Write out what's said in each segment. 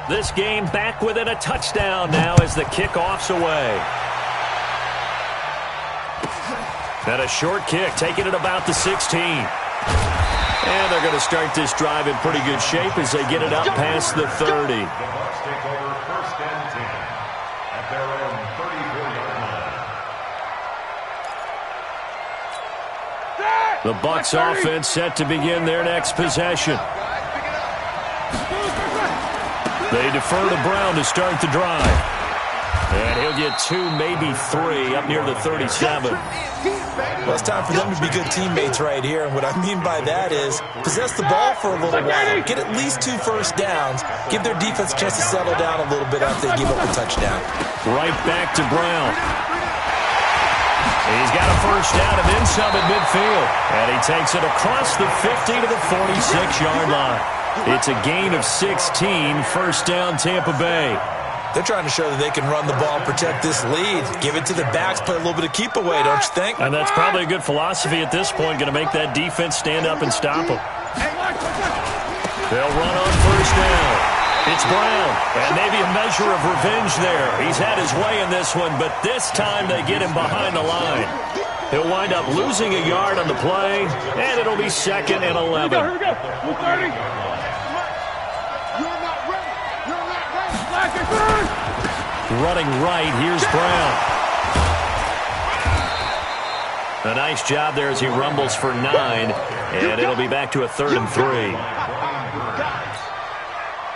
This game back within a touchdown now as the kickoff's away. And a short kick, taking it about the 16. And they're going to start this drive in pretty good shape as they get it up past the 30. The Bucs take over 1st and 10 at their own 34-yard line. The Bucs offense set to begin their next possession. They defer to Brown to start the drive. And he'll get 2, maybe 3 up near the 37. Well, it's time for them to be good teammates right here. And what I mean by that is possess the ball for a little while. Get at least 2 first downs. Give their defense a chance to settle down a little bit after they give up a touchdown. Right back to Brown. He's got a first down and then some at midfield. And he takes it across the 50 to the 46-yard line. It's a gain of 16, first down Tampa Bay. They're trying to show that they can run the ball and protect this lead. Give it to the backs, play a little bit of keep away, don't you think? And that's probably a good philosophy at this point, going to make that defense stand up and stop them. They'll run on first down. It's Brown, and maybe a measure of revenge there. He's had his way in this one, but this time they get him behind the line. He'll wind up losing a yard on the play, and it'll be 2nd and 11. Here we go. 230. Running right, here's Brown. A nice job there as he rumbles for 9, and it'll be back to a 3rd and 3.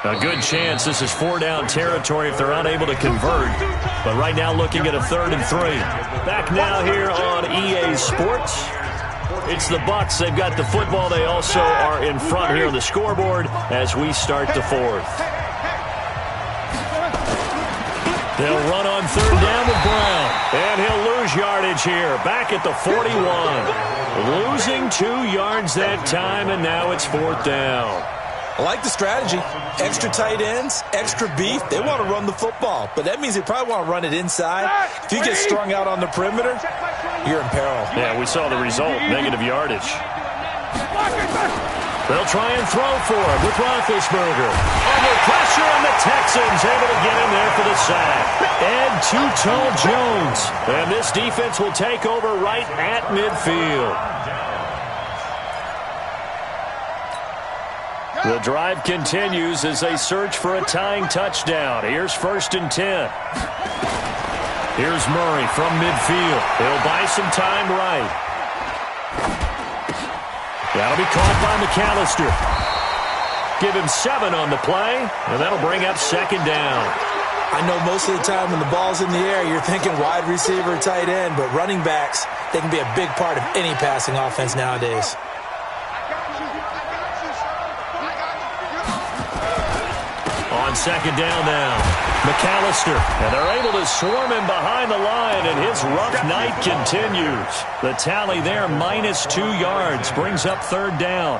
A good chance this is 4-down territory if they're unable to convert. But right now looking at a 3rd and 3. Back now here on EA Sports. It's the Bucs. They've got the football. They also are in front here on the scoreboard as we start the 4th. They'll run on 3rd down with Brown. And he'll lose yardage here. Back at the 41. Losing 2 yards that time, and now it's 4th down. I like the strategy. Extra tight ends, extra beef. They want to run the football, but that means they probably want to run it inside. If you get strung out on the perimeter, you're in peril. Yeah, we saw the result, negative yardage. They'll try and throw for it with Roethlisberger. Under pressure, and the Texans able to get in there for the sack. And Too-Tall Jones. And this defense will take over right at midfield. The drive continues as they search for a tying touchdown. Here's 1st and 10. Here's Murray from midfield. He'll buy some time right. That'll be caught by McAllister. Give him 7 on the play, and that'll bring up 2nd down. I know most of the time when the ball's in the air, you're thinking wide receiver, tight end, but running backs, they can be a big part of any passing offense nowadays. On 2nd down now, McAllister, and they're able to swarm him behind the line, and his rough night continues. The tally there, -2 yards, brings up 3rd down.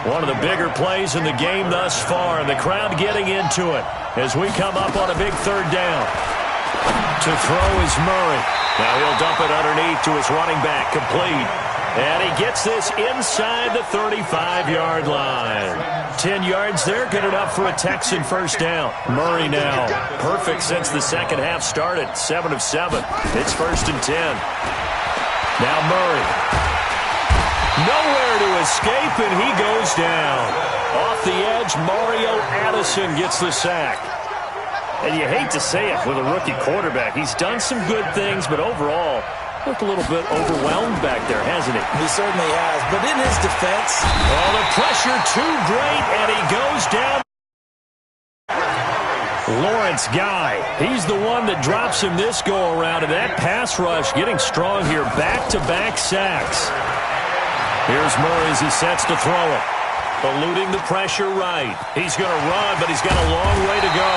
One of the bigger plays in the game thus far, and the crowd getting into it as we come up on a big 3rd down. To throw is Murray. Now he'll dump it underneath to his running back, complete. And he gets this inside the 35-yard line. 10 yards there, good enough for a Texan first down. Murray now, perfect since the second half started, 7 of 7. It's 1st and 10. Now Murray. Nowhere to escape, and he goes down. Off the edge, Mario Addison gets the sack. And you hate to say it with a rookie quarterback. He's done some good things, but overall, looked a little bit overwhelmed back there, hasn't he? He certainly has, but in his defense... Oh, the pressure too great, and he goes down. Lawrence Guy, he's the one that drops him this go-around, and that pass rush getting strong here. Back-to-back sacks. Here's Murray as he sets to throw it. Eluding the pressure right. He's going to run, but he's got a long way to go.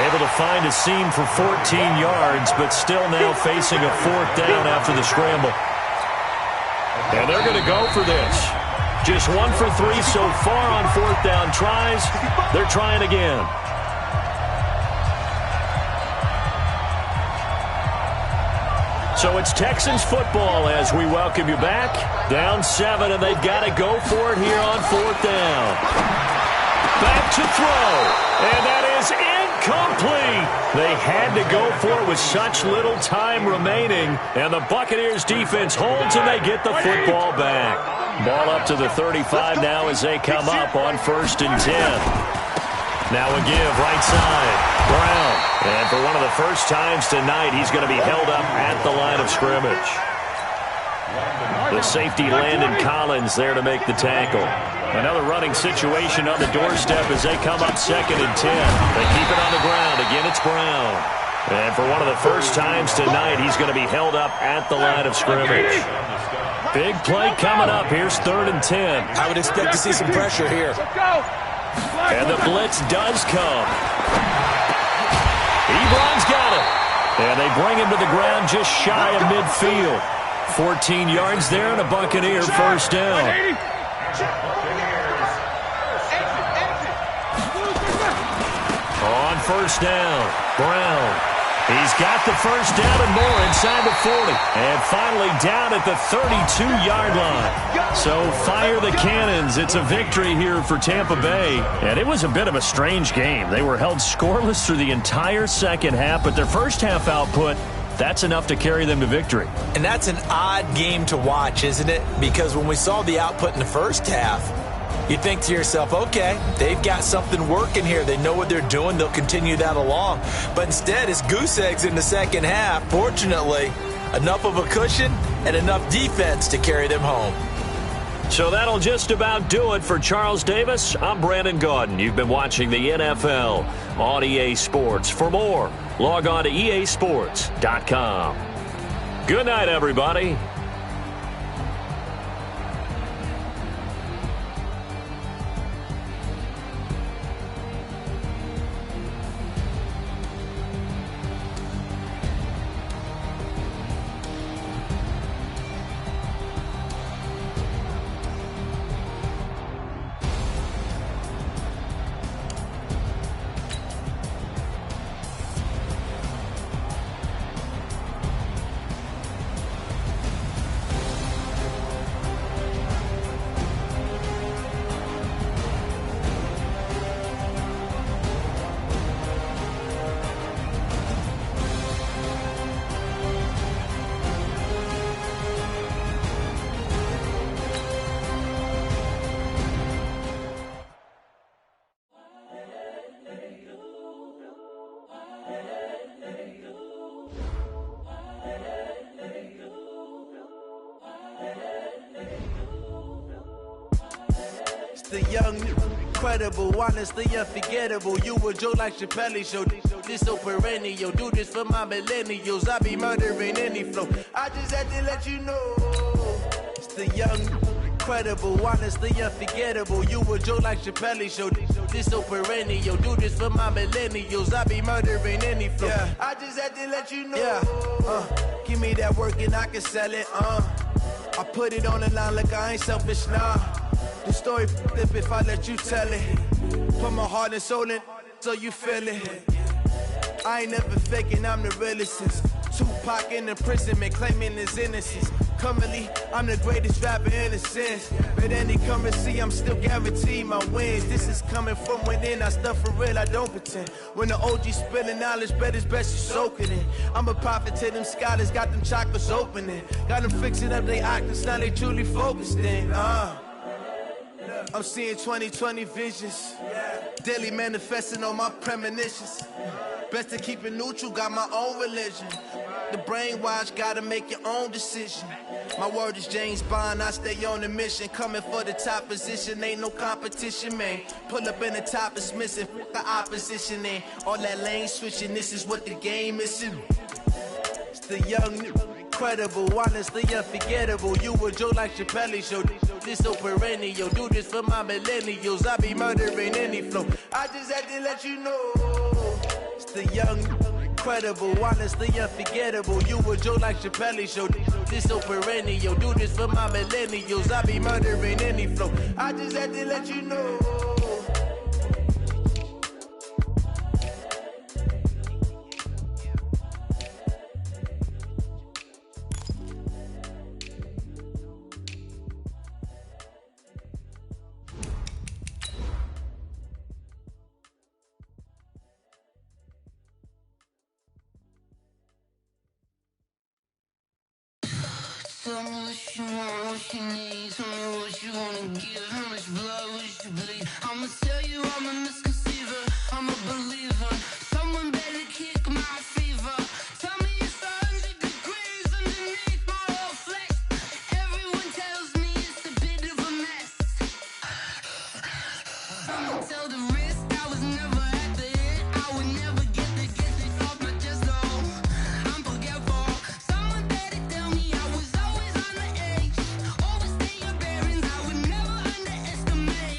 Able to find a seam for 14 yards, but still now facing a 4th down after the scramble. And they're going to go for this. Just 1 for 3 so far on 4th down tries. They're trying again. So it's Texans football as we welcome you back. Down 7, and they've got to go for it here on 4th down. Back to throw, and that is Complete. They had to go for it with such little time remaining, and the Buccaneers defense holds and they get the football back. Ball up to the 35 now as they come up on 1st and 10. Now a give, right side, Brown. And for one of the first times tonight, he's going to be held up at the line of scrimmage. The safety, Landon Collins, there to make the tackle. Another running situation on the doorstep as they come up 2nd and 10. They keep it on the ground. Again, it's Brown. And for one of the first times tonight, he's going to be held up at the line of scrimmage. Big play coming up. Here's 3rd and 10. I would expect to see some pressure here. And the blitz does come. Ebron's got it. And they bring him to the ground just shy of midfield. 14 yards there and a Buccaneer first down. On 1st down, Brown. He's got the first down and more inside the 40. And finally down at the 32-yard line. So fire the cannons. It's a victory here for Tampa Bay. And it was a bit of a strange game. They were held scoreless through the entire second half, but their first half output, that's enough to carry them to victory. And that's an odd game to watch, isn't it? Because when we saw the output in the first half, you think to yourself, okay, they've got something working here. They know what they're doing. They'll continue that along. But instead, it's goose eggs in the second half. Fortunately, enough of a cushion and enough defense to carry them home. So that'll just about do it for Charles Davis. I'm Brandon Gaudin. You've been watching the NFL on EA Sports. For more, log on to easports.com. Good night, everybody. The young, incredible, honestly unforgettable. You a Joe like Chappelle show. This so perennial. Do this for my millennials. I be murdering any flow. I just had to let you know. It's the young, incredible, honestly unforgettable. You a Joe like Chappelle show. This so perennial. Do this for my millennials. I be murdering any flow. Yeah. I just had to let you know. Yeah. Give me that work and I can sell it. I put it on the line like I ain't selfish, nah. The story flip if I let you tell it. Put my heart and soul in so you feel it. I ain't never faking, I'm the realest since Tupac in imprisonment, claiming his innocence. Currently, I'm the greatest rapper in a sense. But any currency, I'm still guaranteed my wins. This is coming from within, I stuff for real, I don't pretend. When the OG spilling knowledge, bet it's best you soak it in. I'm a prophet to them scholars, got them chakras opening. Got them fixing up they octaves, now they truly focused in. I'm seeing 2020 visions. Daily manifesting on my premonitions. Best to keep it neutral, got my own religion. The brainwash, gotta make your own decision. My word is James Bond, I stay on the mission. Coming for the top position, ain't no competition, man. Pull up in the top, it's missing, the opposition in. All that lane switching, this is what the game is. It's the young, incredible, honestly unforgettable. You a Joe like Chappelle show. This so perennial. Do this for my millennials. I be murdering any flow. I just had to let you know. It's the young, incredible, honestly unforgettable. You a Joe like Chappelle show. This so perennial. Do this for my millennials. I be murdering any flow. I just had to let you know. Tell me what you want, what you need. Tell me what you wanna give. How much blood would you bleed? I'ma tell you I'm a misconceiver. I'm a believer. Someone better kick my fever. Tell me it's 100 degrees underneath my whole flesh. Everyone tells me it's a bit of a mess. I'ma tell the risk I was never at the hit. I would never get this off my chest though. I'm forgetful. Someone better tell me I was always on the edge. Always stay your bearings. I would never underestimate.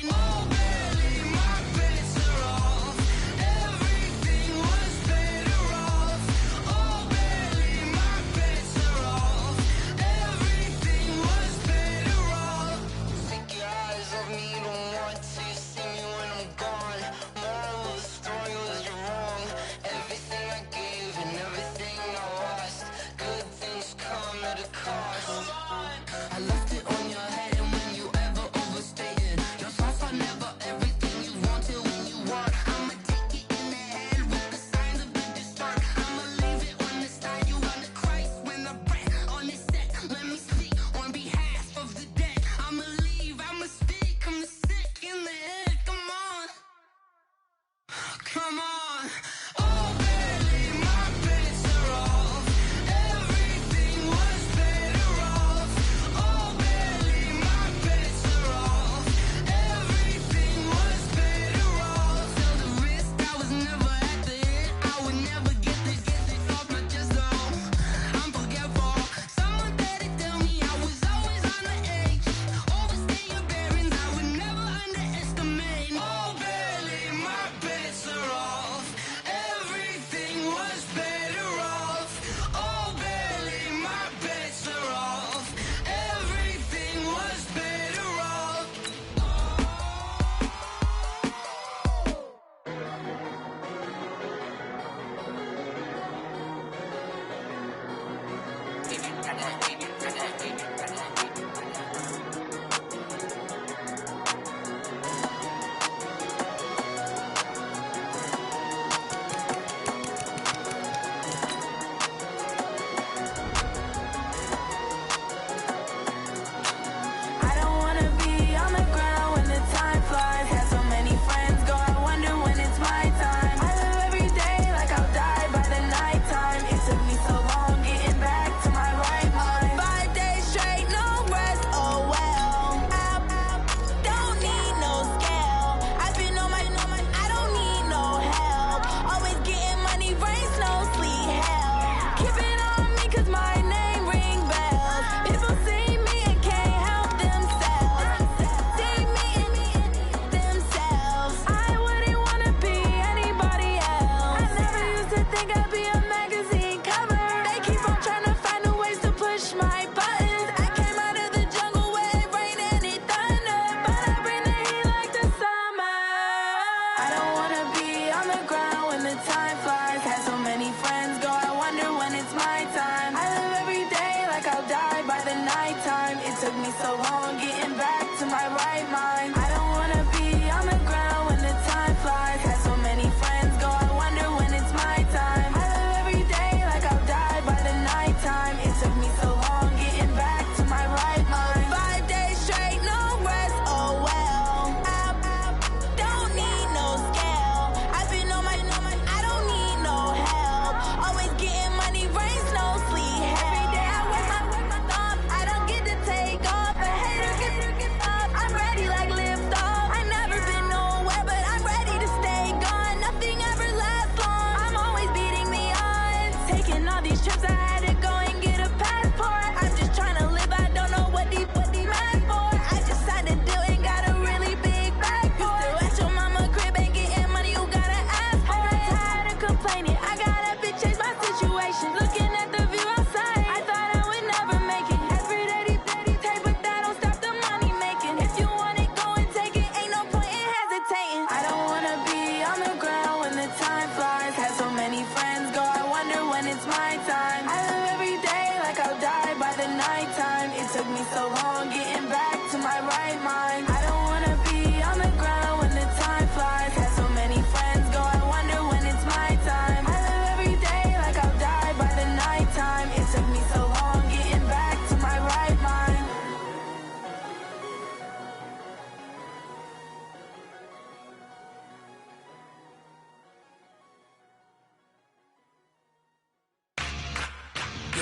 We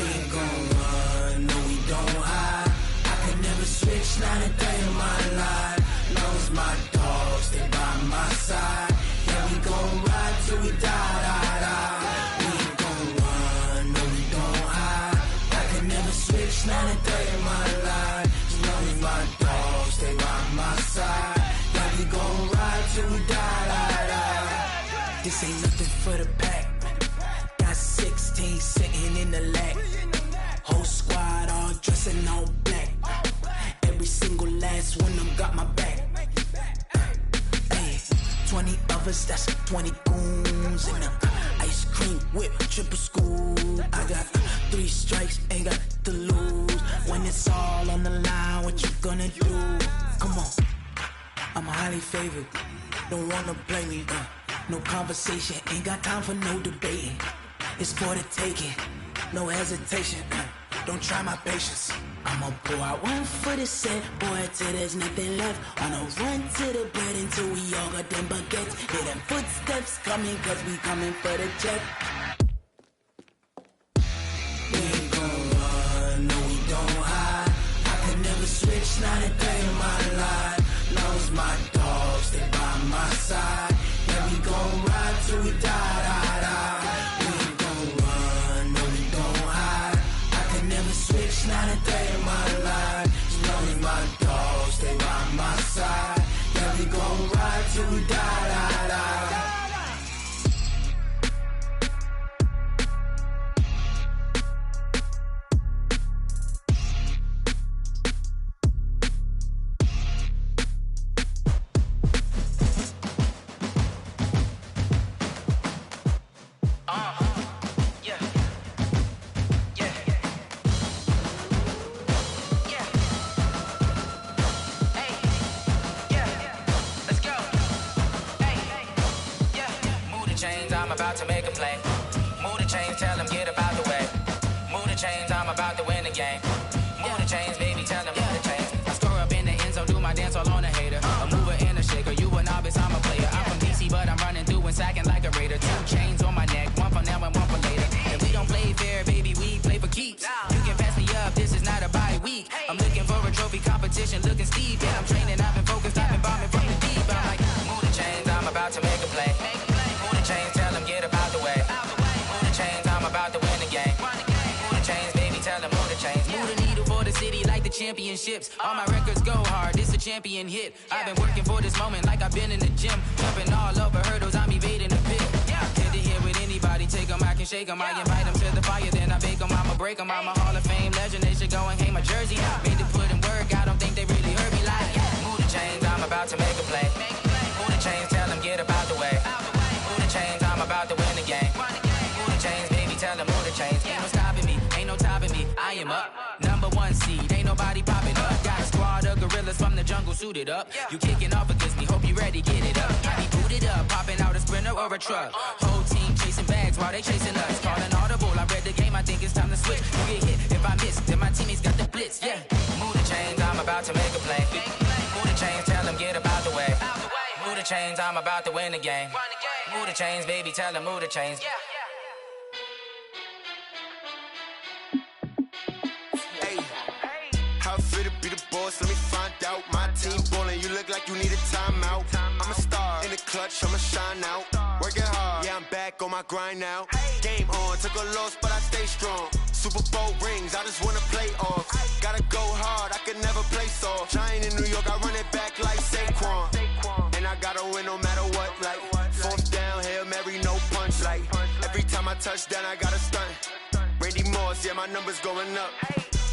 ain't gon' run, no we don't hide. I can never switch, not a day in my life. Long as my dogs stay by my side. Yeah, we gon' ride till we die, die, die. We ain't gon' run, no we don't hide. I can never switch, not a day in my life. As long as my dogs stay by my side. Yeah, we gon' ride till we die, die, die. This ain't nothing for the pack. Got 16 sitting in the lag. Whole squad all dressing all black. Every single last one of them got my back. Hey, 20 of us, that's 20 goons in the ice cream whip, triple scoop. I got 3 strikes, ain't got to lose. When it's all on the line, what you gonna do? Come on, I'm highly favored. Don't wanna play me. No conversation, ain't got time for no debating. It's for the taking, no hesitation. Don't try my patience. I'ma pour out one for the set, boy, till there's nothing left. On a run to the bread until we all got them baguettes. Hear them footsteps coming, cause we coming for the jet. We ain't gon' run, no we don't hide. I can never switch, not a day in my life. Long as my dogs stay by my side. Yeah, we gon' ride till we die, die, die. We ain't gon' run, no we don't hide. I can never switch, not a day in my life. As long as my dogs stay by my side. Yeah, we gon' ride till we die, die, die. I'm about to make a play. Move the chains, tell them get about the way. Move the chains, I'm about to win the game. Move the chains, baby, tell them move the chains. I score up in the end zone, do my dance all on a hater. A mover and a shaker, you a novice, I'm a player. I'm from DC, but I'm running through and sacking like a raider. 2 chains on my neck, one for now and one for later. And we don't play fair, baby, we play for keeps. You can pass me up, this is not a bye week. I'm looking for a trophy competition, looking steep. Yeah, I'm training, I've been focused, I've been bombing from the deep. I'm like, move the chains, I'm about to make a play. Move the chains, tell them get about the way. Move the chains, I'm about to win the game. Move the chains, baby, tell them move the chains. Move the needle for the city like the championships. All my records go hard, this a champion hit. I've been working for this moment like I've been in the gym. Jumping all over hurdles, I'm evading the pit. Get to here with anybody, take them, I can shake them. I invite them to the fire, then I bake them. I'ma break them, I'm a Hall of Fame legend. They should go and hang my jersey. Made to put in work, I don't think they really heard me like. Move the chains, I'm about to make a play. Move the chains, tell them get about the way. Move the chains, I'm about to win the game. Move the chains, baby, tell them move the chains. Ain't no stopping me, ain't no topping me. I am up, #1 seed, ain't nobody popping up. Got a squad of gorillas from the jungle suited up. You kicking off against me, hope you ready, get it up. I be booted up, popping out a Sprinter or a truck. Whole team chasing bags while they chasing us. Calling audible, I read the game, I think it's time to switch. You get hit, if I miss, then my teammates got the blitz, yeah. Move the chains, I'm about to make a play. Move the chains, tell them get about the way. Move the chains, I'm about to win the game. Move the chains, baby, tell them move the chains. Hey, how fit to be the boss? Let me find out. My team ballin', you look like you need a timeout. I'm a star in the clutch, I'ma shine out. Working hard, yeah, I'm back on my grind now. Game on, took a loss, but I stay strong. Super Bowl rings, I just wanna play off. Gotta go hard, I can never play soft. Giant in New York, I run it back like Saquon. And I gotta win no matter what, like 4th down, Hail Mary, no punch. Like every time I touch down, I gotta stunt. Randy Moss, yeah, my numbers going up.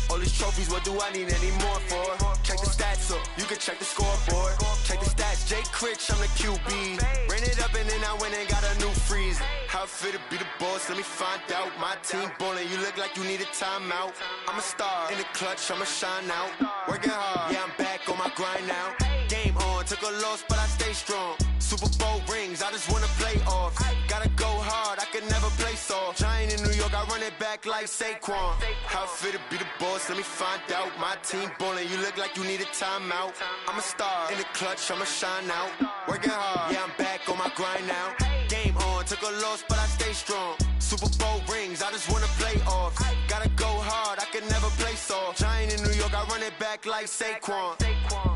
All these trophies, what do I need any more for? Check the stats up, you can check the scoreboard. Check the stats, Jay Critch, I'm the QB. Ran it up and then I went and got a new freeze. How fit to be the boss, let me find out. My team ballin', you look like you need a timeout. I'm a star in the clutch, I'ma shine out. Working hard, yeah, I'm back on my grind now. Game on, took a loss, but I stay strong. Super Bowl rings, I just wanna play off. Gotta go hard, I can never play soft. Giant in New York, I run it back back like Saquon. How fit to be the boss, let me find out. My team ballin', you look like you need a timeout. I'm a star in the clutch, I'ma shine out. Working hard, yeah, I'm back on my grind now. Game on, took a loss, but I stay strong. Super Bowl rings, I just wanna play off. Gotta go hard, I can never play soft. Giant in New York, I run it back like Saquon.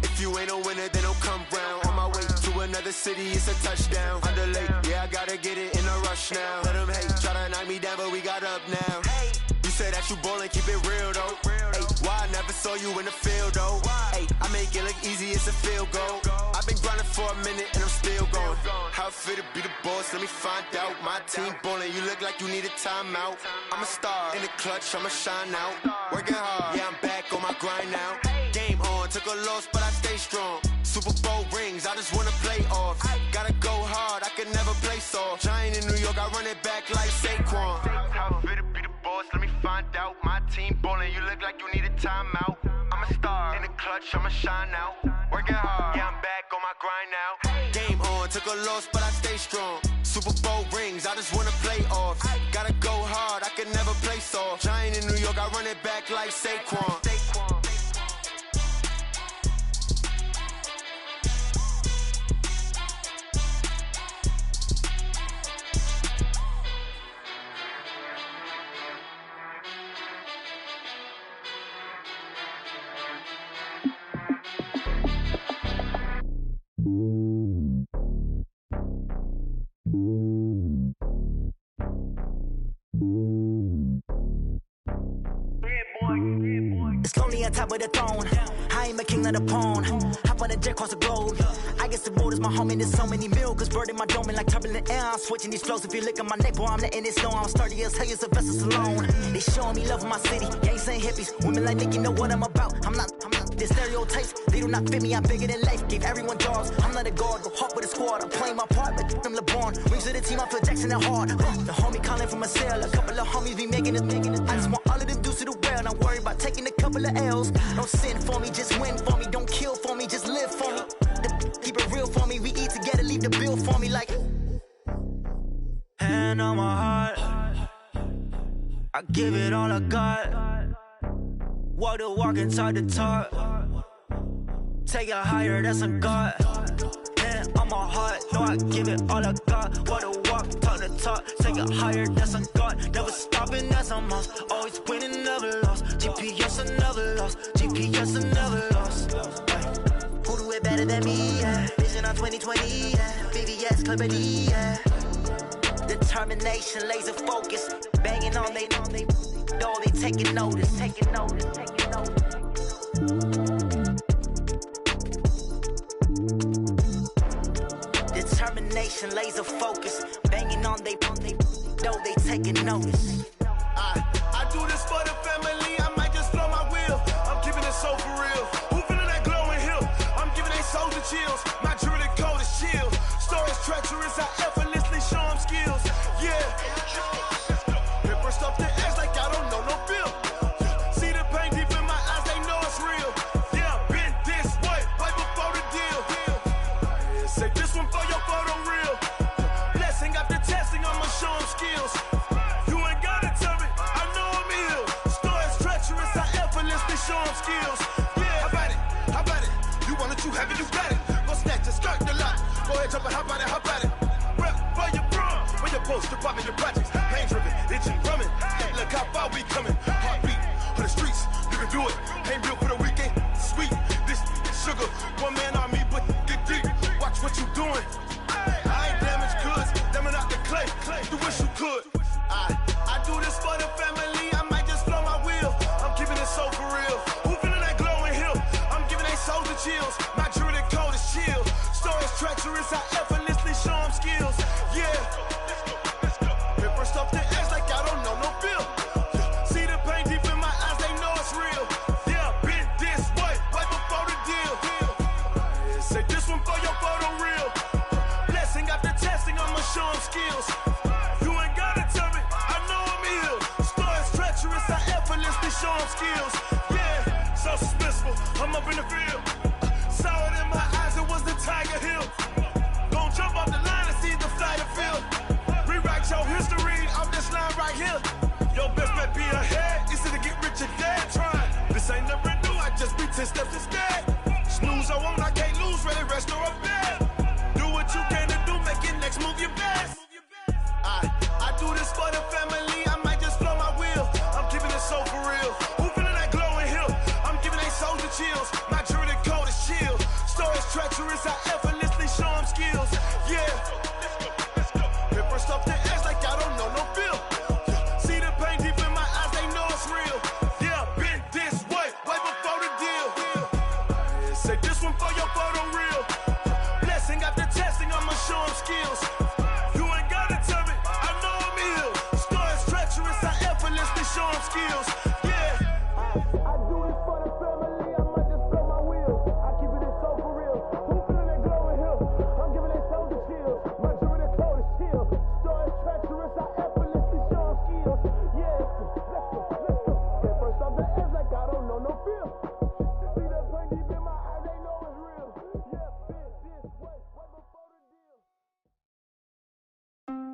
If you ain't a winner, then don't come round. On my way to another city, it's a touchdown. Underlay, yeah, I gotta get it in a rush now. Let them hate, try to knock me down, but we got up now. You say that you ballin', keep it real though. Ay, why I never saw you in the field though? Ay, I make it look easy, it's a field goal. I've been grinding for a minute and I'm still going. How fit to be the boss, let me find out. My team ballin', you look like you need a timeout. I'm a star in the clutch, I'ma shine out. Working hard, yeah, I'm back on my grind now. Game on, took a loss, but I stay strong. Super Bowl rings, I just wanna play off. Gotta go hard, I can never play soft. Giant in New York, I run it back like Saquon. How fit to be the boss, let me find out. My team ballin', you look like you need a timeout. I'm a star in the clutch, I'ma shine out. Working hard, yeah, I'm back on my grind now. Game on, took a loss, but I stay strong. Super Bowl rings, I just wanna play off. Gotta go hard, I can never play soft. Giant in New York, I run it back like Saquon. It's lonely on top of the throne. I am a king of the pawn. Hop on a jet across the globe. I guess the road is my home and there's so many milk. Bird in my dome and like turbulent air. I'm switching these flows. If you look at my neck, boy, I'm letting it snow. I'm sturdy as hell, as a vessel alone. They showing me love in my city. Gangs and hippies. Women like Nick, you know what I'm about. I'm not the stereotypes. They do not fit me. I'm bigger than life. Gave everyone jobs. I'm not a guard. Go hard with a squad. I'm playing my part, but I'm LeBron. Rings to the team. I feel Jackson and hard. The homie calling from a cell. A couple of homies be making it. I just want all of them dudes to the well. Not worry about taking a couple of L's. Don't sin for me, just win for me. Don't kill for me, just live for me. Keep it real for me. We eat together, leave the bill for me like. Hand on my heart, I give it all I got. Walk the walk and talk the talk. Take it higher, that's a God. Hand on my heart, no, I give it all I got. Walk the walk, talk the talk. Take it higher, that's a God. Never stopping, that's a must. Always winning, never lost. GPS, I never lost. GPS, I never lost. Who do it better than me? Yeah. Vision on 2020. Yeah. VVS, Clarity. Yeah. Determination, laser focus. Banging on they door, they taking notice. Taking notice. Taking notice. Determination, laser focus. Banging on they door, they taking notice. I do this for the family, I might just blow my wheel. I'm keeping it so for real. Who feeling that glowing hill? I'm giving they soldier chills. My jewelry code is chill. Stories treacherous, I effortlessly show them skills. Yeah. Paper stuff the edge like I don't know no bill. See the pain deep in my eyes, they know it's real. Yeah, been this way, way before the deal. Say this one for your photo real. Blessing after testing, I'ma show them skills. Show them skills. Yeah, how about it? You want it, you have it, you got it. Go snatch it, skirt the lot. Go ahead, jump it, how about it? Rep for your bro. Where your post, department, your projects. Pain driven, itching, drumming. Hey, look how far we coming. Heartbeat on the streets, you can do it. Ain't built for the weekend. Sweet, this sugar. One man army, but get deep. Watch what you doing. I ain't damaged goods, damn out the clay. You wish you could. I do this for the family. I might just blow my wheel. I'm keeping it so for real. Who feeling that glowing hill? I'm giving they soldier chills. My jewelry code is chill. Stories treacherous, I effortlessly show them skills. Yeah. Paper stuff the edge like I don't know no bill. See the pain deep in my eyes, they know it's real. Yeah, been this way, way before the deal. Say this one for your photo real. Blessing after testing, I'ma show them skills. You ain't gotta tell me, I know I'm ill. Stories treacherous, I effortlessly show them skills. Yeah, so suspenseful, I'm up in the field. Saw it in my eyes, it was the Tiger Hill. Gon' jump off the line and see the fly the field. Rewrite your history off this line right here. Your best bet 10 steps instead. Snooze, I won't, I can't lose, ready, rest or a bed. Do what you can to do, make it next move your best. I do this for the family, I might just blow my wheel. I'm keeping it so for real. Who feeling that glowing hill? I'm giving they souls the chills. My jewelry cold is chill. Stories treacherous, I effortlessly show them skills. Yeah. Hit first off the edge like I don't know no feel. See the pain deep in my eyes, they know it's real. Yeah, been this way before the deal. Say this one for your photo reel. Blessing after testing, I'ma show them skills. You ain't gotta tell me, I know I'm ill. Stories treacherous, I effortlessly show them skills. Yeah. I do this for the family, I might just blow my wheel. I keep it so for real. Who feeling that glowing hill? I'm giving they souls the chills. My jewelry cold is chill. Stories treacherous, I effortlessly show them skills. Yeah. Let's go. Get first off the edge like I don't know no feel. See that pain deep in my eyes, they know it's real. Yeah, been this way before the deal.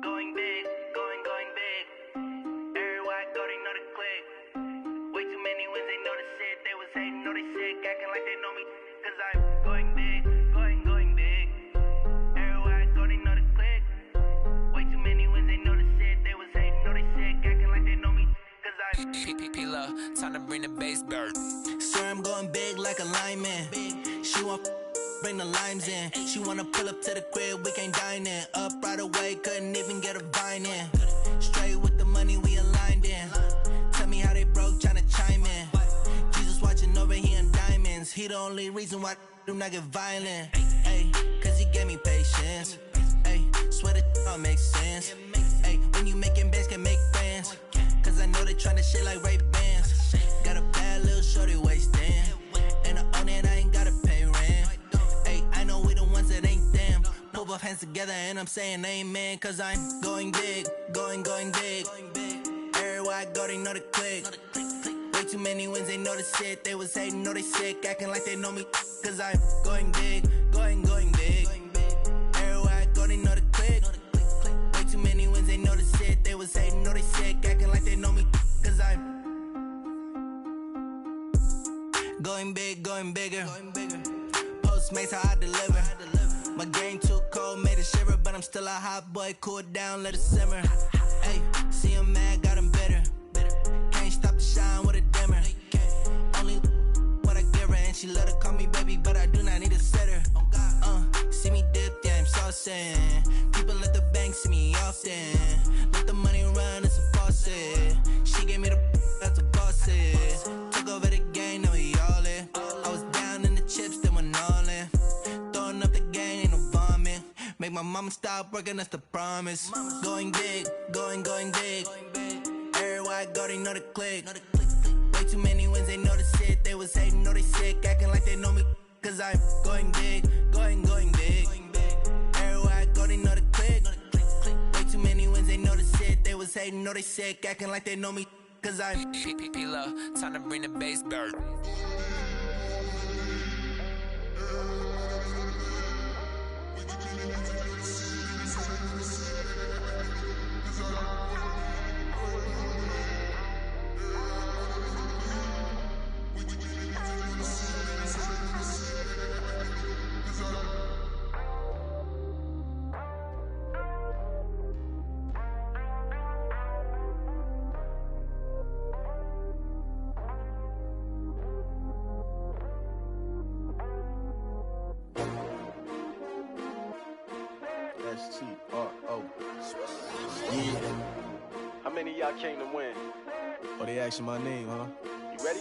Going big, going big. Everywhere I go, they know the click. Way too many wins, they know the shit. They was hating, know they sick, acting like they know me. Cause I'm going big, going big. Everywhere I go, they know the click. Way too many wins, they know the shit. They was hating, know they sick, acting like they know me. Cause I'm P-P-P-Love, time to bring the bass bird. Swear I'm going big like a lineman. She want bring the limes in. She wanna pull up to the crib, we can't dine in. Up right away, couldn't even get a vine in. Straight with the money we aligned in. Tell me how they broke, tryna chime in. Jesus watching over here in diamonds. He the only reason why I do not get violent. Ay, cause he gave me patience. Ay, swear that all makes sense. Ay, when you making bands, can make friends. Cause I know they tryna shit like Ray Bans. Got a bad little shorty wasting. And I own it, I ain't gotta pay rent. Ay, I know we the ones that ain't them. Pull both hands together and I'm saying amen. Cause I'm going big, going big. Everywhere I go, they know the click. Way too many wins, they know the shit. They was hating, know they sick, acting like they know me. Cause I'm going big, going big. Everywhere I go, they know the click. Way too many wins, they know the shit. They was hating, know they sick, acting like they know me. Cause I'm going big, going bigger. Postmates how I deliver. My game too cold, made it shiver, but I'm still a hot boy. Cool it down, let it simmer. Hey, see him mad, got him bitter. Can't stop the shine with a dimmer. Only what I give her, and she love to call me baby, but I do not need a sitter. See me dip, yeah, I'm saucing. People at the bank see me often. Let the money run, it's a faucet. She gave me the that's a boss it. Took over the game, now we all in. I was down in the chips, then went all in. Throwing up the game, ain't no vomit. Make my mama stop working, that's the promise. Going big, going big. Everywhere I go, they know the click. Way too many wins, they know the shit. They was hating, know they sick, acting like they know me. Cause I'm going big, going big. Everywhere I go, they know the click. Way too many wins, they know the shit. They was hating, know they sick, acting like they know me. Cause I'm P-P-P-Love, time to bring the bass bird. S-T-R-O. Yeah. How many of y'all came to win? Oh, they asking my name, huh? You ready?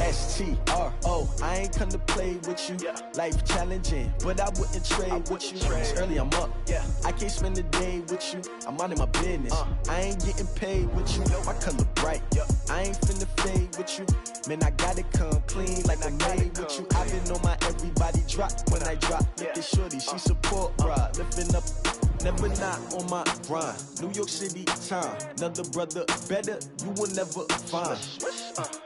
S-T-R-O. I ain't come to play with you. Yeah. Life challenging, but I wouldn't trade with you. It's early, I'm up. Yeah. I can't spend the day with you. I'm minding my business. I ain't getting paid with you. My color bright. I ain't finna fade with you. Man, I gotta come clean like I made with you. I been on my everybody drop when I drop. Look at shorty, she support, bruh. Lifting up, never not on my grind. New York City time, another brother better, you will never find.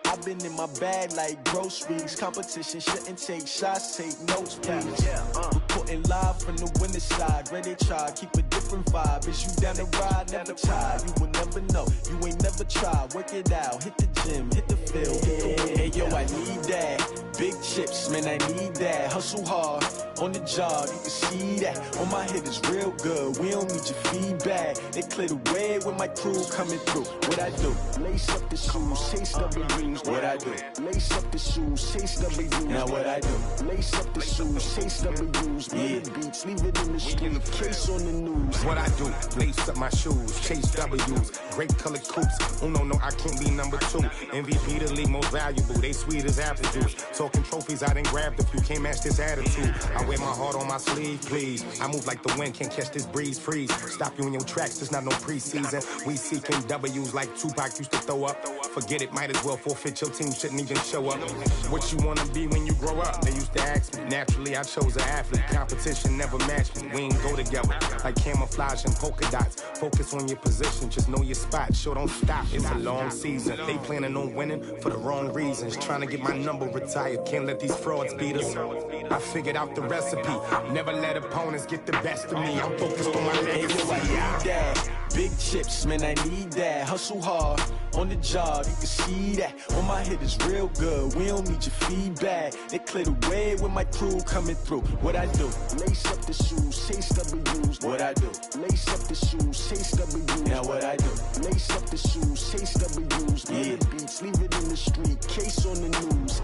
I've been in my bag like groceries. Competition shouldn't take shots, take notes, please. Reporting live from the winning side. Ready to try, keep a different different vibe. Is you down the ride, never tired. You will never know, you ain't never tried. Work it out, hit the gym, hit the field, hit the wind. Hey yo, I need that. Big chips, man, I need that. Hustle hard, on the job, you can see that. On my head is real good, we don't need your feedback. They clear the way with my crew coming through. What I do? Lace up the shoes, chase W's. What I do? Lace up the shoes, chase W's. Now what I do? Lace up the shoes, chase W's. Yeah. Beats, leave it in the street, case on the news. What I do? Lace up my shoes, chase W's. Great colored coops. Oh no, I can't be number 2. MVP the league most valuable. They sweet as apple juice. Talking trophies, I done grabbed a few. Can't match this attitude. I wear my heart on my sleeve, please. I move like the wind, can't catch this breeze. Freeze. Stop you in your tracks. There's not no preseason. We seeking W's like Tupac used to throw up. Forget it, might as well forfeit. Your team shouldn't even show up. What you wanna be when you grow up? They used to ask me. Naturally, I chose an athlete. Competition never matched me. We ain't go together like camouflage and polka dots. Focus on your position, just know your spot. Sure, don't stop. It's a long season. They planning on winning for the wrong reasons. Trying to get my number retired. Can't let these frauds beat us. I figured out the recipe. Never let opponents get the best of me. I'm focused on my legacy. I need that. Big chips, man, I need that. Hustle hard, on the job, you can see that. On my head is real good, we don't need your feedback. They clear the way with my crew coming through. What I do? Lace up the shoes, chase W's. What I do? Lace up the shoes, chase W's. Now what I do? Lace up the shoes, chase W's. Yeah. Beats, leave it in the street, case on the news.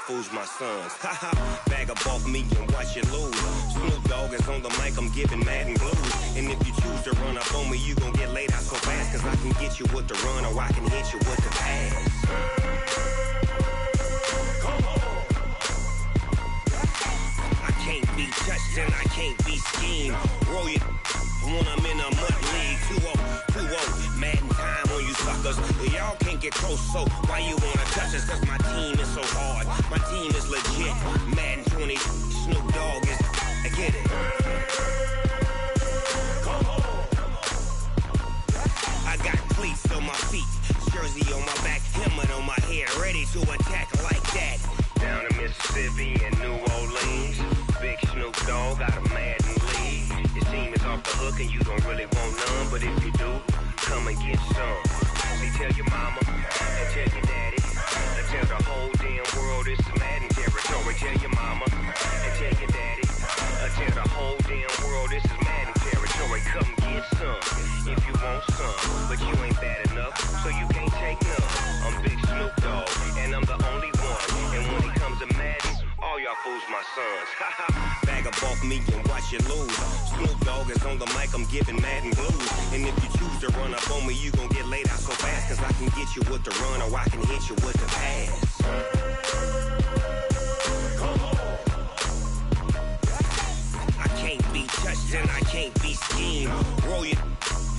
Fools my sons. Haha, bag up off me and watch you lose. Snoop Dogg is on the mic, I'm giving Madden blues. And if you choose to run up on me, you gon' get laid out so fast. Cause I can get you with the run or I can hit you with the pass. Come on. I can't be touched and I can't be schemed. Roll you when I'm in a mud league. 2-0, 2-0, Madden time on you suckers. Y'all can't get close, so why you wanna touch us? Cause my team is so hard. My team is legit. Madden 20, Snoop Dogg is. I get it. Come on. I got cleats on my feet, jersey on my back, helmet on my head, ready to attack like that. Down in Mississippi and New Orleans, big Snoop Dogg got a Madden league. Your team is off the hook and you don't really want none, but if you do, come and get some. See, tell your mama and tell your daddy. Tell the whole damn world this is Madden territory. Tell your mama and tell your daddy. Tell the whole damn world this is Madden territory. Come get some if you want some, but you ain't bad enough, so you can't take none. I'm Big Snoop Dogg, and I'm the only one. And when it comes to Madden, all y'all fools my sons. Bag up off me and watch you lose. Snoop Dogg is on the mic, I'm giving Madden blues. And if you choose to run up on me, you gon' get laid out so fast. Cause I can get you with the run or I can hit you with the pass. Come on. I can't be touched and I can't be schemed. Roll you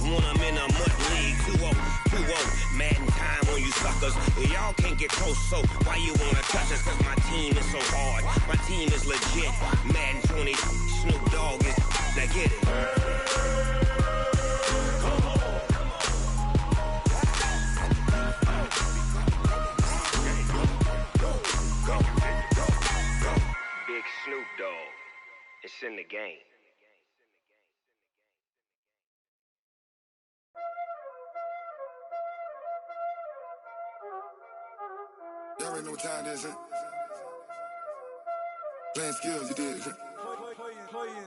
when I'm in a mud league. 2-0, 2-0, Madden time on you suckers. Y'all can't get close, so why you wanna touch us? Cause my team is so hard. My team is legit. Madden 20, Snoop Dogg is. Now get it. Come on. Go. Big Snoop Dogg. It's in the game. Y'all already know what time it is, huh? Playing skills, you did.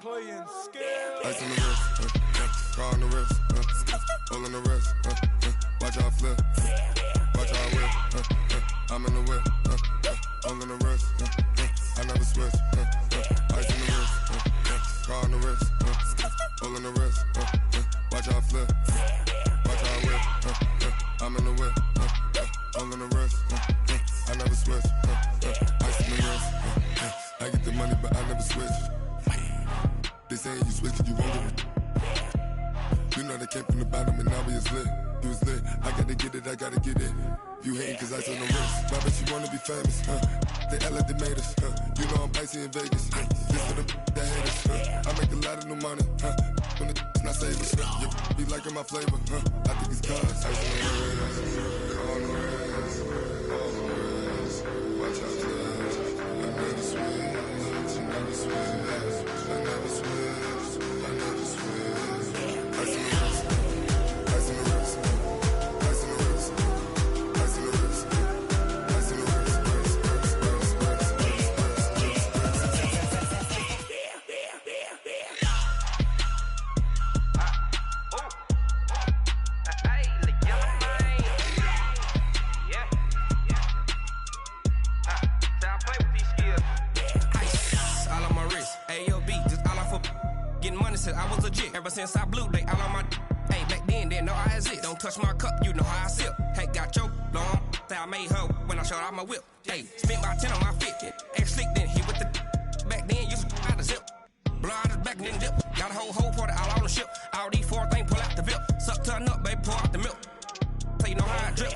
Playing skills. Ice on the wrist, car on the wrist, hole in the wrist, watch how I flip, watch how I whip, I'm in the whip, hole in the wrist, I never switch, ice in the wrist, car on the wrist, hole in the wrist, watch how I flip, watch how I whip, I'm in the whip, hole in the wrist, I never switch, ice in the wrist, I get the money but I never switch. They saying you switch cause you won't get it. You know they came from the bottom and now we is lit. You was lit, I gotta get it, I gotta get it. You hating cause ice on the wrist. Why bet you wanna be famous, They act like they made us, You know I'm icy in Vegas, This for the that hate us, I make a lot of new money, When the not save us, You be liking my flavor, I think it's cause ice on the wrist, on the wrist, on the wrist. Watch out, cuz I never switch, I never switch. I never switch, I never switch. Ice in the wrist, ice in the wrist, ice in the wrist, ice in the wrist, ice in the wrist, I was legit ever since I blew they all on my hey back then didn't know I exist. Don't touch my cup, you know how I sip. Hey, got your long say I made her when I showed out my whip. Hey, spent my 10 on my fit. Ex slick then hit with the back then used to out the zip. Blow out his back and then dip. Got a whole party all on the ship. All these four things pull out the VIP. Suck turn up, baby, pour out the milk. So you know how I drip.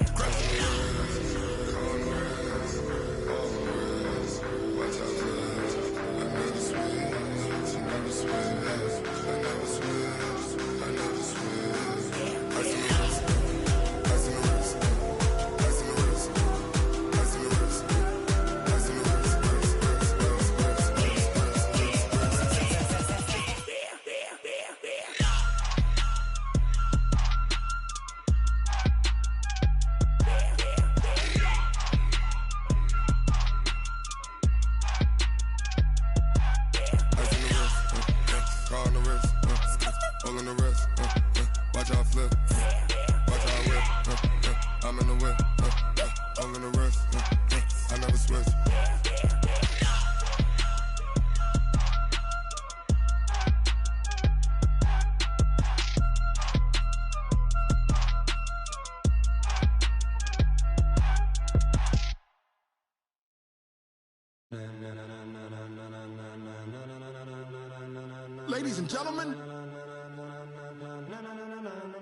Ladies and gentlemen,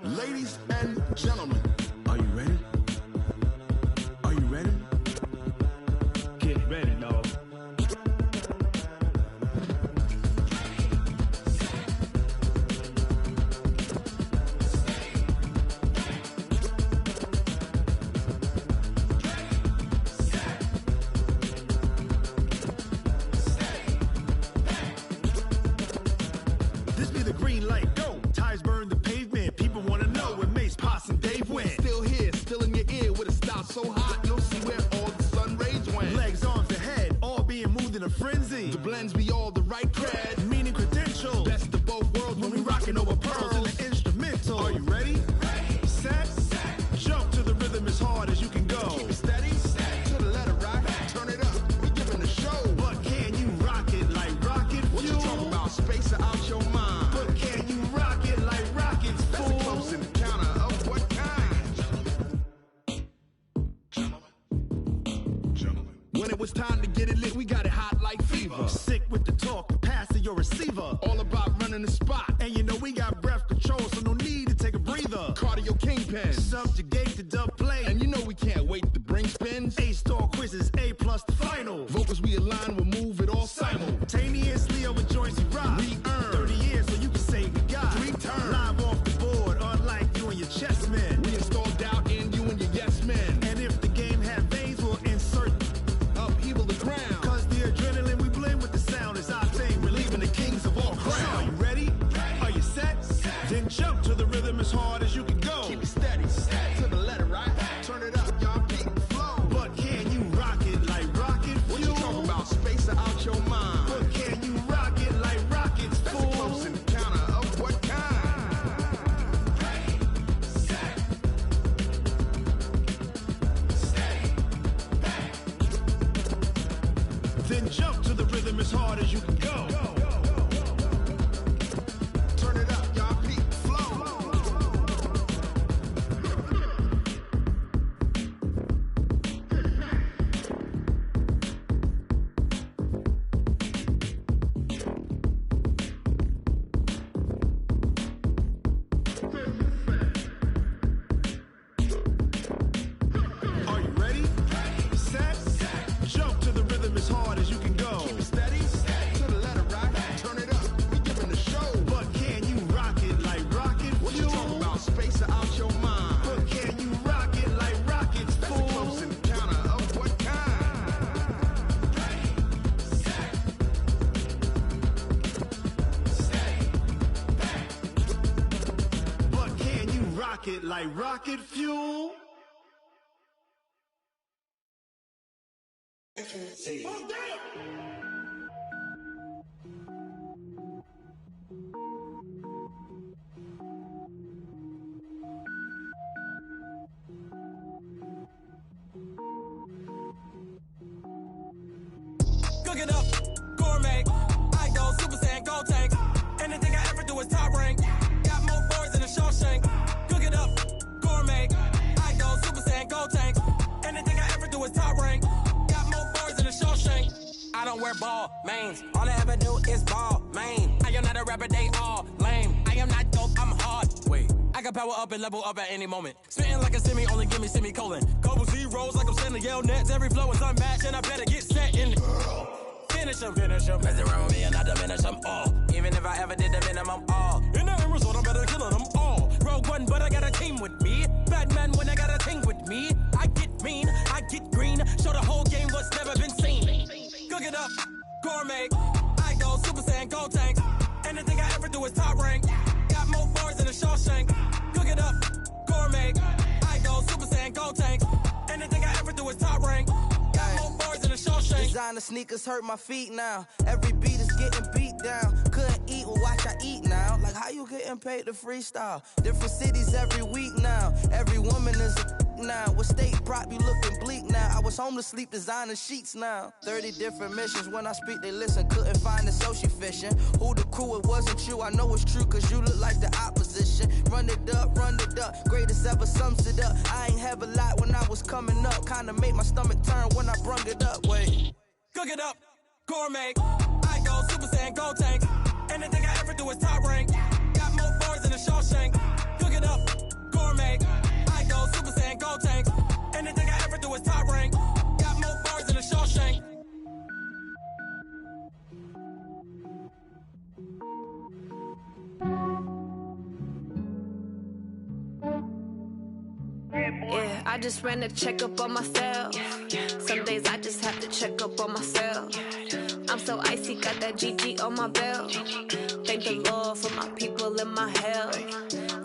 ladies and gentlemen, are you ready? Are you ready? Get ready, dog. This be the green light, go. Tires burn the pavement. People wanna know where Mace, Potts, and Dave went. Still here, still in your ear with a style so hot, you'll see where all the sun rays went. Legs, arms, and head, all being moved in a frenzy. The blends be all the right cred, meaning credentials. Best of both worlds when we rockin' over pearls in the instrumental. Are you ready? Ready. Set. Jump to the rhythm as hard as you can go. Keep it steady. To the letter rock. Turn it up. We giving the show. But can you rock it like rocket fuel? What you talking about? Space out your mind. But can you rock it like rockets, fool? That's a close encounter of what kind? Gentlemen. When it was time to get it lit, we got it hot like fever. Sick with the talk, pass to your receiver. All about running the spot. And you know we got breath control, so no need to take a breather. Cardio kingpin, subjugate the dub play. And you know we can't wait to bring spins. A-star quizzes, A+ the final. Vocals we align, we'll move it all simultaneously over joints we rock. We earn 30 years so you can say we got 3 turns. Live off the board, unlike you and your chess men. We install doubt in you and your yes men. And if the game had veins, we'll insert upheaval the ground. Cause the adrenaline we blend with the sound is our thing, relieving the kings of all crowns. So are you ready? Are you set? Then jump to the rhythm as hard as you can go. Keep it steady. and jump to the rhythm as hard as you can go. Turn it up, y'all. Peak flow. Are you ready? Set. Jump to the rhythm as hard as you can go. Keep it steady. To the letter, right? Turn it up. We giving the show. But can you rock it like rocket fuel? What you talking about? Space out your mind. But can you rock it like rockets, fool? That's a close encounter of what kind? But can you rock it like rocket fuel? Cook it up, gourmet. I go Super Saiyan, gold tank. Anything I ever do is top rank. Got more boards than a Shawshank. Cook it up, gourmet. I go Super Saiyan, gold tank. Anything I ever do is top rank. Got more boards than a Shawshank. I don't wear ball mains. All I ever do is ball main. I am not a rapper, they all lame. I am not dope, I'm hard. Wait, I can power up and level up at any moment. Spitting like a semi, only give me semicolon. Couple zeros like I'm sending yell nets. Every flow is unmatched and I better get set in it. Finish them. Mess around with me and I diminish them all. Even if I ever did the minimum all. In the end result, I'm better killing them all. Rogue One, but I got a team with me. Batman when I got a team with me. I get mean, I get green. Show the whole game what's never been seen. Cook it up, gourmet. I go Super Saiyan, gold tank. Anything I ever do is top rank. Got more bars than a Shawshank. Cook it up, gourmet. I go Super Saiyan, gold tank. Anything I ever do is top rank. Got more bars than a Shawshank. Designer sneakers hurt my feet now. Every beat is getting beat down. Couldn't eat, well watch I eat now. Like how you getting paid to freestyle? Different cities every week now. Every woman is a now. With state prop, you looking bleak now. I was home to sleep, designer sheets now. 30 different missions. When I speak, they listen. Couldn't find it, so she fishing. Who the crew? It wasn't you. I know it's true, cause you look like the opposition. Run it up, run it up. Greatest ever sums it up. I ain't have a lot when I was coming up. Kinda made my stomach turn when I brung it up. Wait. Cook it up, gourmet. I go Super Saiyan, gold tank. Anything I ever do is top rank. Got more bars than a Shawshank. Cook it up, gourmet. I go Super Saiyan, gold tank. Anything I ever do is top rank. Got more bars than a Shawshank. Yeah, I just ran a checkup on myself. Some days I just have to check up on myself. I'm so icy, got that GG on my belt. Thank the Lord for my people and my health.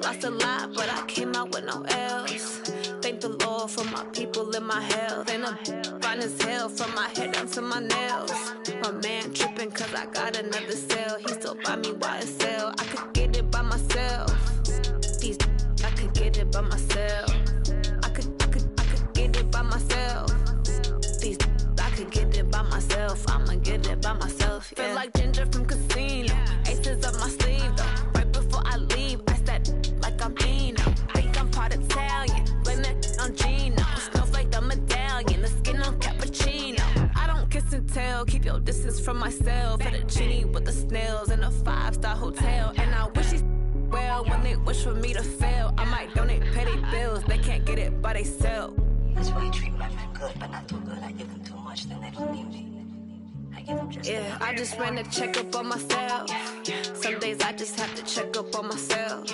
Lost a lot, but I came out with no L's. Thank the Lord for my people and my health. And I'm fine as hell from my head down to my nails. My man tripping cause I got another cell. He still buy me YSL. I could get it by myself. These I could get it by myself. I could get it by myself. These I could get it by myself. I'ma get it by myself. Yeah. Feel like Ginger from Casino. Aces up my sleeve though. Right before I leave, I said like I'm Dino. Think I'm part Italian. Blame that on Gino. Smells like the medallion. The skin on cappuccino. I don't kiss and tell. Keep your distance from myself. At a genie with the snails in a 5-star hotel. And I wish he's well when they wish for me to fail. I might donate petty bills. They can't get it by they sell. That's why you treat my friend good, but not too good. I give them too much, then they don't need me. I give them just yeah, I just ran a checkup on myself. Some days I just have to check up on myself.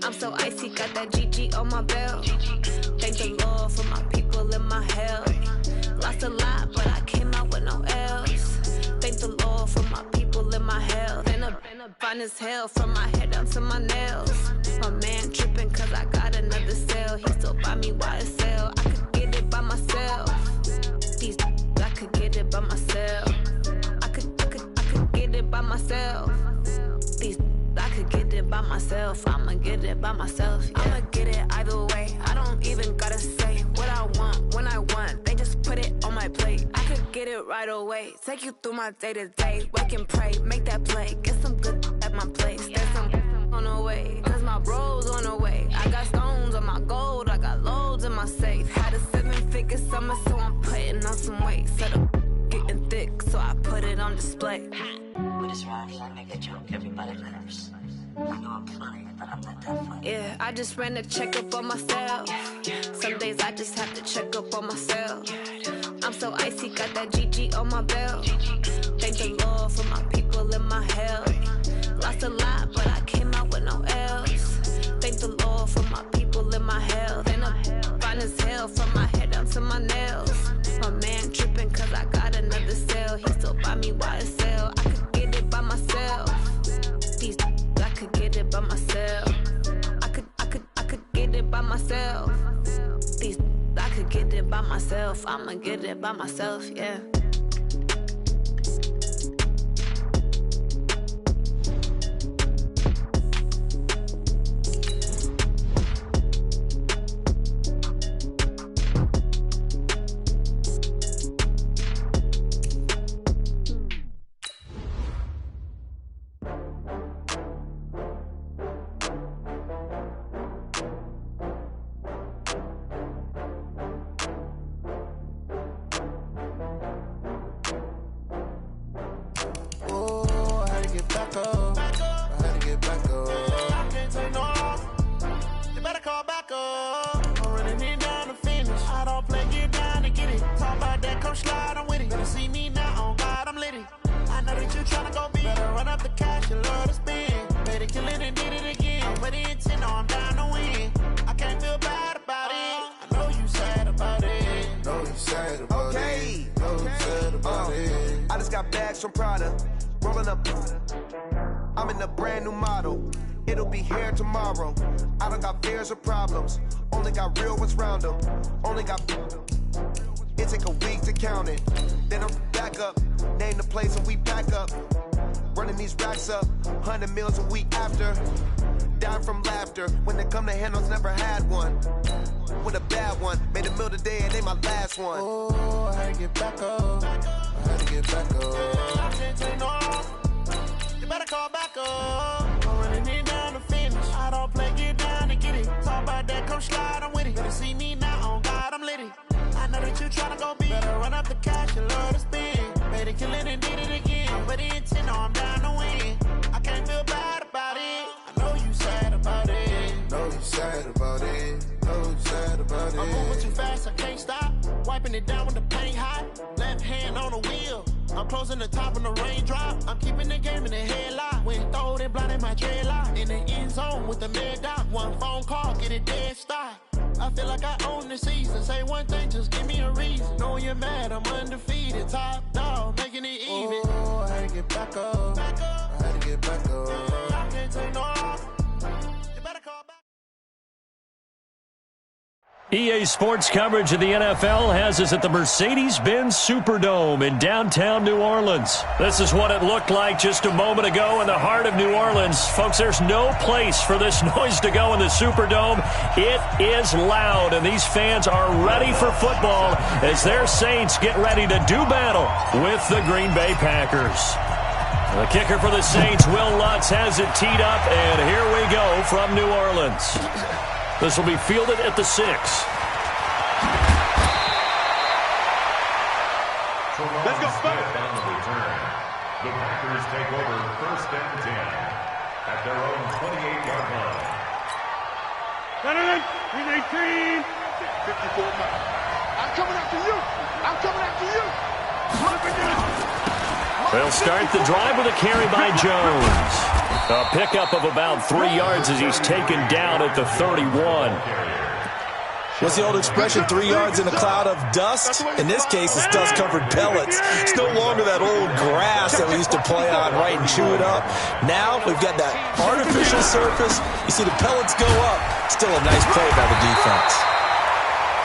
I'm so icy, got that GG on my belt. Thank the Lord for my people and my health. Lost a lot, but I came out with no L's. Thank the Lord for my people and my health. And I'm fine as hell from my head down to my nails. My man tripping cause I got another cell. He still buy me YSL. I could get it by myself. These I could get it by myself. I could get it by myself. These I could get it by myself. I'ma get it by myself. Yeah. I'ma get it either way. I don't even gotta say what I want when I want. They just put it on my plate. I could get it right away. Take you through my day-to-day. Wake and pray, make that play. Get some good at my place. There's some on the way, cause my bro's on the way. I got stones on my gold, I got loads in my safe. Had a 7-figure summer, so I'm putting on some weight. Set up getting thick, so I put it on display. With this rhyme, I make a joke, everybody laughs. I know I'm funny, but I'm not that funny. Yeah, I just ran a checkup on myself. Some days I just have to check up on myself. I'm so icy, got that GG on my belt. Thank the Lord for my people in my health. Lost a lot, but I came out with no L's. Thank the Lord for my people in my health. And I'm fine as hell from my head down to my nails. My man tripping cause I got another sale. He still buy me YSL. I could get it by myself. These I could get it by myself. I could get it by myself. These I could get it by myself. I'ma get it by myself, yeah. From Prada, rolling up. I'm in a brand new model. It'll be here tomorrow. I don't got fears or problems. Only got real ones round them. Only got. It take a week to count it. Then I'm back up. Name the place and we back up. Running these racks up. 100 meals a week after. Dying from laughter. When it come to handles, never had one. With a bad one. Made a meal today and they my last one. Oh, I had to get back up. I had to get back up. I can't take no loss. You better call back up. I'm running it down to finish. I don't play, get down and get it. Talk about that, come slide, I'm with it. Better see me now, on God, I'm litty. I know that you tryna go big. Better run up the cash, you love to spend. Made it, kill it, and did it again. But the intent, no, I'm down to win. I can't feel bad about it. I know you sad about it. Know you sad about it. Know you sad about it. I'm moving too fast, I can't stop. Wiping it down with the paint hot. Left hand on the wheel. I'm closing the top on the raindrop. I'm keeping the game in the headlock. When throwed and blinded my dreadlock. In the end zone with the mad dot. One phone call, get it dead stop. I feel like I own the season. Say one thing, just give me a reason. Knowing you're mad, I'm undefeated. Top dog, making it even. Oh, I had to get back up. I had to get back up. I can't take no loss. You better call back. EA Sports coverage of the NFL has us at the Mercedes-Benz Superdome in downtown New Orleans. This is what it looked like just a moment ago in the heart of New Orleans. Folks, there's no place for this noise to go in the Superdome. It is loud, and these fans are ready for football as their Saints get ready to do battle with the Green Bay Packers. The kicker for the Saints, Will Lutz, has it teed up, and here we go from New Orleans. This will be fielded at the 6. Let's go, Fifth on the return. The Packers take over 1st and 10 at their own 28-yard line. 18, 54 miles. I'm coming after you. I'm coming after you. They'll start the drive with a carry by Jones. A pickup of about 3 yards as he's taken down at the 31. What's the old expression, 3 yards in a cloud of dust? In this case, it's dust-covered pellets. It's no longer that old grass that we used to play on, right, and chew it up. Now we've got that artificial surface. You see the pellets go up. Still a nice play by the defense.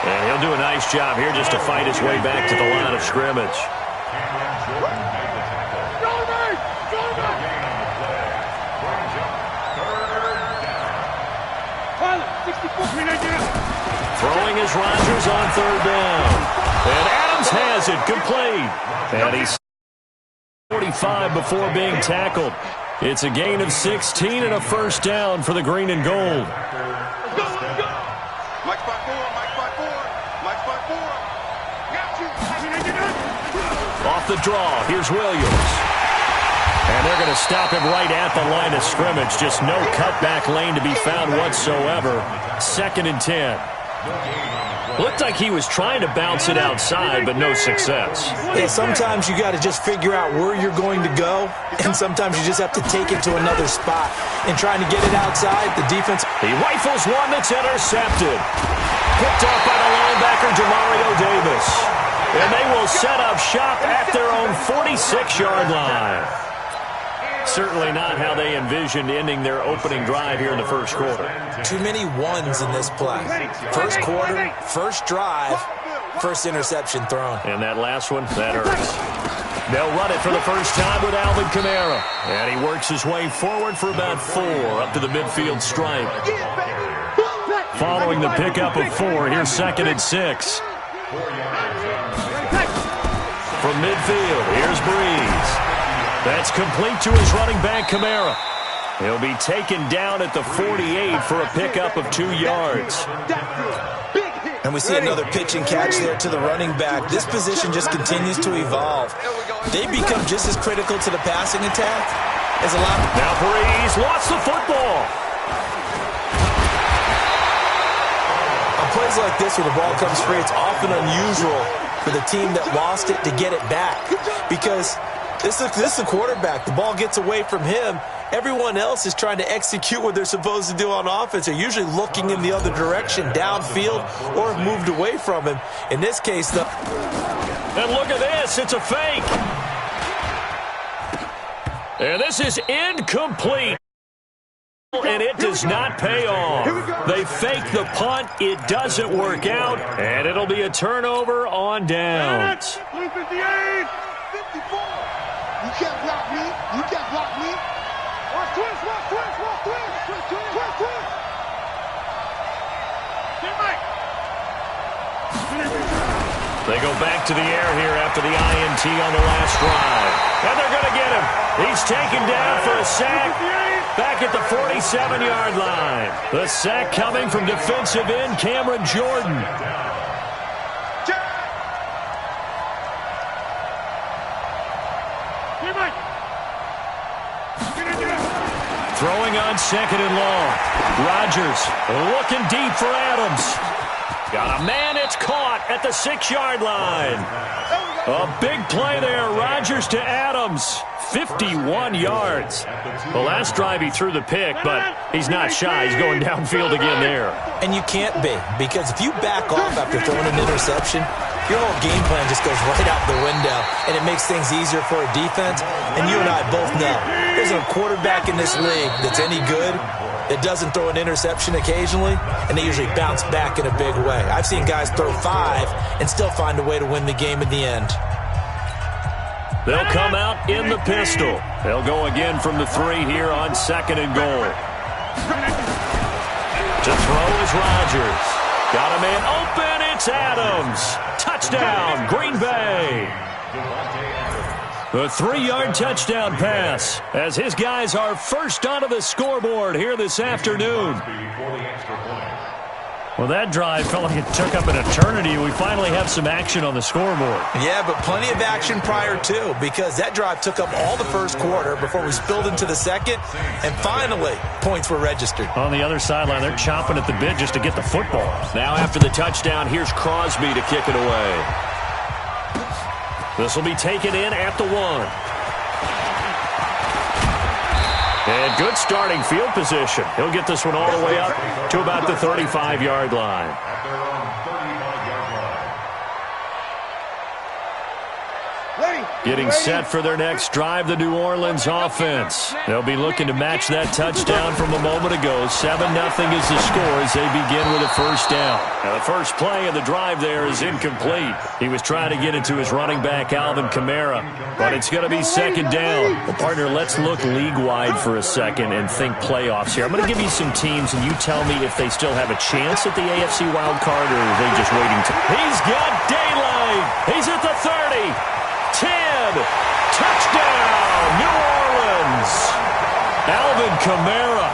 And he'll do a nice job here just to fight his way back to the line of scrimmage. Throwing is Rodgers on 3rd down. And Adams has it complete. And he's 45 before being tackled. It's a gain of 16 and a first down for the green and gold. Off the draw, here's Williams. And they're going to stop him right at the line of scrimmage. Just no cutback lane to be found whatsoever. 2nd and 10. Looked like he was trying to bounce it outside, but no success. Yeah, sometimes you got to just figure out where you're going to go, and sometimes you just have to take it to another spot. And trying to get it outside, the defense... He rifles one that's intercepted. Picked off by the linebacker, Demario Davis. And they will set up shop at their own 46-yard line. Certainly not how they envisioned ending their opening drive here in the first quarter. Too many ones in this play. First quarter, first drive, first interception thrown. And that last one, that hurts. They'll run it for the first time with Alvin Kamara. And he works his way forward for about 4 up to the midfield stripe. Following the pickup of 4, here's 2nd and 6. From midfield, here's Breeze. That's complete to his running back, Kamara. He'll be taken down at the 48 for a pickup of 2 yards. And we see another pitch and catch there to the running back. This position just continues to evolve. They become just as critical to the passing attack as a lot. Now Breeze lost the football. On plays like this where the ball comes free, it's often unusual for the team that lost it to get it back. Because this is the quarterback. The ball gets away from him. Everyone else is trying to execute what they're supposed to do on offense. They're usually looking in the other direction, downfield, or have moved away from him. In this case, though. And look at this. It's a fake. And this is incomplete. And it does not pay off. They fake the punt. It doesn't work out. And it'll be a turnover on downs. 58, 54. You can't block me. You can't block me. Watch twist, watch twist, watch twist. Twist, twist, twist, twist. Get Mike. They go back to the air here after the INT on the last drive. And they're going to get him. He's taken down for a sack back at the 47-yard line. The sack coming from defensive end Cameron Jordan. Throwing on 2nd and long. Rodgers looking deep for Adams. Got a man, it's caught at the 6-yard line. A big play there. Rodgers to Adams. 51 yards. The last drive he threw the pick, but he's not shy. He's going downfield again there. And you can't be, because if you back off after throwing an interception, your whole game plan just goes right out the window, and it makes things easier for a defense. And you and I both know there's a quarterback in this league that's any good that doesn't throw an interception occasionally, and they usually bounce back in a big way. I've seen guys throw 5 and still find a way to win the game in the end. They'll come out in the pistol. They'll go again from the 3 here on 2nd and goal. To throw is Rodgers. Got a man open. It's Adams. Touchdown, Green Bay. A 3-yard touchdown pass as his guys are first onto the scoreboard here this afternoon. Well, that drive felt like it took up an eternity. We finally have some action on the scoreboard. Yeah, but plenty of action prior to, because that drive took up all the first quarter before we spilled into the second, and finally, points were registered. On the other sideline, they're chomping at the bit just to get the football. Now after the touchdown, here's Crosby to kick it away. This will be taken in at the 1. And good starting field position. He'll get this one all the way up to about the 35-yard line. Getting set for their next drive, the New Orleans offense. They'll be looking to match that touchdown from a moment ago. 7-0 is the score as they begin with a first down. Now, the first play of the drive there is incomplete. He was trying to get it to his running back, Alvin Kamara, but it's going to be 2nd down. Well, partner, let's look league-wide for a second and think playoffs here. I'm going to give you some teams, and you tell me if they still have a chance at the AFC wild card, or are they just waiting to... He's got daylight! He's at the 30. 10. Touchdown, New Orleans. Alvin Kamara,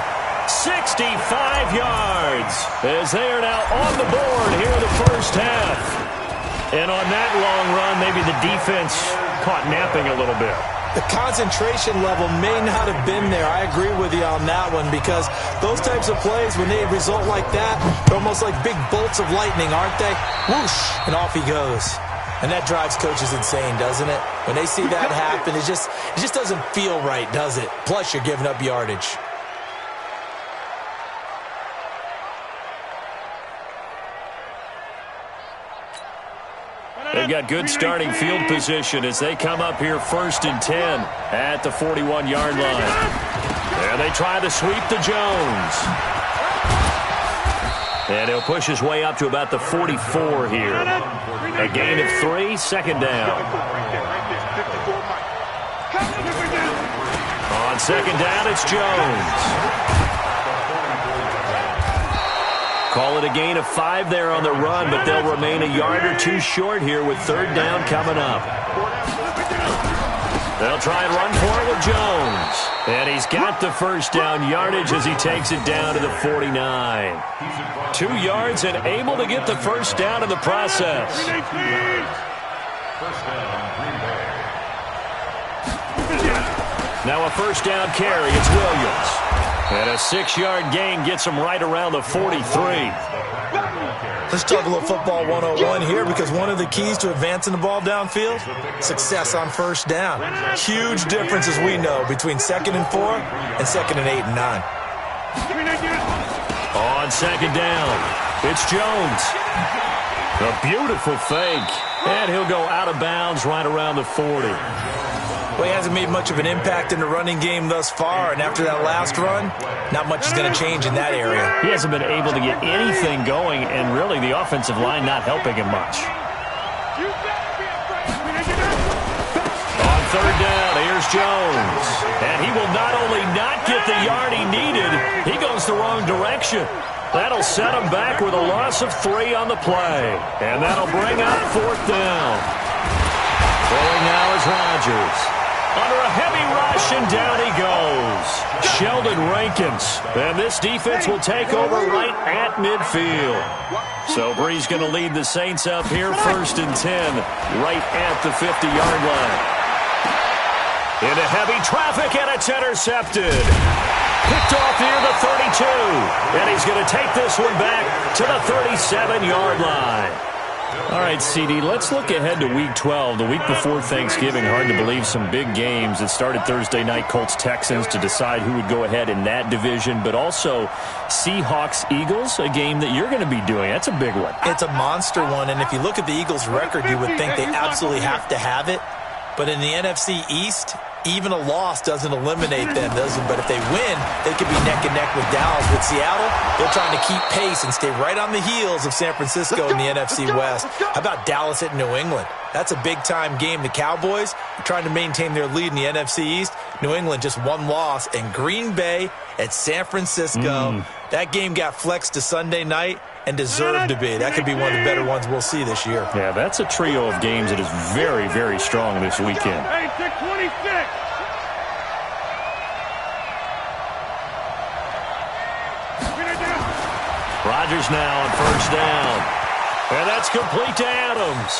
65 yards, as they are now on the board here in the first half. And on that long run, maybe the defense caught napping a little bit. The concentration level may not have been there. I agree with you on that one, because those types of plays, when they result like that, they're almost like big bolts of lightning, aren't they? Whoosh, and off he goes. And that drives coaches insane, doesn't it? When they see that happen, it just doesn't feel right, does it? Plus, you're giving up yardage. They've got good starting field position as they come up here 1st and 10 at the 41-yard line. There they try to sweep to Jones. And he'll push his way up to about the 44 here. A gain of 3, 2nd down. On 2nd down, it's Jones. Call it a gain of 5 there on the run, but they'll remain a yard or 2 short here with 3rd down coming up. They'll try and run for it with Jones. And he's got the 1st down yardage as he takes it down to the 49. 2 yards and able to get the 1st down in the process. Now a 1st down carry. It's Williams. And a 6-yard gain gets him right around the 43. Let's talk a little football 101 here, because one of the keys to advancing the ball downfield, success on 1st down. Huge difference, as we know, between 2nd and 4 and 2nd and 8 and 9. On 2nd down, it's Jones. A beautiful fake. And he'll go out of bounds right around the 40. Well, he hasn't made much of an impact in the running game thus far, and after that last run, not much is going to change in that area. He hasn't been able to get anything going, and really the offensive line not helping him much. On 3rd down, here's Jones. And he will not only not get the yard he needed, he goes the wrong direction. That'll set him back with a loss of 3 on the play. And that'll bring up 4th down. Throwing now is Rodgers. Under a heavy rush, and down he goes. Sheldon Rankins. And this defense will take over right at midfield. So Bree's going to lead the Saints up here 1st and 10, right at the 50-yard line. Into heavy traffic, and it's intercepted. Picked off near the 32. And he's going to take this one back to the 37-yard line. All right, CD, let's look ahead to Week 12, the week before Thanksgiving. Hard to believe some big games. It started Thursday night, Colts-Texans, to decide who would go ahead in that division, but also Seahawks-Eagles, a game that you're going to be doing. That's a big one. It's a monster one, and if you look at the Eagles' record, you would think they absolutely have to have it. But in the NFC East, even a loss doesn't eliminate them, does it? But if they win, they could be neck and neck with Dallas. With Seattle, they're trying to keep pace and stay right on the heels of San Francisco in the NFC West. How about Dallas at New England? That's a big-time game. The Cowboys are trying to maintain their lead in the NFC East. New England just 1 loss. And Green Bay at San Francisco. That game got flexed to Sunday night and deserved to be. That could be one of the better ones we'll see this year. Yeah, that's a trio of games that is very, very strong this weekend. Rodgers now on 1st down. And that's complete to Adams.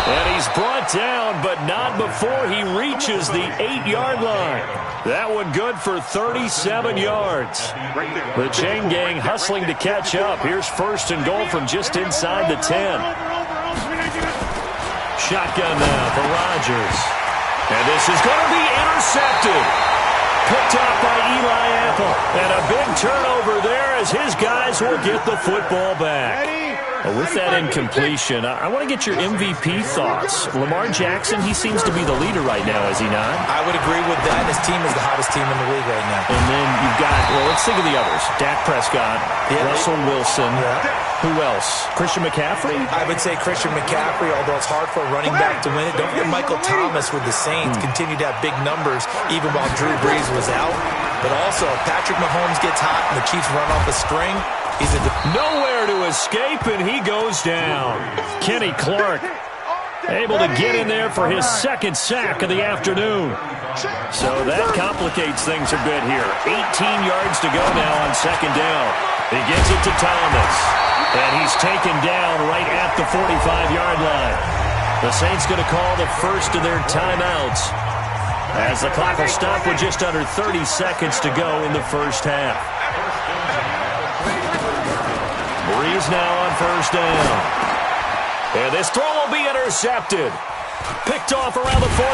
And he's brought down, but not before he reaches the 8-yard line. That one good for 37 yards. The chain gang hustling to catch up. Here's 1st and goal from just inside the 10. Shotgun now for Rodgers. And this is going to be intercepted. Picked off by Eli Apple. And a big turnover there as his guys will get the football back. With that incompletion, I want to get your MVP thoughts. Lamar Jackson, he seems to be the leader right now, is he not? I would agree with that. His team is the hottest team in the league right now. And then you've got, well, let's think of the others. Dak Prescott, Russell Wilson. Who else? Christian McCaffrey? I would say Christian McCaffrey, although it's hard for a running back to win it. Don't forget Michael Thomas with the Saints continued to have big numbers even while Drew Brees was out. But also, if Patrick Mahomes gets hot and the Chiefs run off a string, Nowhere to escape, and he goes down. Kenny Clark able to get in there for his second sack of the afternoon. So that complicates things a bit here. 18 yards to go now on second down. He gets it to Thomas, and he's taken down right at the 45-yard line. The Saints going to call the first of their timeouts as the clock will stop with just under 30 seconds to go in the first half. Breeze now on first down. And this throw will be intercepted. Picked off around the 41.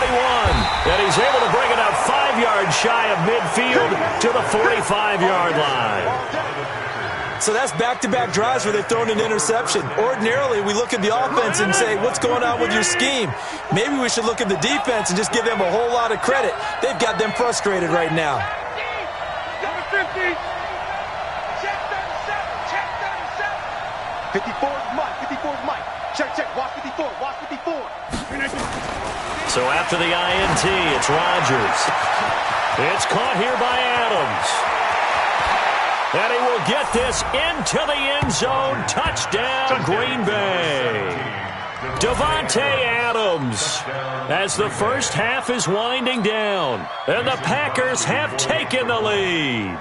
And he's able to bring it up 5 yards shy of midfield to the 45-yard line. So that's back-to-back drives where they've thrown an interception. Ordinarily, we look at the offense and say, what's going on with your scheme? Maybe we should look at the defense and just give them a whole lot of credit. They've got them frustrated right now. Number 50. Check 37. Check 37. 54 is Mike. 54 is Mike. Check, check. Watch 54. Watch 54. So after the INT, it's Rodgers. It's caught here by Adams. And he will get this into the end zone. Touchdown, Green Bay. Davante Adams as the first half is winding down. And the Packers have taken the lead.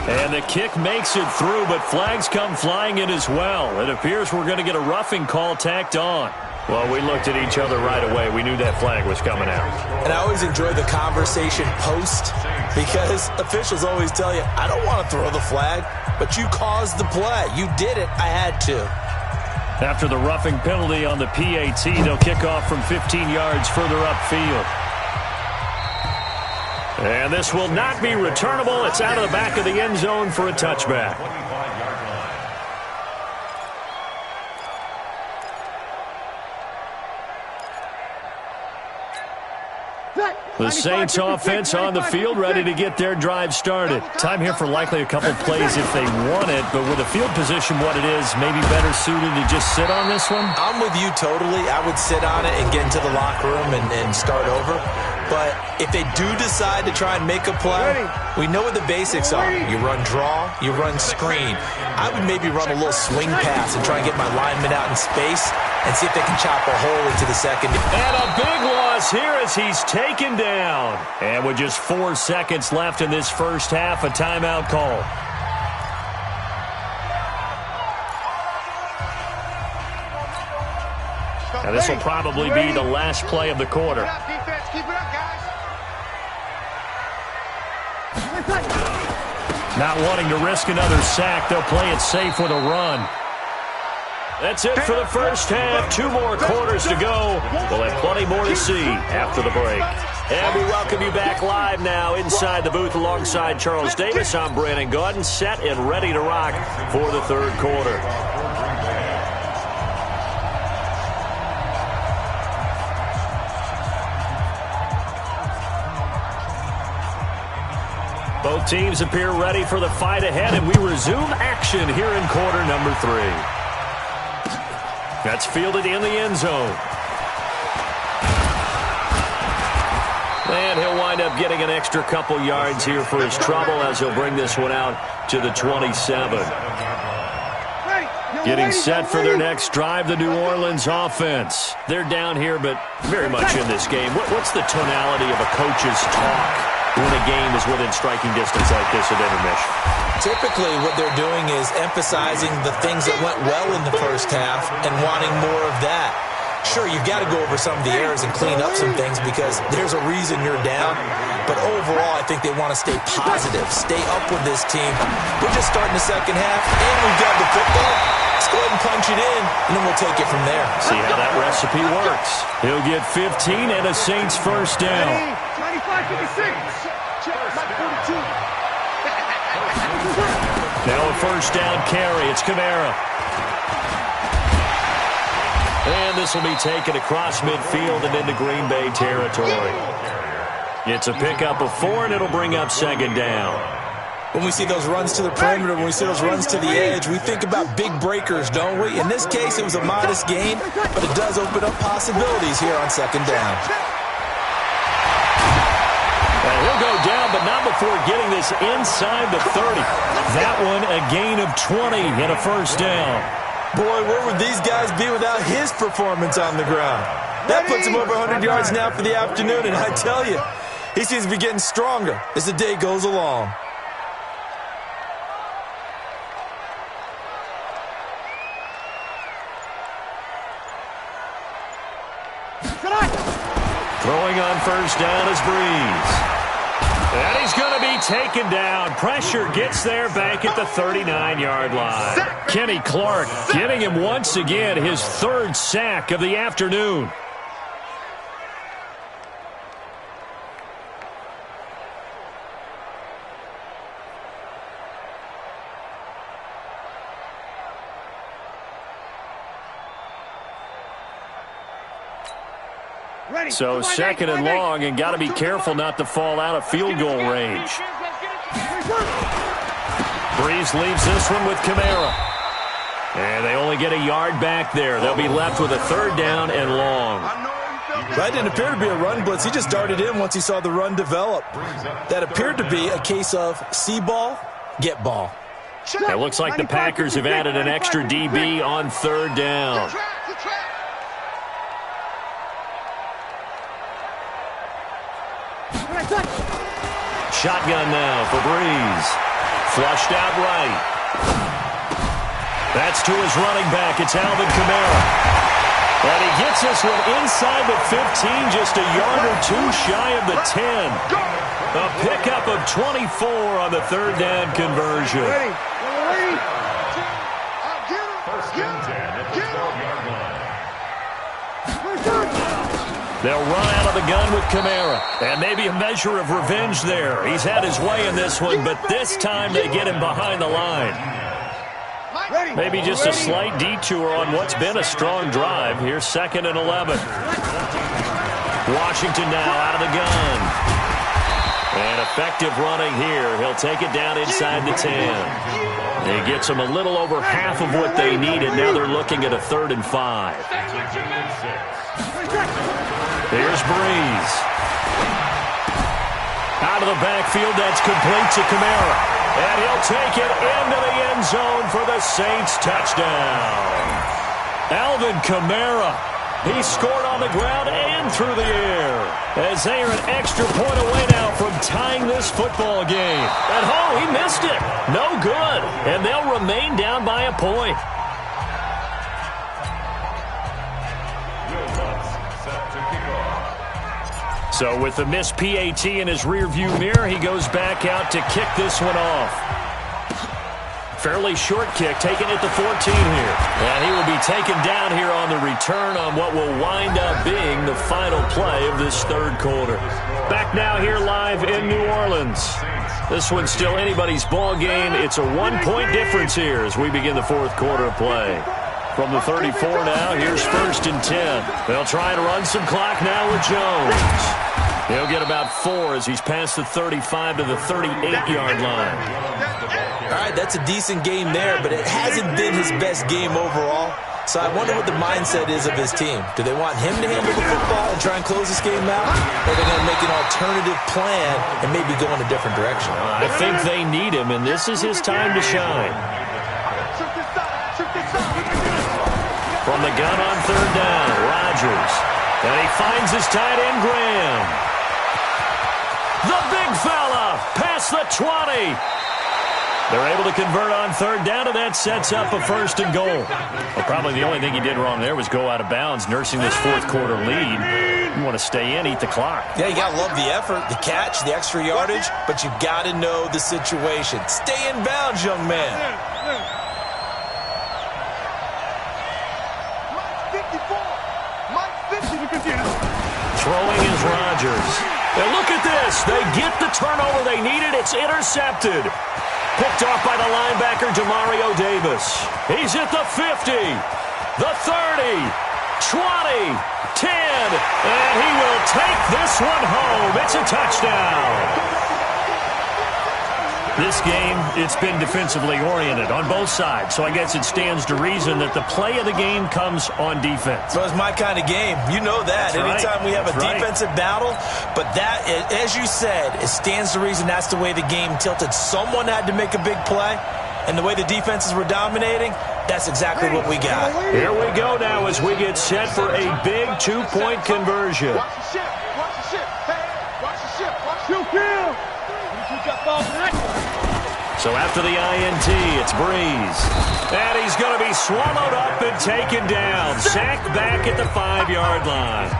And the kick makes it through, but flags come flying in as well. It appears we're going to get a roughing call tacked on. Well, we looked at each other right away. We knew that flag was coming out. And I always enjoy the conversation post because officials always tell you, I don't want to throw the flag, but you caused the play. You did it. I had to. After the roughing penalty on the PAT, they'll kick off from 15 yards further upfield. And this will not be returnable. It's out of the back of the end zone for a touchback. The Saints offense on the field, ready to get their drive started. Time here for likely a couple plays if they want it, but with the field position what it is, maybe better suited to just sit on this one? I'm with you totally. I would sit on it and get into the locker room and start over. But if they do decide to try and make a play, we know what the basics are. You run draw, you run screen. I would maybe run a little swing pass and try and get my lineman out in space and see if they can chop a hole into the second. And a big loss here as he's taken down. And with just 4 seconds left in this first half, a timeout call. And this will probably be the last play of the quarter. Not wanting to risk another sack, they'll play it safe with a run. That's it for the first half. 2 more quarters to go. We'll have plenty more to see after the break. And we welcome you back live now inside the booth alongside Charles Davis. I'm Brandon Gaudin, set and ready to rock for the third quarter. Both teams appear ready for the fight ahead, and we resume action here in quarter number 3. That's fielded in the end zone. And he'll wind up getting an extra couple yards here for his trouble as he'll bring this one out to the 27. Getting set for their next drive, the New Orleans offense. They're down here, but very much in this game. What's the tonality of a coach's talk when a game is within striking distance like this at intermission? Typically, what they're doing is emphasizing the things that went well in the first half and wanting more of that. Sure, you've got to go over some of the errors and clean up some things because there's a reason you're down. But overall, I think they want to stay positive, stay up with this team. We're just starting the second half, and we've got the football. Let's go ahead and punch it in, and then we'll take it from there. See how that recipe works. He'll get 15 and a Saints first down. 25-56. Now a first down carry. It's Kamara. And this will be taken across midfield and into Green Bay territory. It's a pickup of 4, and it'll bring up second down. When we see those runs to the perimeter, when we see those runs to the edge, we think about big breakers, don't we? In this case, it was a modest gain, but it does open up possibilities here on second down. And he'll He'll go down, but not before getting this inside the 30. That one a gain of 20 and a first down. Boy, where would these guys be without his performance on the ground? That puts him over 100 yards now for the afternoon, and I tell you, he seems to be getting stronger as the day goes along. Throwing on first down is Breeze. And he's going to be taken down. Pressure gets there back at the 39-yard line. Kenny Clark getting him once again his third sack of the afternoon. So second and long, and got to be careful not to fall out of field goal range. Breeze leaves this one with Kamara. And they only get a yard back there. They'll be left with a third down and long. That didn't appear to be a run blitz. He just darted in once he saw the run develop. That appeared to be a case of see ball, get ball. It looks like the Packers have added an extra DB on third down. Shotgun now for Breeze. Flushed out right. That's to his running back. It's Alvin Kamara. And he gets this one inside the 15, just a yard or two shy of the 10. A pickup of 24 on the third down conversion. First and 10 at the 12-yard line. They'll run out of the gun with Kamara. And maybe a measure of revenge there. He's had his way in this one, but this time they get him behind the line. Maybe just a slight detour on what's been a strong drive. Here's second and 11. Washington now out of the gun. And effective running here. He'll take it down inside the 10. He gets them a little over half of what they needed. Now they're looking at a 3rd and 5. Here's Breeze. Out of the backfield, that's complete to Kamara. And he'll take it into the end zone for the Saints touchdown. Alvin Kamara. He scored on the ground and through the air. As they are an extra point away now from tying this football game. At home, he missed it. No good. And they'll remain down by a point. So with the missed PAT in his rearview mirror, he goes back out to kick this one off. Fairly short kick, taken at the 14 here. And he will be taken down here on the return on what will wind up being the final play of this third quarter. Back now here live in New Orleans. This one's still anybody's ball game. It's a 1-point difference here as we begin the fourth quarter of play. From the 34 now, here's first and 10. They'll try and run some clock now with Jones. He'll get about 4 as he's past the 35 to the 38-yard line. All right, that's a decent game there, but it hasn't been his best game overall. So I wonder what the mindset is of his team. Do they want him to handle the football and try and close this game out? Or are they going to make an alternative plan and maybe go in a different direction? I think they need him, and this is his time to shine. From the gun on third down, Rodgers. And he finds his tight end, Graham. The big fella past the 20. They're able to convert on third down, and that sets up a first and goal. Well, probably the only thing he did wrong there was go out of bounds, nursing this fourth quarter lead. You want to stay in, eat the clock. Yeah, you got to love the effort, the catch, the extra yardage, but you got to know the situation. Stay in bounds, young man. Throwing is Rodgers. And look at this. They get the turnover they needed. It's intercepted. Picked off by the linebacker, Demario Davis. He's at the 50, the 30, 20, 10, and he will take this one home. It's a touchdown. This game, it's been defensively oriented on both sides, so I guess it stands to reason that the play of the game comes on defense. So it's my kind of game. You know that. That's Anytime we have a defensive battle, but that, as you said, it stands to reason that's the way the game tilted. Someone had to make a big play, and the way the defenses were dominating, that's exactly what we got. Here we go now as we get set for a big two-point conversion. Watch the ship. Watch the ship. Hey, watch the ship. Watch the ship. So after the INT, it's Breeze. And he's going to be swallowed up and taken down. Sacked back at the 5-yard line.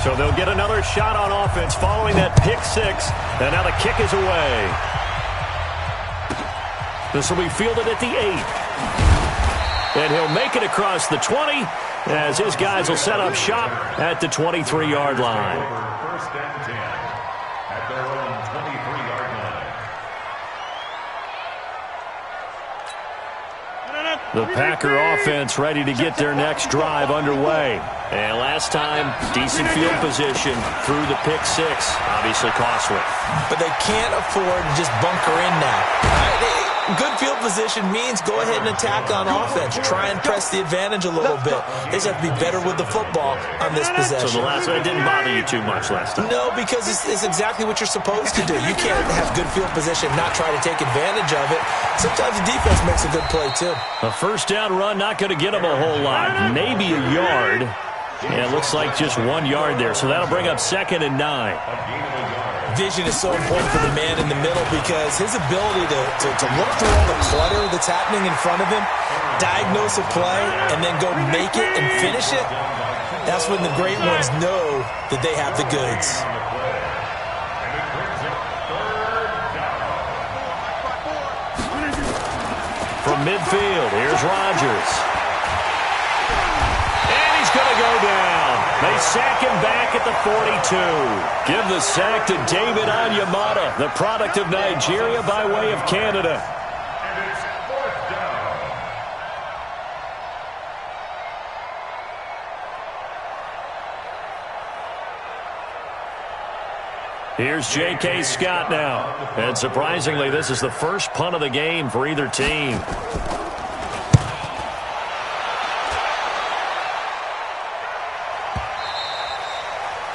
So they'll get another shot on offense following that pick 6. And now the kick is away. This will be fielded at the 8. And he'll make it across the 20 as his guys will set up shop at the 23-yard line. First and 10 at their own 23-yard line. The Packer offense ready to get their next drive underway. And last time, decent field position through the pick 6. Obviously costly. But they can't afford to just bunker in now. Good field position means go ahead and attack on offense. Try and press the advantage a little bit. They just have to be better with the football on this possession. So the last one didn't bother you too much last time? No, because it's exactly what you're supposed to do. You can't have good field position and not try to take advantage of it. Sometimes the defense makes a good play, too. A first down run, not going to get them a whole lot. Maybe a yard. And it looks like just 1 yard there. So that'll bring up 2nd and 9. Vision is so important for the man in the middle because his ability to look through all the clutter that's happening in front of him, diagnose a play, and then go make it and finish it, that's when the great ones know that they have the goods. From midfield, here's Rodgers. And he's going to go down. They sack him back at the 42. Give the sack to David Onyemata, the product of Nigeria by way of Canada. And it's 4th down. Here's J.K. Scott now. And surprisingly, this is the first punt of the game for either team.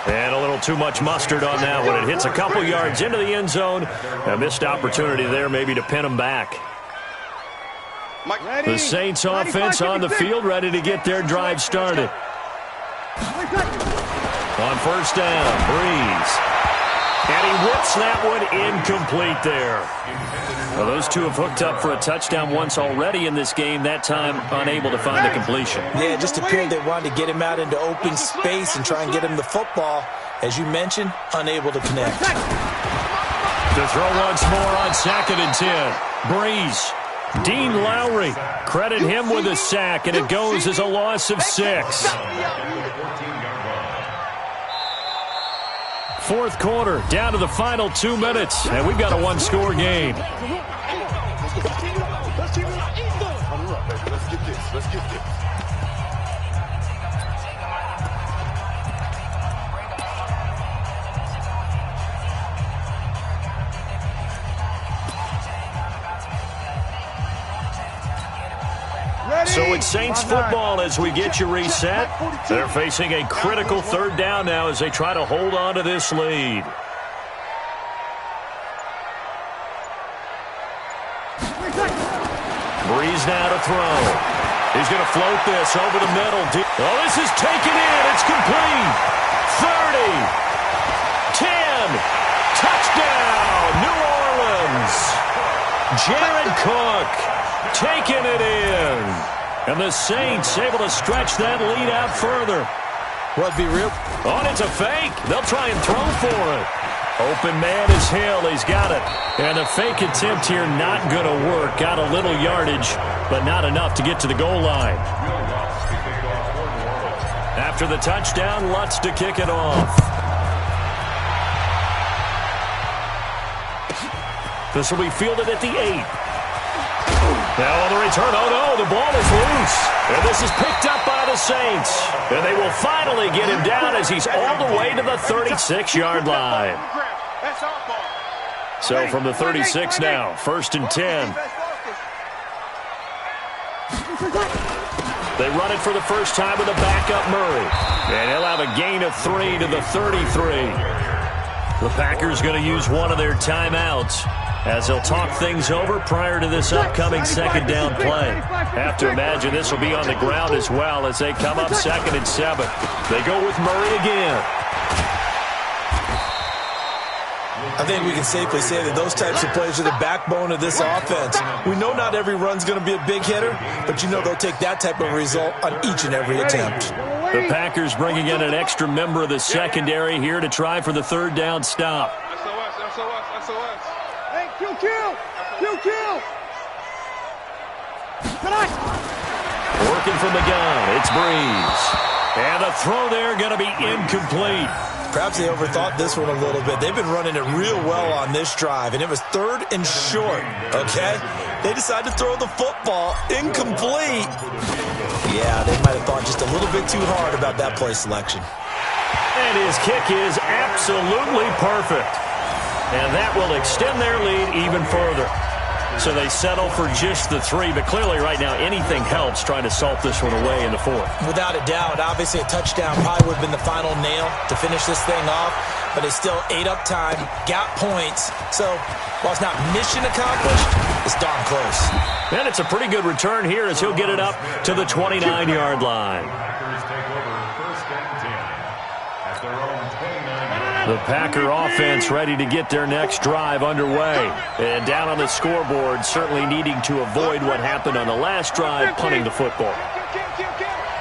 And a little too much mustard on that one. It hits a couple yards into the end zone. A missed opportunity there maybe to pin them back. The Saints offense on the field ready to get their drive started. On first down, Breeze. And he whips that one incomplete there. Well, those two have hooked up for a touchdown once already in this game, that time unable to find a completion. Yeah, it just appeared they wanted to get him out into open space and try and get him the football. As you mentioned, unable to connect. To throw once more on 2nd and 10. Breeze. Dean Lowry. Credit him with a sack, and it goes as a loss of 6. Fourth quarter, down to the final 2 minutes, and we've got a one-score game. Let's get this. So it's Saints football as we get you reset. They're facing a critical 3rd down now as they try to hold on to this lead. Breeze now to throw. He's going to float this over the middle. Oh, this is taken in. It's complete. 30. 10. Touchdown, New Orleans. Jared Cook taking it in. And the Saints able to stretch that lead out further. Well, be real. Oh, and it's a fake. They'll try and throw for it. Open man is Hill. He's got it. And the fake attempt here not going to work. Got a little yardage, but not enough to get to the goal line. After the touchdown, Lutz to kick it off. This will be fielded at the 8. Now on the return, oh no, the ball is loose. And this is picked up by the Saints. And they will finally get him down as he's all the way to the 36-yard line. So from the 36 now, 1st and 10. They run it for the first time with a backup Murray. And he'll have a gain of 3 to the 33. The Packers going to use one of their timeouts as they'll talk things over prior to this upcoming second down play. Have to imagine this will be on the ground as well as they come up 2nd and 7. They go with Murray again. I think we can safely say that those types of plays are the backbone of this offense. We know not every run's going to be a big hitter, but you know they'll take that type of result on each and every attempt. The Packers bringing in an extra member of the secondary here to try for the 3rd down stop. SOS. Hey, Q. Working from the gun, it's Breeze. And the throw there going to be incomplete. Perhaps they overthought this one a little bit. They've been running it real well on this drive, and it was 3rd and short, okay? They decided to throw the football incomplete. Yeah, they might have thought just a little bit too hard about that play selection. And his kick is absolutely perfect. And that will extend their lead even further. So they settle for just the 3, but clearly right now anything helps trying to salt this one away in the 4th. Without a doubt, obviously a touchdown probably would have been the final nail to finish this thing off, but they still ate up time, got points. So while it's not mission accomplished, it's darn close. And it's a pretty good return here as he'll get it up to the 29-yard line. The Packer offense ready to get their next drive underway. And down on the scoreboard, certainly needing to avoid what happened on the last drive, punting the football.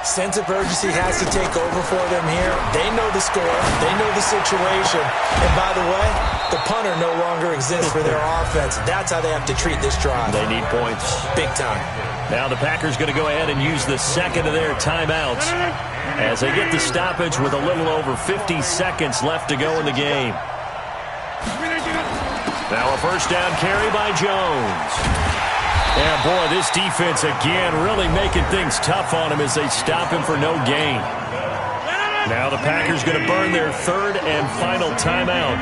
Sense of urgency has to take over for them here. They know the score. They know the situation. And by the way, the punter no longer exists for their offense. That's how they have to treat this drive. They need points. Big time. Now the Packers going to go ahead and use the second of their timeouts as they get the stoppage with a little over 50 seconds left to go in the game. Now a first down carry by Jones. And boy, this defense again really making things tough on him as they stop him for no gain. Now the Packers going to burn their 3rd and final timeout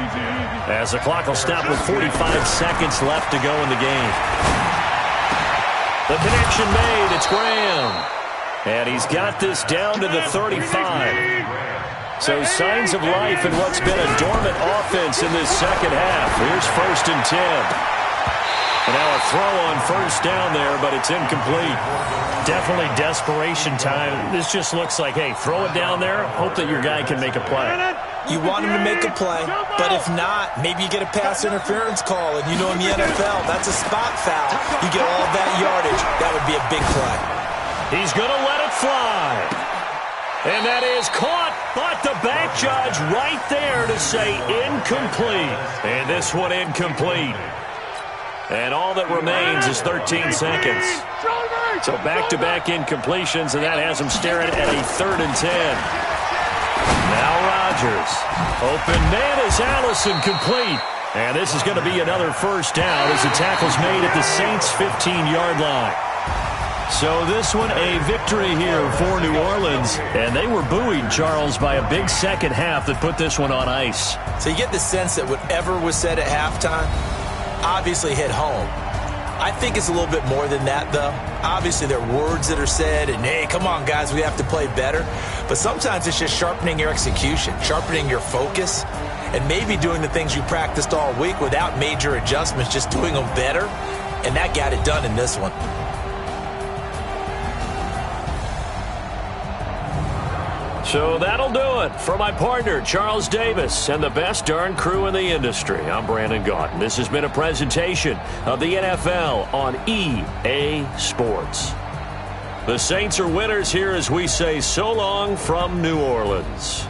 as the clock will stop with 45 seconds left to go in the game. The connection made. It's Graham. And he's got this down to the 35. So signs of life in what's been a dormant offense in this second half. Here's 1st and 10. And now a throw on first down there, but it's incomplete. Definitely desperation time. This just looks like, hey, throw it down there, hope that your guy can make a play. You want him to make a play, but if not, maybe you get a pass interference call, and you know in the NFL, that's a spot foul. You get all that yardage. That would be a big play. He's going to let it fly. And that is caught, but the back judge right there to say incomplete. And this one incomplete. And all that remains is 13 seconds. So back-to-back incompletions, and that has him staring at a 3rd and 10. Now Rodgers. Open man is Allison, complete. And this is going to be another first down as the tackle's made at the Saints' 15-yard line. So this one a victory here for New Orleans. And they were buoyed, Charles, by a big second half that put this one on ice. So you get the sense that whatever was said at halftime obviously hit home. I think it's a little bit more than that, though. Obviously, there are words that are said, and, hey, come on, guys, we have to play better. But sometimes it's just sharpening your execution, sharpening your focus, and maybe doing the things you practiced all week without major adjustments, just doing them better. And that got it done in this one. So that'll do it for my partner, Charles Davis, and the best darn crew in the industry. I'm Brandon Gaudin. This has been a presentation of the NFL on EA Sports. The Saints are winners here as we say so long from New Orleans.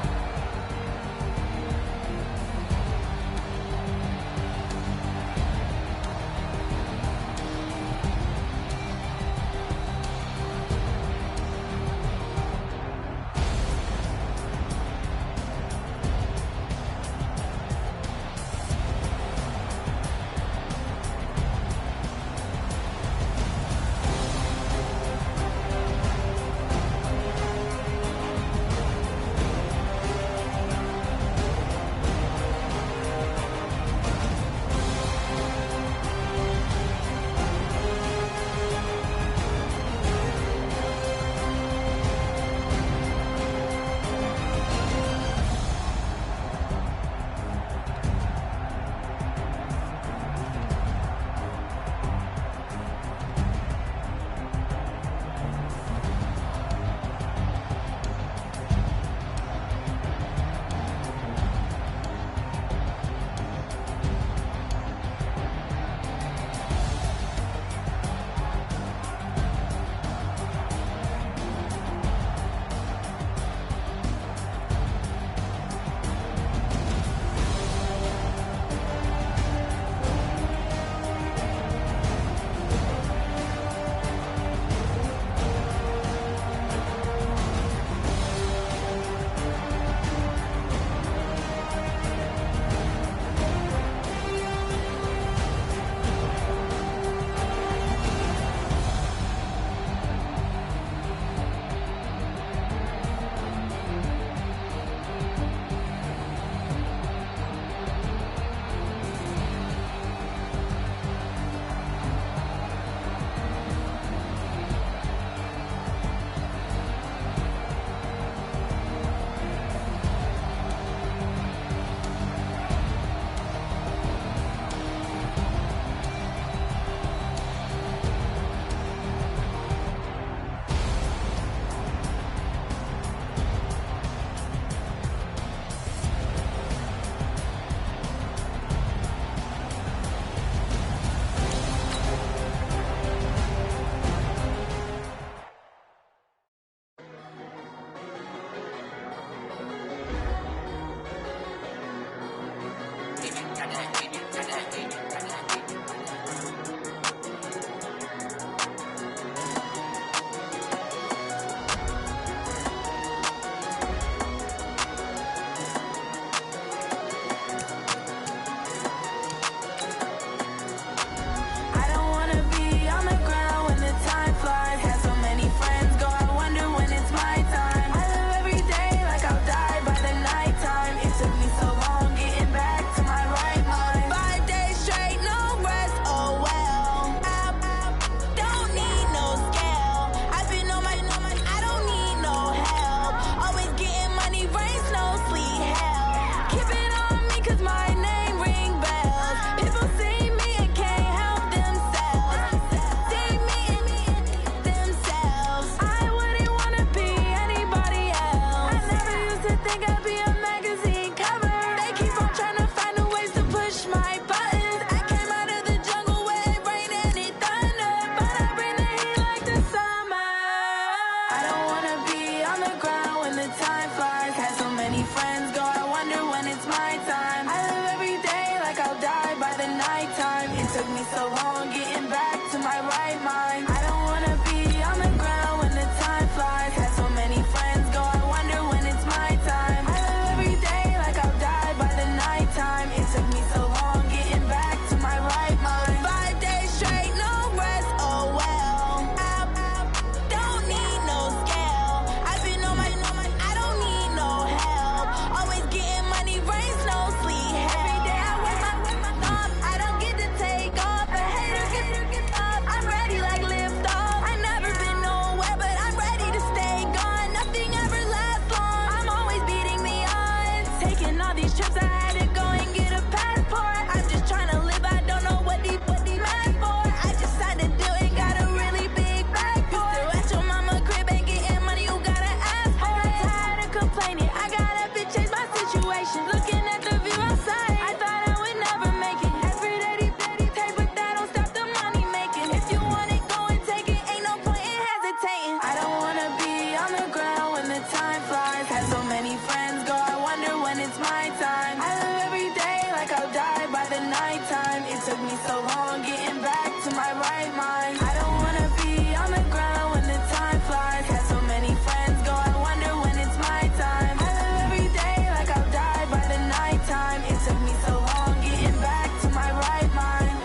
right mind. I don't wanna be on the ground when the time flies. Had so many friends go, I wonder when it's my time. I live every day like I'll die by the nighttime. It took me so long getting back to my right mind.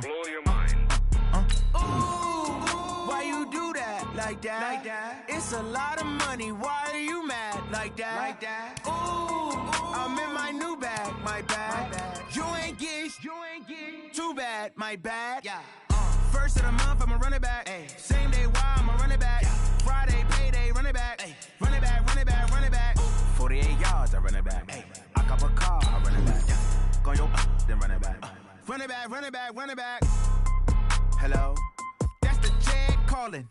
Blow your mind. Why you do that like that? Like that? It's a lot of money. Why are you mad like that? Like that? I'm in my new bag, my bag. You ain't get too bad, my bad. Yeah. First of the month, I'ma run it back. Ay. Same day, why I'ma run it back. Friday, payday, run it back. Ay. Run it back, run it back, run it back. 48 yards, I run it back. Ay. I cop a car, I run it back. Go your then run it back. Run it back, run it back, run it back. Hello? That's the Jag calling.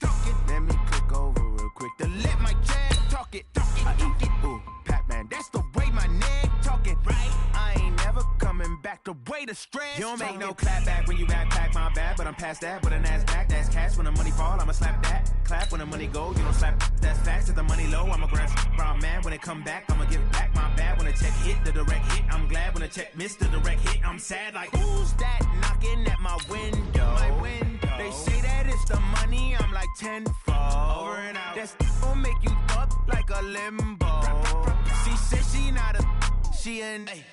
Let me click over real quick to let my Jag talk it. I eat it. Ooh, Pac-Man, that's the way my neck talking. Right? I ain't never coming back the way the stress. You don't make no clap back when you backpack my bad, but I'm past that. But an ass back, that's cash. When the money fall, I'ma slap that. Clap when the money go, you don't slap. That's fast. If the money low, I'ma grab brown man. When it come back, I'ma give back my bad. When the check hit, the direct hit. I'm glad when the check missed the direct hit. I'm sad like, who's that knocking at my window? My window. They say that it's the money, I'm like tenfold. Over and out. That's gon' make you up like a limbo. She said she not a, she an. Ay.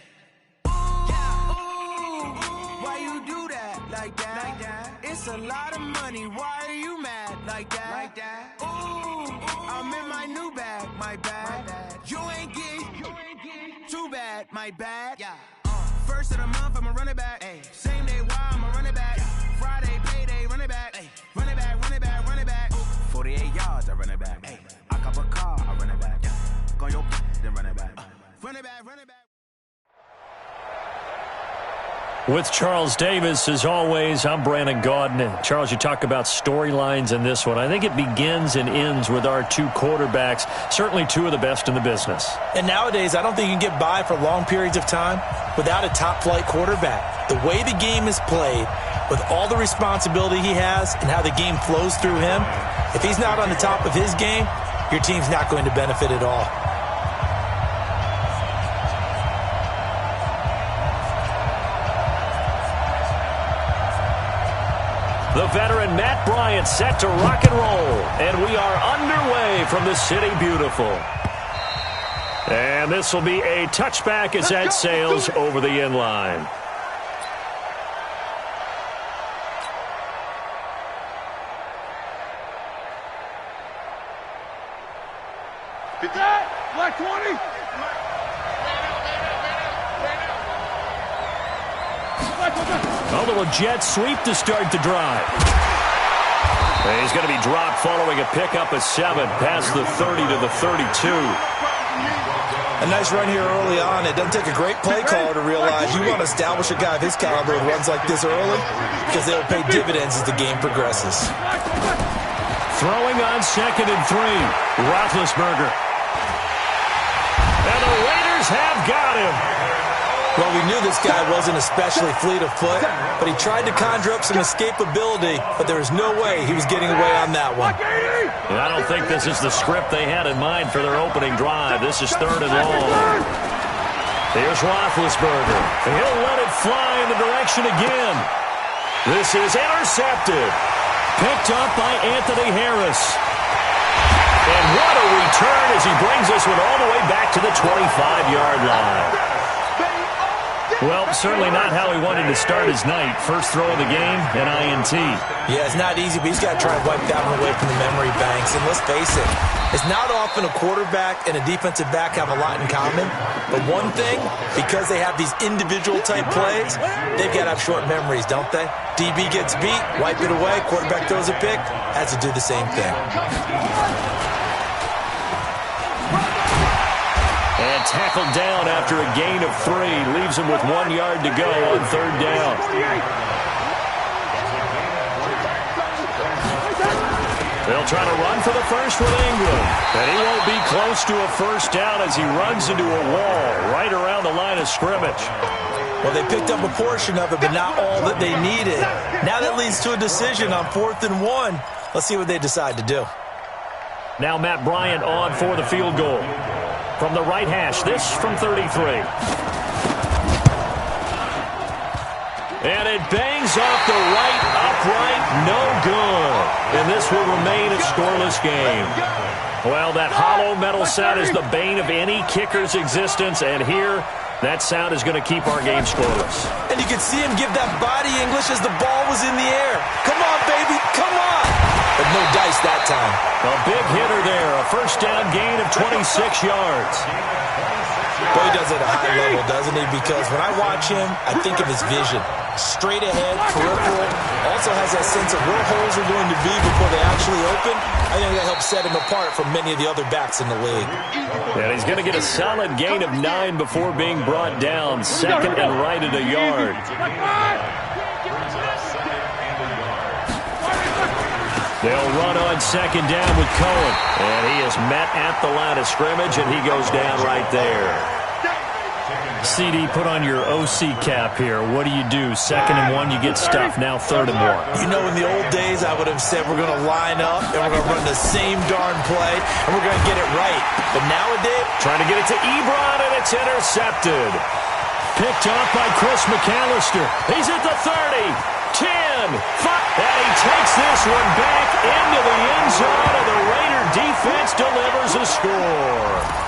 Why you do that like that? Like that? It's a lot of money. Why are you mad like that? Like that? I'm in my new bag, my bag. You ain't get too bad, my bad. Yeah. First of the month, I'ma run it back. Ay. Same day, why I'ma run it back. Friday, payday, run it back. Ay. Run it back, run it back, run it back. 48 yards, I run it back. Ay. I cop a car, I run it back. Go your then run it back. Run it back, run it back. With Charles Davis, as always, I'm Brandon Gaudin. Charles, you talk about storylines in this one. I think it begins and ends with our two quarterbacks, certainly two of the best in the business. And nowadays, I don't think you can get by for long periods of time without a top-flight quarterback. The way the game is played, with all the responsibility he has and how the game flows through him, if he's not on the top of his game, your team's not going to benefit at all. The veteran Matt Bryant set to rock and roll. And we are underway from the City Beautiful. And this will be a touchback as that sails over the end line. Black 20. A little jet sweep to start the drive. And he's going to be dropped following a pickup of 7 past the 30 to the 32. A nice run here early on. It doesn't take a great play caller to realize you want to establish a guy of his caliber who runs like this early because they'll pay dividends as the game progresses. Throwing on 2nd and 3. Roethlisberger. And the Raiders have got him. Well, we knew this guy wasn't especially fleet of foot, but he tried to conjure up some escapability, but there was no way he was getting away on that one. And I don't think this is the script they had in mind for their opening drive. This is 3rd and long. Here's Roethlisberger. And he'll let it fly in the direction again. This is intercepted. Picked up by Anthony Harris. And what a return as he brings this one all the way back to the 25-yard line. Well, certainly not how he wanted to start his night. First throw of the game, an INT. Yeah, it's not easy, but he's got to try and wipe that one away from the memory banks. And let's face it, it's not often a quarterback and a defensive back have a lot in common. But one thing, because they have these individual type plays, they've got to have short memories, don't they? DB gets beat, wipe it away, quarterback throws a pick, has to do the same thing. And tackled down after a gain of 3. Leaves him with 1 yard to go on 3rd down. They'll try to run for the first with Ingram. And he won't be close to a first down as he runs into a wall right around the line of scrimmage. Well, they picked up a portion of it, but not all that they needed. Now that leads to a decision on 4th and 1. Let's see what they decide to do. Now Matt Bryant on for the field goal. From the right hash, this from 33. And it bangs off the right upright, no good. And this will remain a scoreless game. Well, that hollow metal sound is the bane of any kicker's existence, and here, that sound is going to keep our game scoreless. And you can see him give that body English as the ball was in the air. Come on, baby, come on. But no dice that time. A big hitter there, a first down gain of 26 yards. Boy, he does it at a high level, doesn't he? Because when I watch him, I think of his vision. Straight ahead, peripheral. Also has that sense of where holes are going to be before they actually open. I think that helps set him apart from many of the other backs in the league. And he's going to get a solid gain of 9 before being brought down. Second and right at a yard. They'll run on second down with Cohen. And he is met at the line of scrimmage, and he goes down right there. CD, put on your OC cap here. What do? 2nd and 1, you get stuffed. Now 3rd and 1. You know, in the old days, I would have said we're going to line up, and we're going to run the same darn play, and we're going to get it right. But nowadays, trying to get it to Ebron, and it's intercepted. Picked off by Chris McAllister. He's at the 30, 10, 5, and he takes this one back into the end zone, and the Raider defense delivers a score.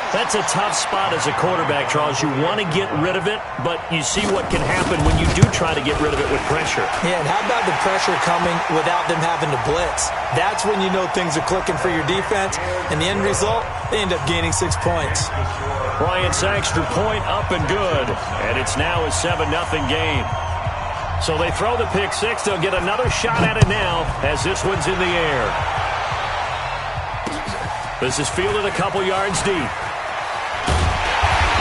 That's a tough spot as a quarterback, Charles. You want to get rid of it, but you see what can happen when you do try to get rid of it with pressure. Yeah, and how about the pressure coming without them having to blitz? That's when you know things are clicking for your defense, and the end result, they end up gaining 6 points. Bryant's extra point up and good, and it's now a 7-0 game. So they throw the pick six. They'll get another shot at it now as this one's in the air. This is fielded a couple yards deep.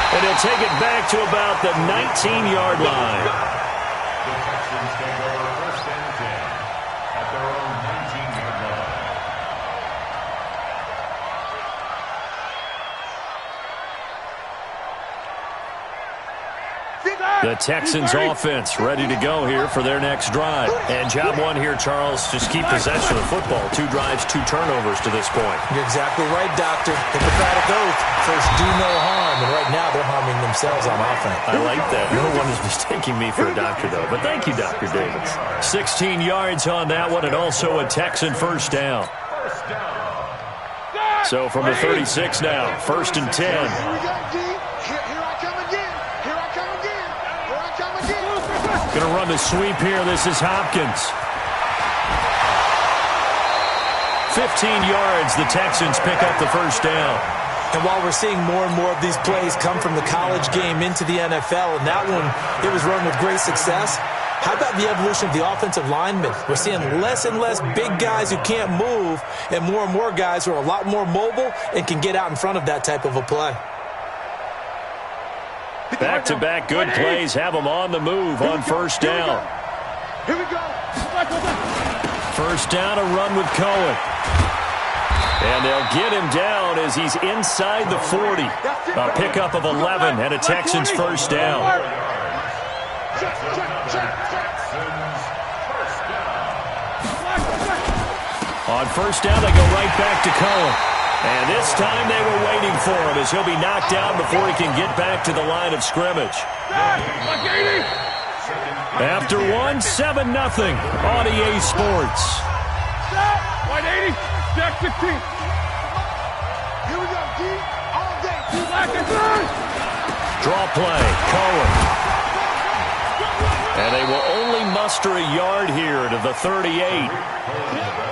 And he'll take it back to about the 19-yard line. The Texans take over 1st and 10 at their own 19-yard line. The Texans offense ready to go here for their next drive. And job one here, Charles, just keep possession of the football. 2 drives, 2 turnovers to this point. You're exactly right, Doctor. Hippocratic oath. First, do no harm. And right now, they're harming themselves on offense. I like that. No one is mistaking me for a doctor, though. But thank you, Dr. Davis. 16 yards on that one, and also a Texan first down. So from the 36 now, 1st and 10. Going to run the sweep here. This is Hopkins. 15 yards. The Texans pick up the first down. And while we're seeing more and more of these plays come from the college game into the NFL, and that one, it was run with great success, how about the evolution of the offensive linemen? We're seeing less and less big guys who can't move and more guys who are a lot more mobile and can get out in front of that type of a play. Back-to-back good plays have them on the move on first down. Here we go. First down, a run with Cohen. And they'll get him down as he's inside the 40. A pickup of 11 and a Texans first down. On first down, they go right back to Cohen. And this time they were waiting for him as he'll be knocked down before he can get back to the line of scrimmage. After one, 7-0 on EA Sports. White 80, Jack 16. Here we go, D, all day. Black and third. Draw play, Cohen. And they will only muster a yard here to the 38.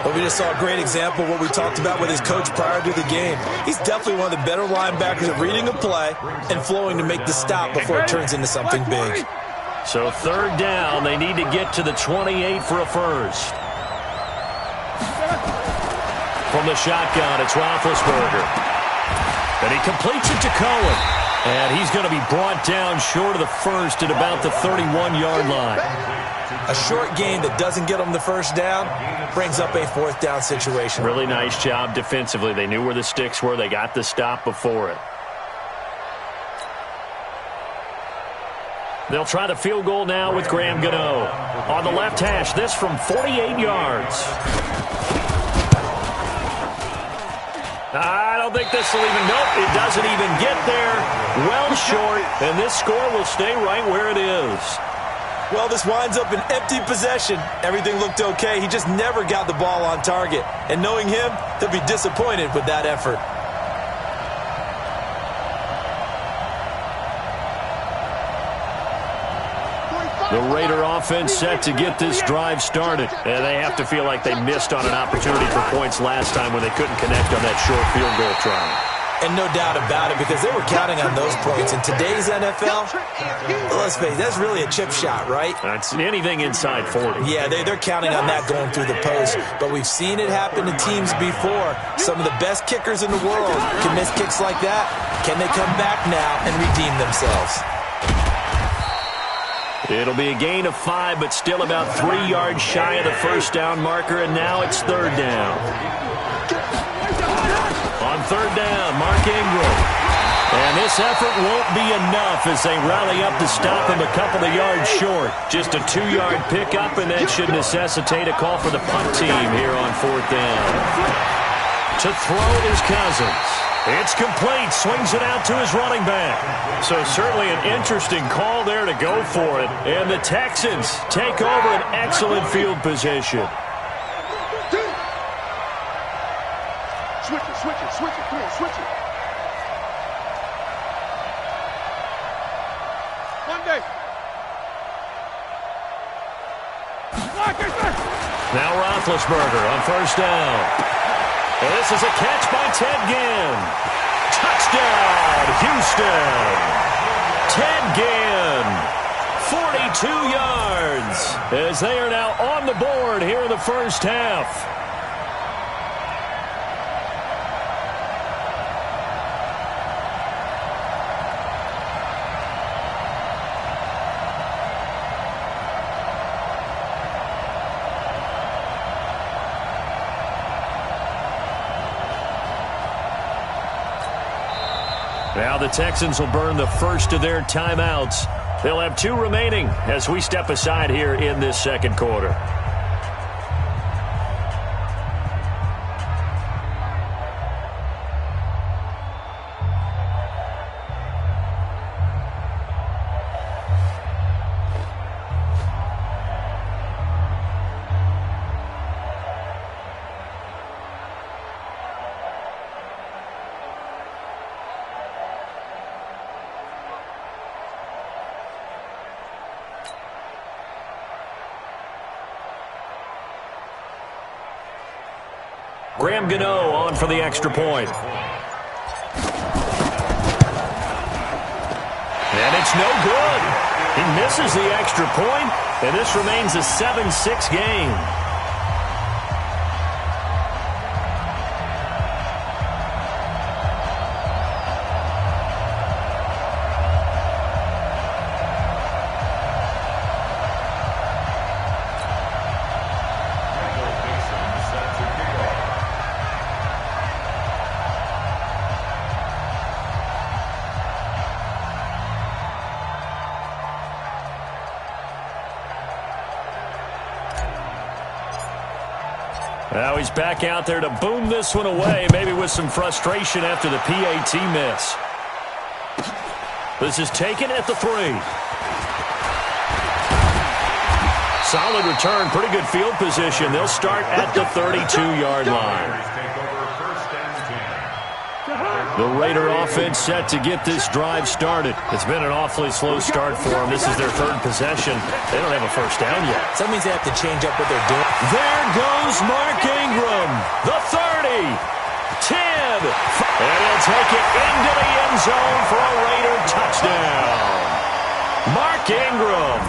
But we just saw a great example of what we talked about with his coach prior to the game. He's definitely one of the better linebackers at reading a play and flowing to make the stop before it turns into something big. So 3rd down, they need to get to the 28 for a first. From the shotgun, it's Roethlisberger. And he completes it to Cohen. And he's going to be brought down short of the first at about the 31-yard line. A short gain that doesn't get them the first down brings up a fourth down situation. Really nice job defensively. They knew where the sticks were. They got the stop before it. They'll try the field goal now with Graham Gano. On the left hash, this from 48 yards. I don't think this will even, nope, it doesn't even get there. Well short, and this score will stay right where it is. Well, this winds up an empty possession. Everything looked okay. He just never got the ball on target. And knowing him, he'll be disappointed with that effort. The Raider offense set to get this drive started. And they have to feel like they missed on an opportunity for points last time when they couldn't connect on that short field goal try. And no doubt about it, because they were counting on those points. In today's NFL, let's face it, that's really a chip shot, right? That's anything inside 40. Yeah, they're counting on that going through the post. But we've seen it happen to teams before. Some of the best kickers in the world can miss kicks like that. Can they come back now and redeem themselves? It'll be a gain of 5, but still about 3 yards shy of the first down marker, and now it's third down. On third down, Mark Ingram. And this effort won't be enough as they rally up to stop him a couple of yards short. Just a 2-yard pickup, and that should necessitate a call for the punt team here on fourth down. To throw is Cousins. It's complete. Swings it out to his running back. So certainly an interesting call there to go for it. And the Texans take over an excellent field position. Switch it, come on, switch it. Monday. Now Roethlisberger on first down. And this is a catch by Ted Ginn. Touchdown, Houston. Ted Ginn, 42 yards, as they are now on the board here in the first half. Now the Texans will burn the first of their timeouts. They'll have 2 remaining as we step aside here in this second quarter. Graham Gano on for the extra point. And it's no good. He misses the extra point, and this remains a 7-6 game. Now he's back out there to boom this one away, maybe with some frustration after the PAT miss. This is taken at the 3. Solid return, pretty good field position. They'll start at the 32-yard line. The Raider offense set to get this drive started. It's been an awfully slow start for them. This is their third possession. They don't have a first down yet. So that means they have to change up what they're doing. There goes Mark Ingram. The 30. 10. And he'll take it into the end zone for a Raider touchdown. Mark Ingram,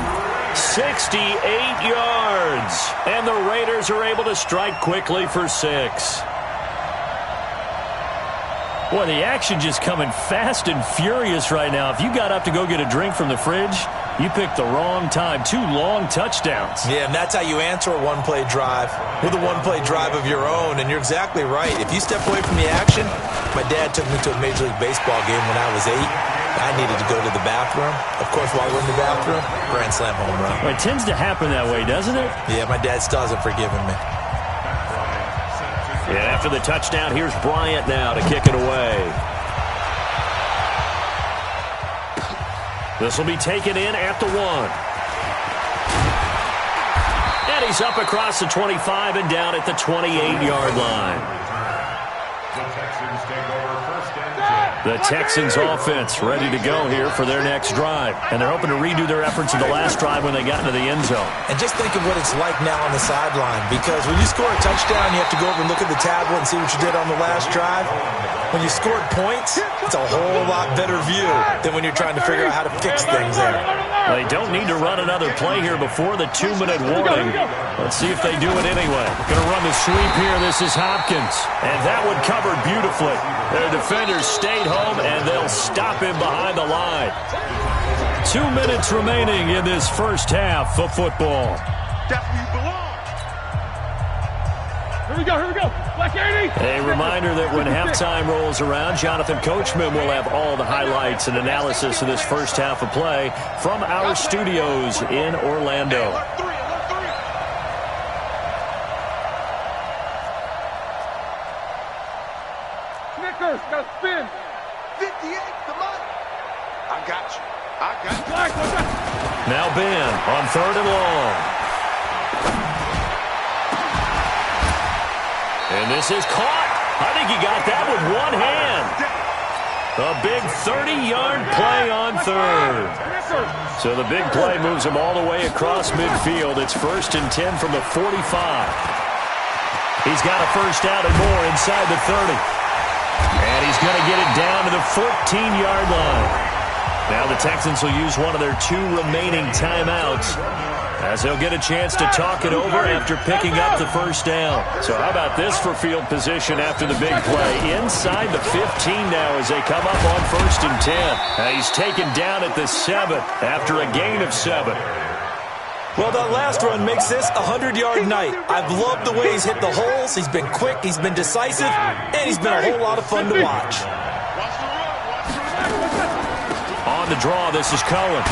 68 yards. And the Raiders are able to strike quickly for 6. Boy, the action just coming fast and furious right now. If you got up to go get a drink from the fridge, you picked the wrong time. 2 long touchdowns. Yeah, and that's how you answer a one-play drive with a one-play drive of your own. And you're exactly right. If you step away from the action, my dad took me to a Major League Baseball game when I was 8. I needed to go to the bathroom. Of course, while we're in the bathroom, grand slam home run. Well, it tends to happen that way, doesn't it? Yeah, my dad still hasn't forgiven me. And after the touchdown, here's Bryant now to kick it away. This will be taken in at the 1. And he's up across the 25 and down at the 28-yard line. The Texans offense ready to go here for their next drive. And they're hoping to redo their efforts in the last drive when they got into the end zone. And just think of what it's like now on the sideline. Because when you score a touchdown, you have to go over and look at the tablet and see what you did on the last drive. When you scored points, it's a whole lot better view than when you're trying to figure out how to fix things there. They don't need to run another play here before the 2-minute warning. Let's see if they do it anyway. Going to run the sweep here. This is Hopkins. And that one covered beautifully. Their defenders stayed home, and they'll stop him behind the line. 2 minutes remaining in this first half of football. That's where you belong. Here we go, here we go. Black 80. A reminder that when halftime rolls around, Jonathan Coachman will have all the highlights and analysis of this first half of play from our studios in Orlando. Snickers, got to spin. 58, come on. I got you. Black, what's that? Now Ben on 3rd and long. And this is caught. I think he got that with one hand. A big 30-yard play on 3rd. So the big play moves him all the way across midfield. It's 1st and 10 from the 45. He's got a first out and more inside the 30. And he's going to get it down to the 14-yard line. Now the Texans will use one of their 2 remaining timeouts as they'll get a chance to talk it over after picking up the first down. So how about this for field position after the big play? Inside the 15 now as they come up on 1st and 10. He's taken down at the 7 after a gain of 7. Well, that last run makes this a 100-yard night. I've loved the way he's hit the holes. He's been quick, he's been decisive, and he's been a whole lot of fun to watch. On the draw, this is Cohen.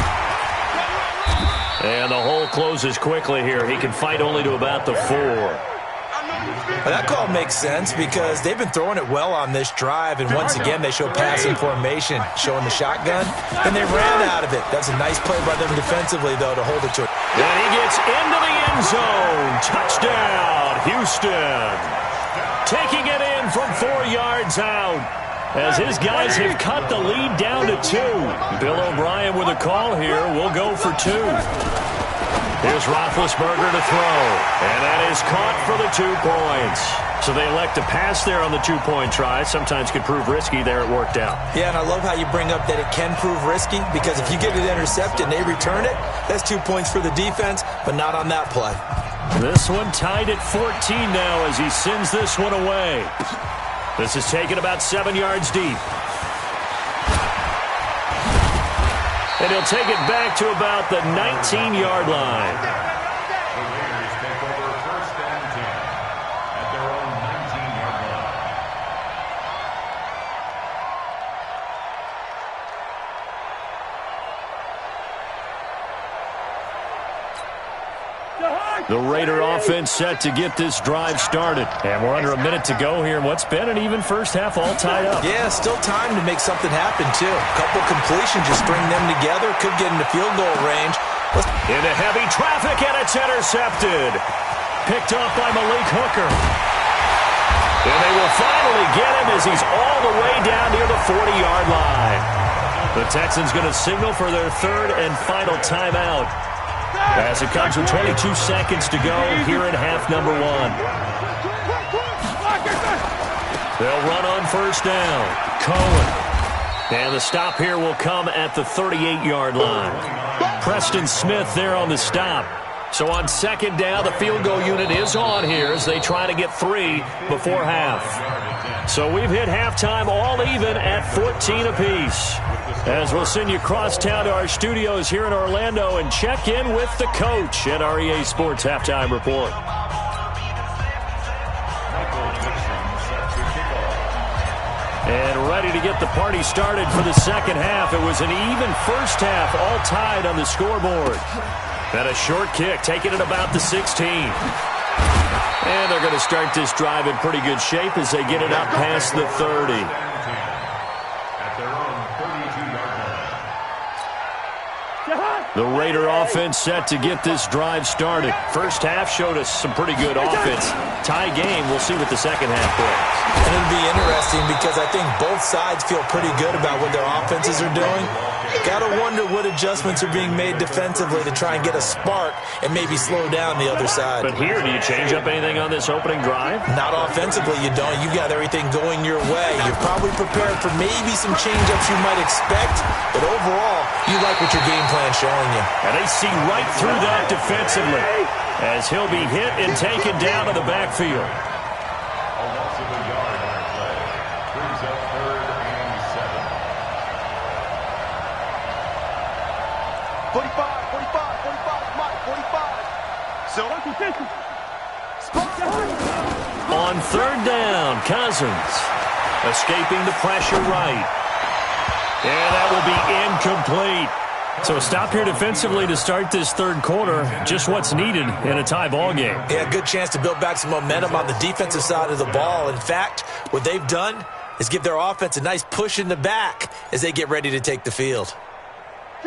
And the hole closes quickly here. He can fight only to about the 4. Well, that call makes sense because they've been throwing it well on this drive, and once again they show passing formation, showing the shotgun, and they ran out of it. That's a nice play by them defensively, though, to hold it to it. And he gets into the end zone. Touchdown, Houston. Taking it in from 4 yards out as his guys have cut the lead down to 2. Bill O'Brien with a call here. We'll go for 2. Here's Roethlisberger to throw. And that is caught for the 2 points. So they elect to pass there on the 2-point try. Sometimes could prove risky. There it worked out. Yeah, and I love how you bring up that it can prove risky because if you get it intercepted and they return it, that's 2 points for the defense, but not on that play. This one tied at 14 now as he sends this one away. This is taken about 7 yards deep. And he'll take it back to about the 19-yard line. The Raiders take over 1st and 10 at their own 19-yard line. The Raider offense set to get this drive started. And we're under a minute to go here in what's been an even first half all tied up. Yeah, still time to make something happen, too. A couple completions, just string them together. Could get into field goal range. Into heavy traffic, and it's intercepted. Picked off by Malik Hooker. And they will finally get him as he's all the way down near the 40-yard line. The Texans going to signal for their 3rd and final timeout as it comes with 22 seconds to go here in half number 1. They'll run on 1st down. Cohen. And the stop here will come at the 38-yard line. Preston Smith there on the stop. So on second down, the field goal unit is on here as they try to get 3 before half. So we've hit halftime all even at 14 apiece. As we'll send you cross town to our studios here in Orlando and check in with the coach at our EA Sports Halftime Report. And ready to get the party started for the second half. It was an even first half, all tied on the scoreboard. And a short kick, taking it about the 16. And they're going to start this drive in pretty good shape as they get it up past the 30. The Raider offense set to get this drive started. First half showed us some pretty good offense. Tie game. We'll see what the second half brings. And it'll be interesting because I think both sides feel pretty good about what their offenses are doing. Got to wonder what adjustments are being made defensively to try and get a spark and maybe slow down the other side. But here, do you change up anything on this opening drive? Not offensively, you don't. You got everything going your way. You're probably prepared for maybe some change-ups you might expect, but overall, you like what your game plan's showing you. And they see right through that defensively as he'll be hit and taken down to the backfield. 45, Mike, 45. So, on third down, Cousins escaping the pressure right. And that will be incomplete. So a stop here defensively to start this third quarter. Just what's needed in a tie ball game. Yeah, good chance to build back some momentum on the defensive side of the ball. In fact, what they've done is give their offense a nice push in the back as they get ready to take the field.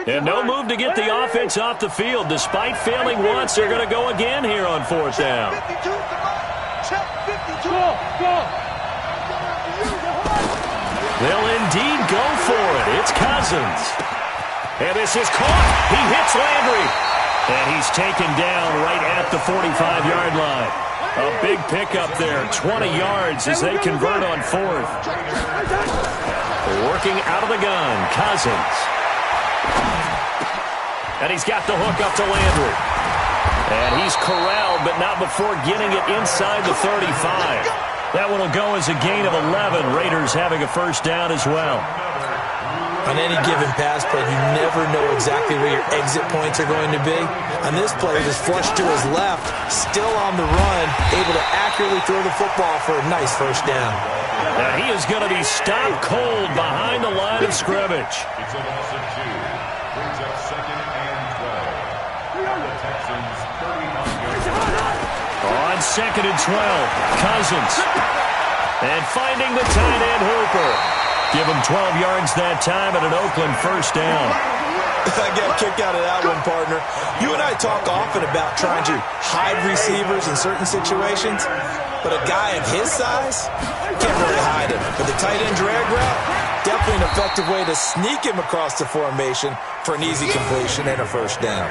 And no move to get the offense off the field. Despite failing once, they're going to go again here on fourth down. They'll indeed go for it. It's Cousins. And this is caught. He hits Landry. And he's taken down right at the 45-yard line. A big pickup there, 20 yards as they convert on fourth. Working out of the gun, Cousins. And he's got the hook up to Landry. And he's corralled, but not before getting it inside the 35. That one will go as a gain of 11. Raiders having a first down as well. On any given pass play, you never know exactly where your exit points are going to be. On this play, it was flushed to his left, still on the run, able to accurately throw the football for a nice first down. Now he is going to be stopped cold behind the line of scrimmage. It's a loss of 2. Brings up second and 12. The Texans 39 yards. On second and 12, Cousins. And finding the tight end Hooper. Give him 12 yards that time at an Oakland first down. I got a kick out of that one, partner. You and I talk often about trying to hide receivers in certain situations, but a guy of his size can't really hide him. But the tight end drag route, definitely an effective way to sneak him across the formation for an easy completion and a first down.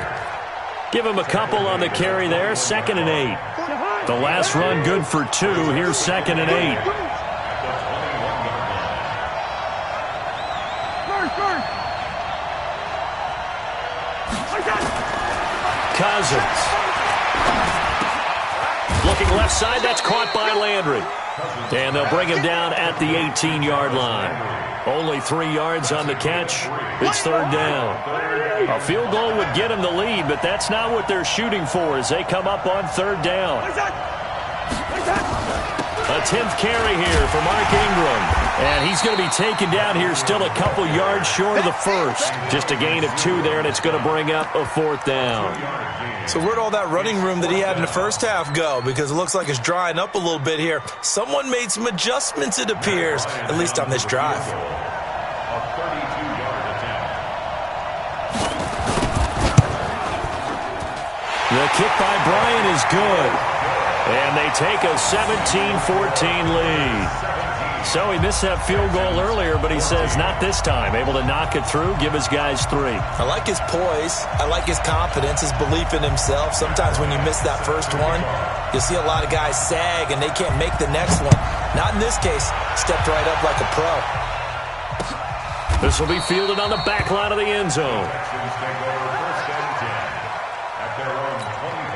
Give him a couple on the carry there, second and 8. The last run good for 2. Here's second and 8. Cousins. Looking left side, that's caught by Landry. And they'll bring him down at the 18-yard line. Only 3 yards on the catch. It's third down. A field goal would get him the lead, but that's not what they're shooting for as they come up on third down. A 10th carry here for Mark Ingram. And he's going to be taken down here still a couple yards short of the first. Just a gain of 2 there, and it's going to bring up a fourth down. So where'd all that running room that he had in the first half go? Because it looks like it's drying up a little bit here. Someone made some adjustments, it appears, at least on this drive. A 32-yard attempt. The kick by Bryant is good. And they take a 17-14 lead. So he missed that field goal earlier, but he says not this time. Able to knock it through, give his guys 3. I like his poise. I like his confidence, his belief in himself. Sometimes when you miss that first one, you'll see a lot of guys sag and they can't make the next one. Not in this case. Stepped right up like a pro. This will be fielded on the back line of the end zone. Texans take over first and 10 at their own 25.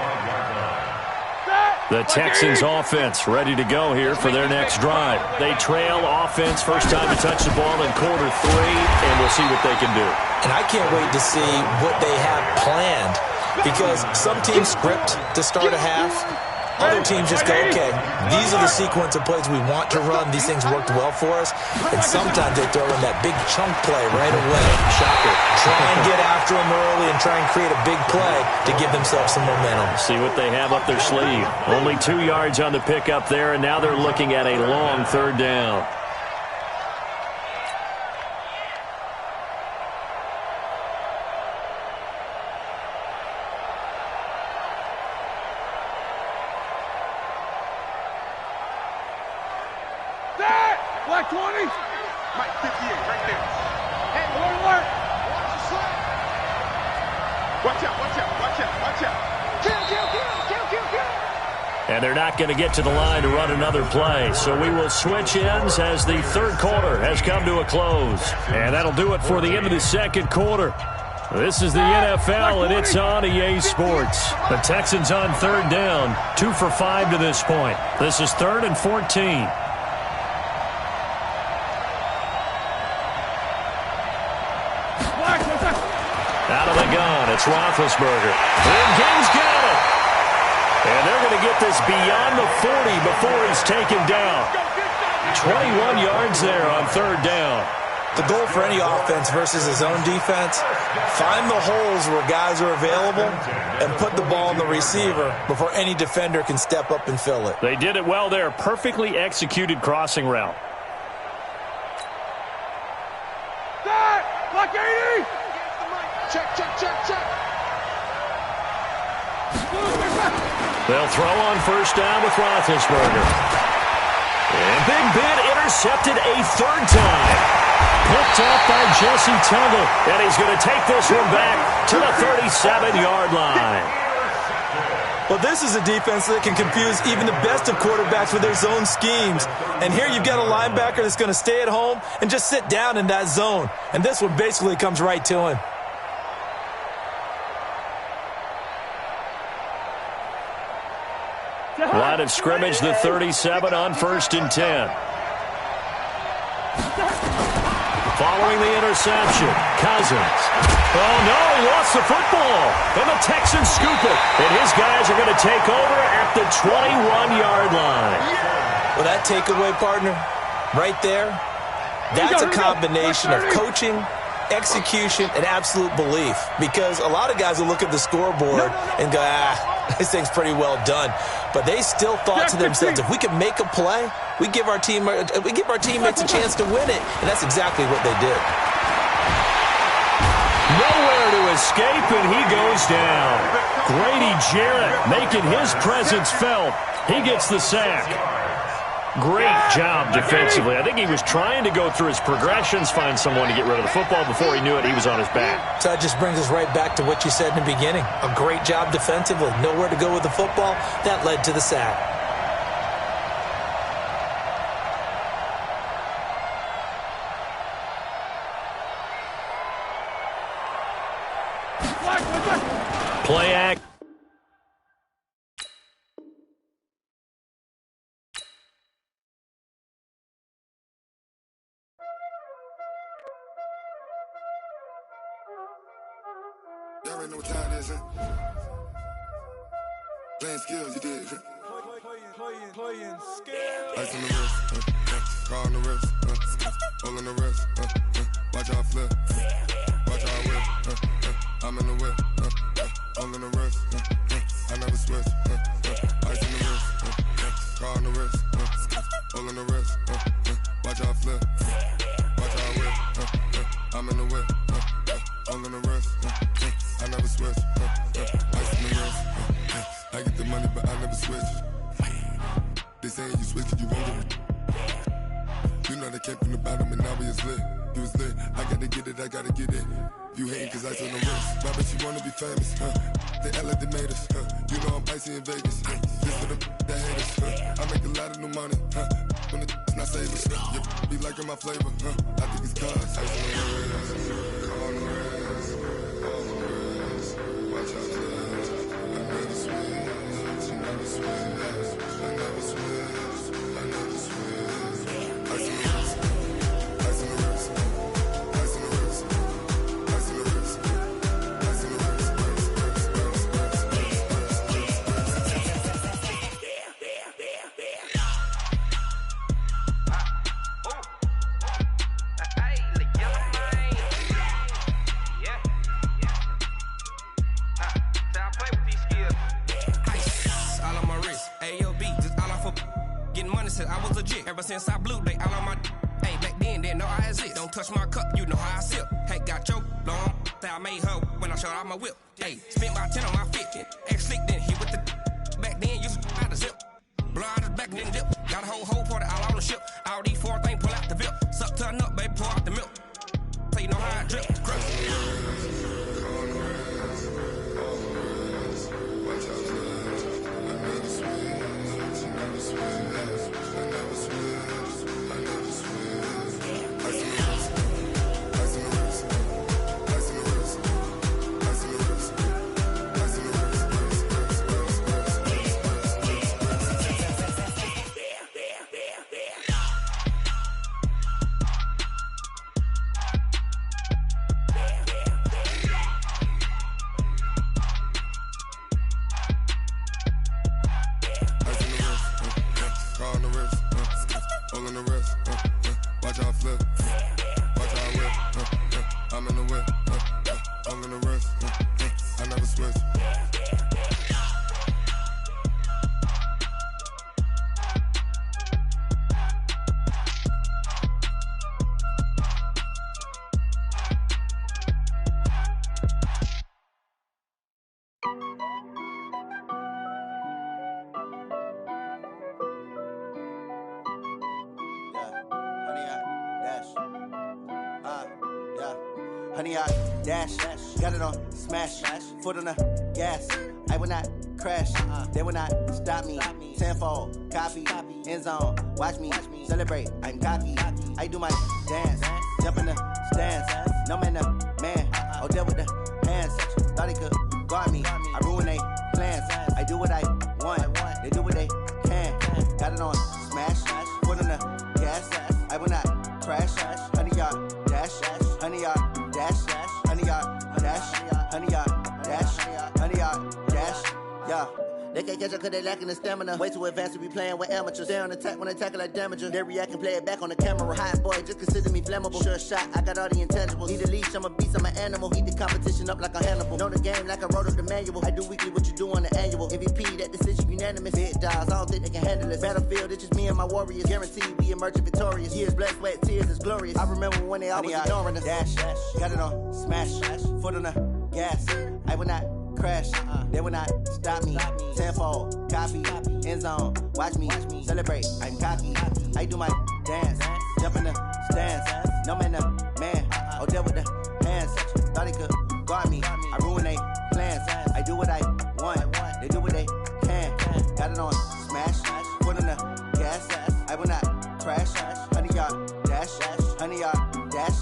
The Texans offense ready to go here for their next drive. They trail offense, first time to touch the ball in quarter 3, and we'll see what they can do. And I can't wait to see what they have planned, because some teams script to start a half. Other teams just go, okay, these are the sequence of plays we want to run. These things worked well for us. And sometimes they throw in that big chunk play right away. Shocker. Try and get after them early and try and create a big play to give themselves some momentum. See what they have up their sleeve. Only 2 yards on the pickup there, and now they're looking at a long third down. Black 20. Mike 58 right there. Hey, alert. Watch out, watch out, watch out, watch out. Kill. And they're not going to get to the line to run another play. So we will switch ends as the third quarter has come to a close. And that'll do it for the end of the second quarter. This is the NFL, and it's on EA Sports. The Texans on third down, 2 for 5 to this point. This is 3rd and 14. Out of the gun, it's Roethlisberger. And Gaines got it. And they're going to get this beyond the 40 before he's taken down. 21 yards there on third down. The goal for any offense versus his own defense, find the holes where guys are available and put the ball in the receiver before any defender can step up and fill it. They did it well there. Perfectly executed crossing route. Black 80. Check. They'll throw on first down with Roethlisberger. And Big Ben intercepted a third time. Picked off by Jesse Tuggle. And he's going to take this one back to the 37-yard line. Well, this is a defense that can confuse even the best of quarterbacks with their zone schemes. And here you've got a linebacker that's going to stay at home and just sit down in that zone. And this one basically comes right to him. Line of scrimmage, the 37 on 1st and 10. Following the interception, Cousins. Oh, no, he lost the football. And the Texans scoop it. And his guys are going to take over at the 21-yard line. Well, that takeaway, partner, right there, that's a combination of coaching, execution, and absolute belief. Because a lot of guys will look at the scoreboard and go, this thing's pretty well done. But they still thought to themselves, if we can make a play, we give our teammates a chance to win it. And that's exactly what they did. Nowhere to escape, and he goes down. Grady Jarrett making his presence felt. He gets the sack. Great job defensively. I think he was trying to go through his progressions, find someone to get rid of the football. Before he knew it, he was on his back. So that just brings us right back to what you said in the beginning. A great job defensively. Nowhere to go with the football. That led to the sack. Play act. Y'all already know what time it is, huh? Playing skills, you did. Playing skills. Ice on the wrist, car on the wrist, hole in the wrist, watch how I flip, watch how I whip, I'm in the whip, hole in the wrist, I never switch, ice on the wrist, car on the wrist, hole in the wrist, watch how I flip, watch how I whip, I'm in the whip, hole in the wrist, I never switch, ice on the wrist, I get the money but I never switch. They saying you switch cause you won't get it. You know they came from the bottom and now we is lit. You was lit, I gotta get it, I gotta get it. You hating cause ice on the wrist. Why bet you wanna be famous, They act like they made us, You know I'm icy in Vegas, This for the that hate us, I make a lot of new money, When it's not savers, You be liking my flavor, I think it's cause ice on the wrist, on the wrist, on the wrist. Watch out, I never switch, I never switch. Ever since I blew, they all on my hey, back then, didn't know I exist. Don't touch my cup, you know how I sip. Hey, got your long, that I made her when I showed out my whip. Hey, spent about 10 on my 50. Ex-slick, then hit with the back then, used to out the zip. Blow out the back, then dip. Got a whole party all on the ship. All these four things, pull out the VIP. Suck to a nut, baby, pour out the milk. So you know how I drip. Honey, I dash, got it on smash, foot on the gas. I will not crash, they will not stop me. Tenfold, copy, end zone, watch me celebrate. I'm cocky, I do my dance, jump in the stands. No man, the man, oh, deal with the hands. Thought he could guard me, I ruin they plans. I do what I want, they do what they can. Got it on smash, foot on the gas. I will not crash, honey, y'all dash, honey, y'all dash, honey, y'all dash, honey, y'all dash, honey, y'all dash, yeah. They can't catch up cause they lacking the stamina. Way too advanced to be playing with amateurs. They on attack when they tackle like damager. They react and play it back on the camera. Hot boy, just consider me flammable. Sure shot, I got all the intangibles. Need a leash, I'm a beast, I'm an animal. Heat the competition up like a Hannibal. Know the game like I wrote up the manual. I do weekly what you do on the annual. MVP, that decision unanimous. Big dogs, I don't think they can handle it. Battlefield, it's just me and my warriors. Guaranteed we emerging victorious. Years, blood, sweat, tears, is glorious. I remember when they always ignoring us. Dash, got it on smash, foot on the gas. I will not crash, they will not stop me. Tenfold, copy, end zone, watch me celebrate. I'm cocky, I do my dance, jump in the stands. No man, the man, oh, deal with the hands. Thought he could guard me, I ruin they plans. I do what I want, they do what they can. Got it on smash, foot on the gas. I will not crash, honey, y'all dash, honey, y'all dash,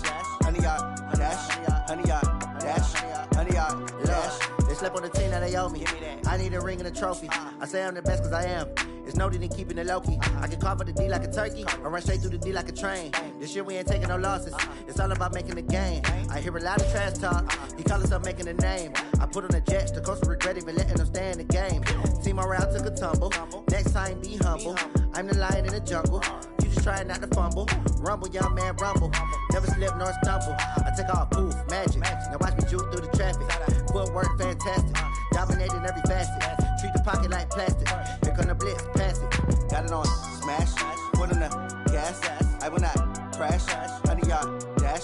honey, y'all dash, honey, y'all dash, honey, y'all dash. They slept on the team, now they owe me. I need a ring and a trophy. I say I'm the best cause I am. It's no need in keeping it low-key. I can carve up the D like a turkey, or run straight through the D like a train. This year we ain't taking no losses. It's all about making the game. I hear a lot of trash talk. He call himself making a name. I put on the Jets, the coach will regret even letting them stay in the game. Team morale took a tumble. Next time be humble. I'm the lion in the jungle. You just try not to fumble. Rumble, young man, rumble. Never slip nor stumble. I take off, poof, magic. Now watch me juke through the traffic. Footwork fantastic. Dominating every facet. Treat the pocket like plastic. Here come the blitz, pass it. Got it on smash, foot on the gas. I will not crash. Honey, y'all dash,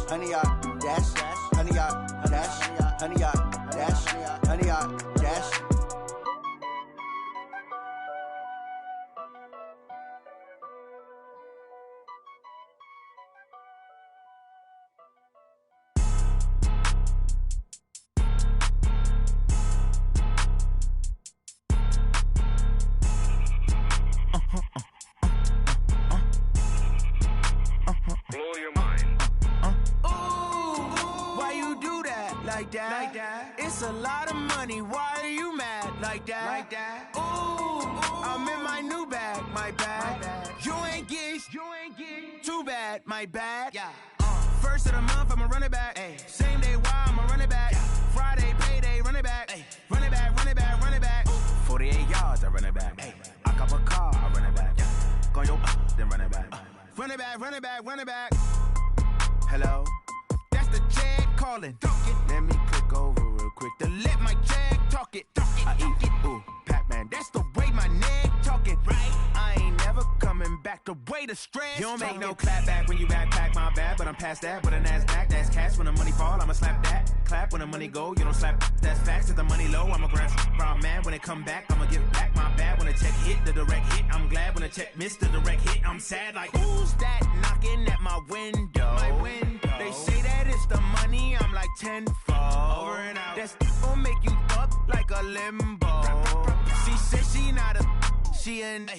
honey, y'all dash, honey, y'all dash, honey, y'all dash, honey, y'all dash. Like that. It's a lot of money. Why are you mad like that? Ooh, I'm in my new bag, my bad. You ain't get too bad, my bad. Yeah. First of the month, I'ma run it back. Ay. Same day, why I'ma run it back. Yeah. Friday, payday, run it back. Ay. Run it back, run it back, run it back. 48 yards, I run it back. Ay. I cop a car, I run it back. Yeah. Go your then run it back. Run it back, run it back, run it back. Hello? That's the check calling. Let me click over real quick to let my check talk it. I eat it, ooh, Pac-Man. That's the way my neck talking. Right? I ain't never coming back the way away the stress. You don't make no clap back when you backpack, my bad, but I'm past that. But a NASDAQ, that's cash. When the money fall, I'ma slap that. Clap when the money go, you don't slap. That's facts. If the money low, I'ma grab brown man. When it come back, I'ma give back my bad. When the check hit, the direct hit, I'm glad. When the check missed the direct hit, I'm sad. Like, who's that knocking at my window? My window. They say that it's the money, I'm like tenfold. Over and out. That's gon' make you up like a limbo. She said she not a, she an.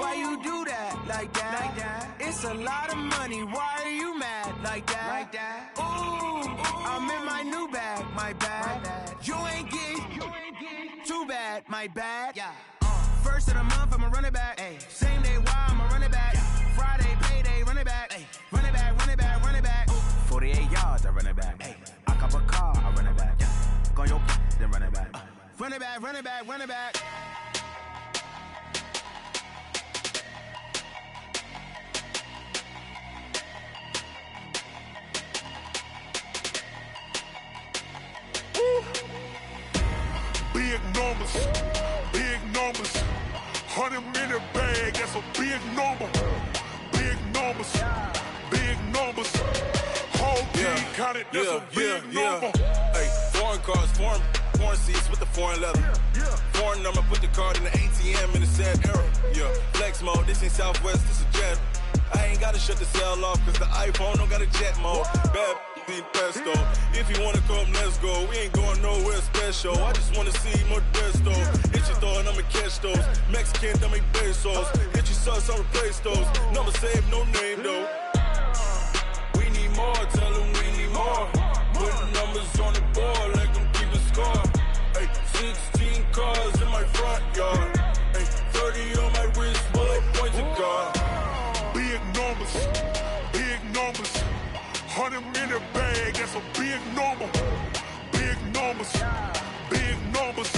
Why you do that like that? Like that? It's a lot of money. Why are you mad like that? Like that? Ooh, I'm in my new bag, my bad. You ain't get too bad, my bad. Yeah. First of the month, I'ma run it back. Ay. Same day, why I'ma run it back. Friday, payday, run it back. Ay. Run it back, run it back, run it back. 48 yards, I run it back. Ay. I cop a car, I run it back. Go on your then run it back. Run it back, run it back, run it back. Big numbers, big numbers. 100 minute bag, that's a big number. Big numbers, big numbers. Whole team counted, that's a big number. Hey, foreign cars, foreign seats with the foreign leather. Foreign number, put the card in the ATM in the sad era. Yeah, flex mode, this ain't Southwest, this is Jet. I ain't gotta shut the cell off, cause the iPhone don't got a jet mode. Bad need pesto. If you wanna come, let's go. We ain't going nowhere special. I just wanna see Modesto. Hit your thought, I'ma catch those. Mexican, dummy pesos. Hit your sauce, I'll replace those. Number save, no name though. We need more, tell them we need more. Put numbers on the board, let them keep a score. Hey, 16 cars in my front yard. Hey, 30 on my wrist, bullet point to God. Big numbers, big numbers. 100 minute bag, that's a big number. Big numbers, big numbers.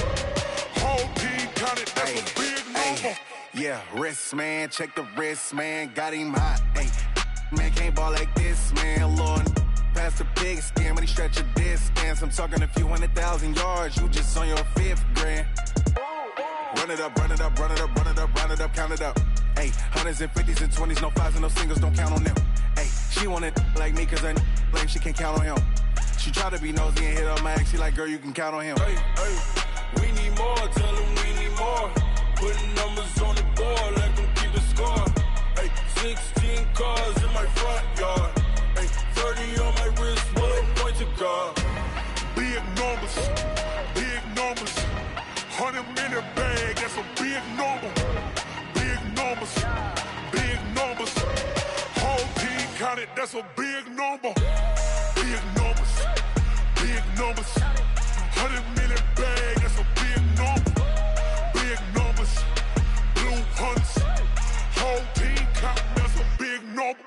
Whole team counted, that's a big number. Yeah, wrist man, check the wrist man, got him hot. Ay, man can't ball like this, man. Lord, past the big skin, when he stretch a distance. I'm talking a few 100,000 yards, you just on your 5th grand. Run it up, run it up, run it up, run it up, run it up, count it up. Hey, hundreds and 50s and 20s, no 5s and no singles, don't count on them. Hey, she want it like me, cause I like she can't count on him. She try to be nosy and hit up my ex, she like, girl, you can count on him. Hey, hey, we need more, tell them we need more. Putting numbers on the board, let them keep the score. Hey, 16 cars in my front yard. Hey, 30 on my wrist, bullet point to God. Big numbers, big numbers. 100 minute bag, that's a big number. Big numbers, big numbers. Whole team counted, that's a big number. Big numbers, big numbers. 100 minute bag, that's a big number. Big numbers, blue hunts. Whole team counting, that's a big number.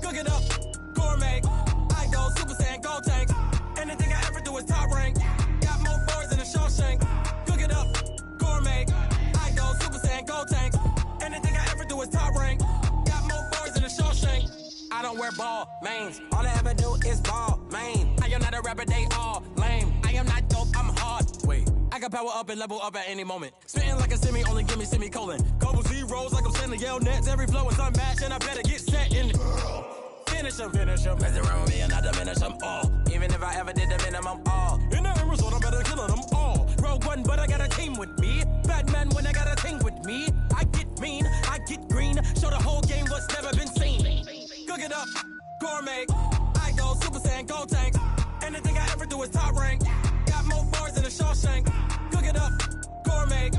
Cook it up, gourmet. I go Super Saiyan, gold tank. Anything I ever do is top rank. Got more boys than a Shawshank. Cook it up, gourmet. I go Super Saiyan, gold tank. Anything I ever do is top rank. Got more boys than a Shawshank. I don't wear ball mains. All I ever do is ball main. I am not a rapper, they all lame. I am not dope, I'm hard. Wait, I can power up and level up at any moment. Spitting like a semi, only give me semicolon. Couple zeros like I'm sending yell nets. Every flow is unmatched and I better get set in. Finish them. Mess around with me and I diminish them all. Even if I ever did the minimum all. In the end result, I'm better killing them all. Rogue one, but I got a team with me. Batman when I got a team with me. I get mean, I get green. Show the whole game what's never been seen. Cook it up, gourmet. I go Super Saiyan, gold tank. Anything I ever do is top rank. Got more bars than a Shawshank. Cook it up, gourmet.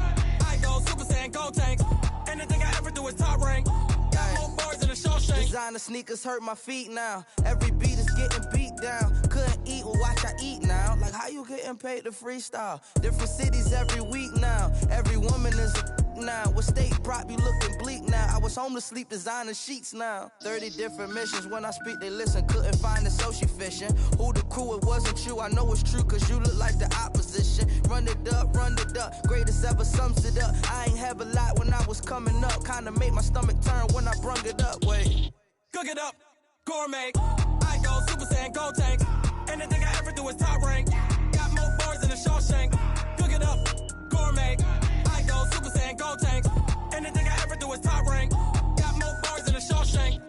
I go Super Saiyan, gold tank. Anything I ever do is top rank. Got more bars than a Shawshank. Designer sneakers hurt my feet now. Every beat is getting beat down. Couldn't eat, well watch I eat now. Like how you getting paid to freestyle? Different cities every week now. Every woman is a now. With state prop, you looking bleak now. I was homeless, sleep designing sheets now. 30 different missions. When I speak, they listen. Couldn't find it, so she fishing. Who the crew? It wasn't you. I know it's true, cause you look like the opposition. Run it up, greatest ever sums it up. I ain't have a lot when I was coming up. Kinda made my stomach turn when I brung it up. Wait. Cook it up, gourmet. I go Super Saiyan, Gold Tank. Anything I ever do is top rank. Got more bars than a Shawshank. Cook it up, gourmet. I go Super Saiyan, Gold Tank. Anything I ever do is top rank. Got more bars than a Shawshank.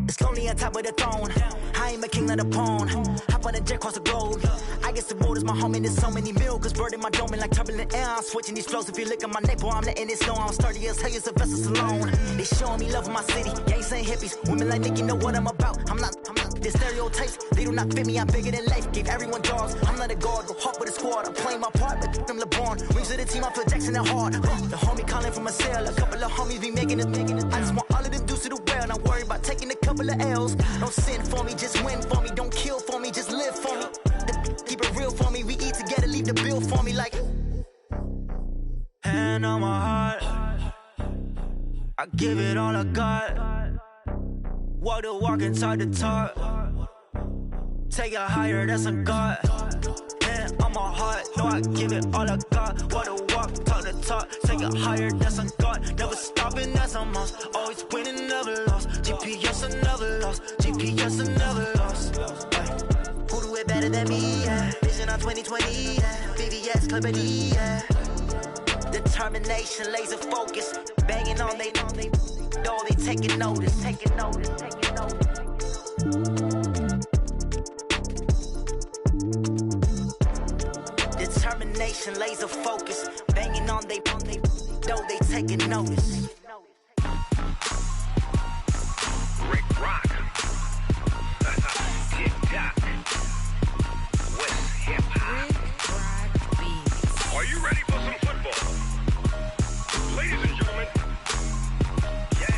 It's lonely on top of the throne. I ain't a king of the pawn. Hop on a jet across the globe. I guess the world is my home and there's so many milkers burning my dome like turbulent air. I'm switching these flows. If you look at my neck, boy, I'm letting it snow. I'm sturdy as hell, it's a vessel alone. They showing me love in my city. Gangs ain't hippies. Women like Nicki know what I'm about. I'm not the stereotypes. They do not fit me. I'm bigger than life. Gave everyone jaws. I'm not a guard. Go hard with a squad. I'm playing my part, but I'm LeBron. Wings of the team, I feel Jackson and hard. The homie calling from a cell. A couple of homies be making it. I just want all of them dudes to the well. Not worry about taking a couple of L's. Don't sin for me, just win for me. Don't kill for me, just live for me. Keep it real for me. We eat together, leave the bill for me like. Hand on my heart, I give it all I got. Walk the walk and talk the talk. Take it higher, that's a God. Hand on my heart, no, I give it all I got. Walk the walk, talk the talk. Take it higher, that's a God. Never stopping, that's a must. Always winning, never lost. GPS, I never lost. GPS, I never lost. Who do it better than me? Yeah. Vision on 2020. Yeah. VVS, Clippity. Yeah. Determination, laser focus. Banging on they door, they taking notice. Taking notice. Taking notice. Determination, laser focus. Banging on they door, they taking notice. Rick Rock. TikTok. West Hip Hop. Are you ready for some football? Ladies and gentlemen. Yeah.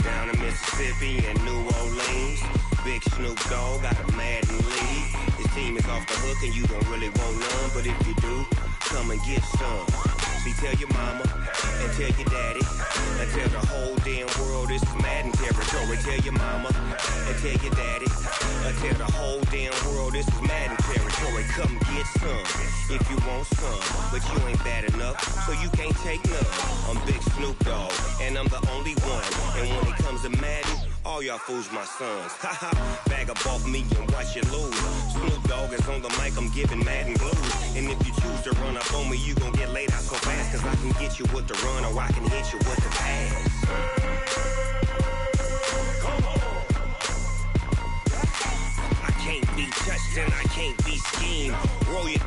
Down in Mississippi and New Orleans. Big Snoop Dogg got a Madden lead. His team is off the hook and you don't really want none. But if you do, come and get some. See, tell your mama and tell your daddy and tell the whole damn world this is Madden territory. Tell your mama and tell your daddy and tell the whole damn world this is Madden territory. Come get some if you want some, but you ain't bad enough, so you can't take none. I'm Big Snoop Dogg and I'm the only one. And when it comes to Madden, all y'all fools my sons. Haha, bag up off me and watch you lose. Snoop Dogg is on the mic, I'm giving Madden blues. And if you choose to run up on me, you gon' get laid out so fast. Cause I can get you with the run or I can hit you with the pass. I can't be touched and I can't be schemed. Roll you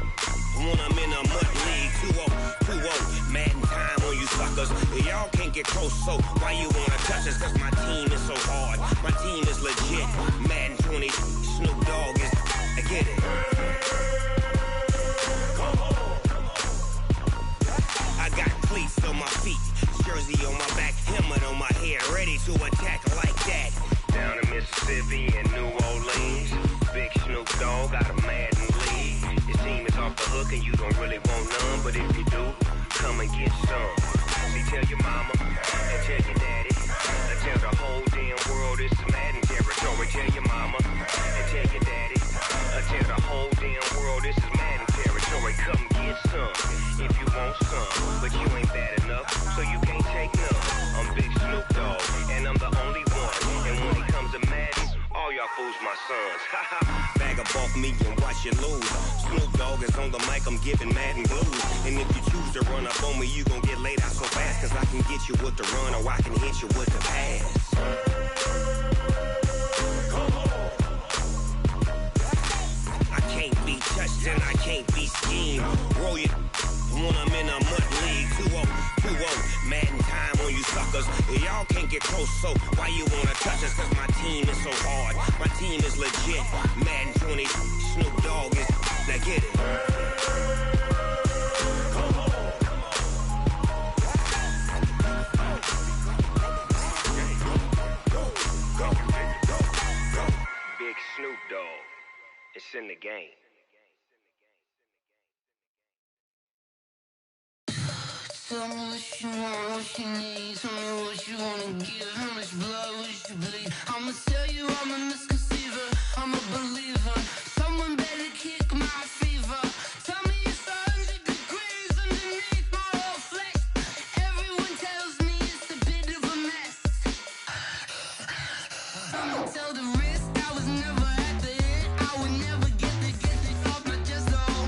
when I'm in a mud league. 2-0, Madden time on you suckers. Y'all can't get close, so why you wanna touch us? Cause my team is so hard. My team is legit. Madden 20, Snoop Dogg is. I get it. I got cleats on my feet, jersey on my back, helmet on my head, ready to attack like that. Down in Mississippi and New Orleans, Big Snoop Dogg got a Madden lead. His team is off the hook and you don't really want none, but if you do, come and get some. See, tell your mama and tell your daddy and tell the whole damn world this is Madden territory. Tell your mama and tell your daddy and tell the whole damn world this is Madden territory. Come get some if you want some, but you ain't bad enough, so you can't take none. I'm Big Snoop Dogg and I'm the only one. And when it comes to Madden, all y'all fools my sons. Bag up off me and watch you lose. Snoop Dogg is on the mic, I'm giving Madden blues. And if you choose to run up on me, you gon' get laid out so fast. Cause I can get you with the run or I can hit you with the pass. I can't be touched question, I can't be schemed. Roll your when I'm in a mud league. 2-0, mad in time on you suckers. Y'all can't get close, so why you wanna touch us? Cause my team is so hard, my team is legit. Madden 20, Snoop Dogg is, now get it. Big Snoop Dogg, it's in the game. Tell me what you want, what you need. Tell me what you wanna give. How much blood would you bleed? I'ma tell you I'm a misconceiver. I'm a believer. Someone better kick my fever. Tell me it's 100 degrees underneath my whole flesh. Everyone tells me it's a bit of a mess. I'ma tell the risk I was never at the end. I would never get this off my chest though.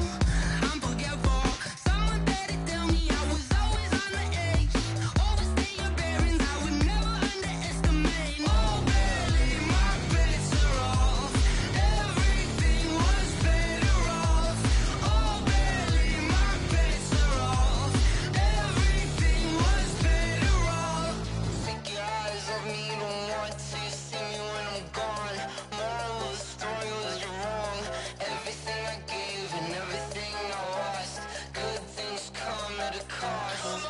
I'm forgetful. Someone better tell me I was always on the edge. Overstay your bearings, I would never underestimate. Oh, barely, my bets are off. Everything was better off. Oh, barely, my bets are off. Everything was better off. Take your eyes off me, don't want to see me when I'm gone. Moral of the story was you're wrong. Everything I gave and everything I lost. Good things come at a cost.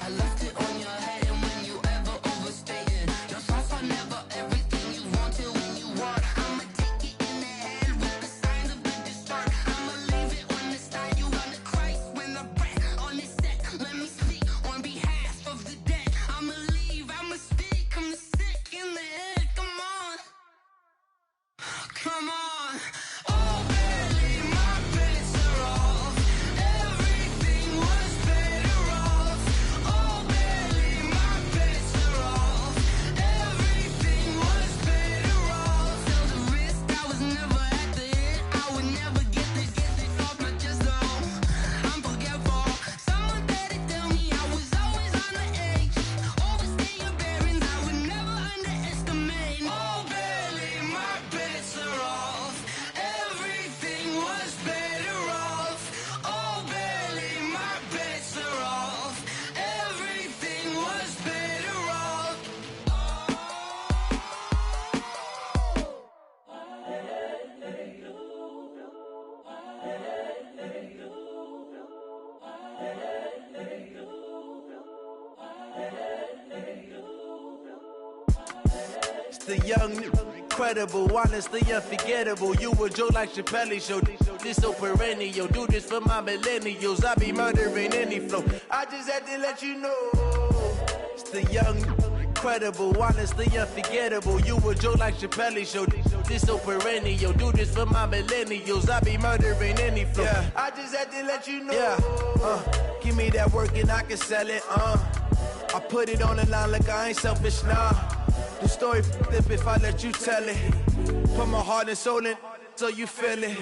I left it on your head, and when you ever overstay it, your thoughts are never everything you wanted when you want. I'ma take it in the head with the signs of the distort. I'ma leave it on the side. You on the Christ when the breath on this set. Let me speak on behalf of the dead. I'ma leave, I'ma speak. I'm sick in the head. Come on, come on. Oh, barely, my bets are off. Everything was better off. Oh, barely, my bets are off. Everything was better off. Tell the risk I was never at the end. I would never get this off my chest though. I'm forgetful. Someone better tell me I was always on the edge. Overstay your bearings, I would never underestimate. Oh, barely, my bets are off. Everything was better off. Oh, barely, my bets are off. Everything was better off. It's the young, incredible, honestly unforgettable. You a joke like Chappelle show. This so perennial. Do this for my millennials. I be murdering any flow. I just had to let you know. It's the young, incredible, honestly unforgettable. You a joke like Chappelle show. This so perennial. Do this for my millennials. I be murdering any flow. Yeah. I just had to let you know. Yeah. Give me that work and I can sell it. I put it on the line like I ain't selfish, nah. The story flip if I let you tell it. Put my heart and soul in so you feel it.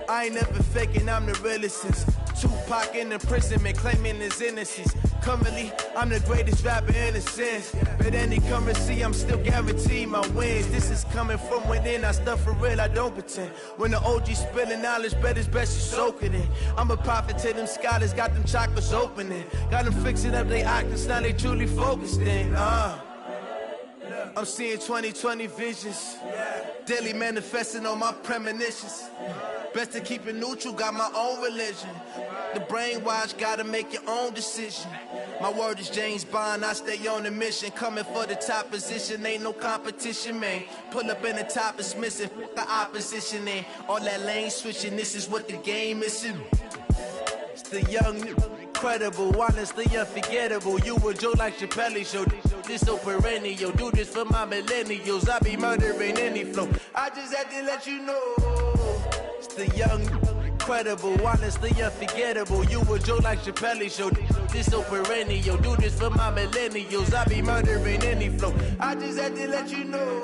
I ain't never faking, I'm the realest since Tupac in imprisonment, claiming his innocence. Currently, I'm the greatest rapper in a sense. But any currency, I'm still guaranteed my wins. This is coming from within, I stuff for real, I don't pretend. When the OG spilling knowledge, bet it's best you soak it in. I'm a prophet to them scholars, got them chakras opening. Got them fixing up they octaves, now they truly focused in. I'm seeing 2020 visions. Daily manifesting on my premonitions. Best to keep it neutral, got my own religion. The brainwash, gotta make your own decision. My word is James Bond, I stay on a mission. Coming for the top position, ain't no competition, man. Pull up in the top is missing, fuck the opposition in. All that lane switching, this is what the game is. It's the young, incredible, honestly unforgettable. You a joke like Chappelle show. This so perennial. Do this for my millennials. I be murdering any flow. I just had to let you know. It's the young, incredible, honestly unforgettable. You a joke like Chappelle show. This so perennial. Do this for my millennials. I be murdering any flow. I just had to let you know.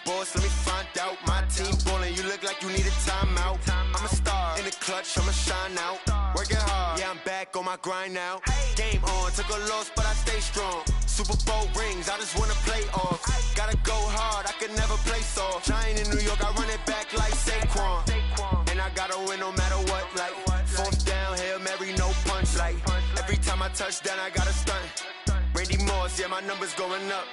boss, let me find out. My team ballin', you look like you need a timeout. I'm a star, in the clutch, I'ma shine out. Working hard, yeah, I'm back on my grind now. Game on, took a loss, but I stay strong. Super Bowl rings, I just wanna play off. Gotta go hard, I could never play soft. Giant in New York, I run it back like Saquon. And I gotta win no matter what, like fourth down, Hail Mary, no punch. Like every time I touch down, I gotta stunt. Randy Moss, yeah, my numbers going up.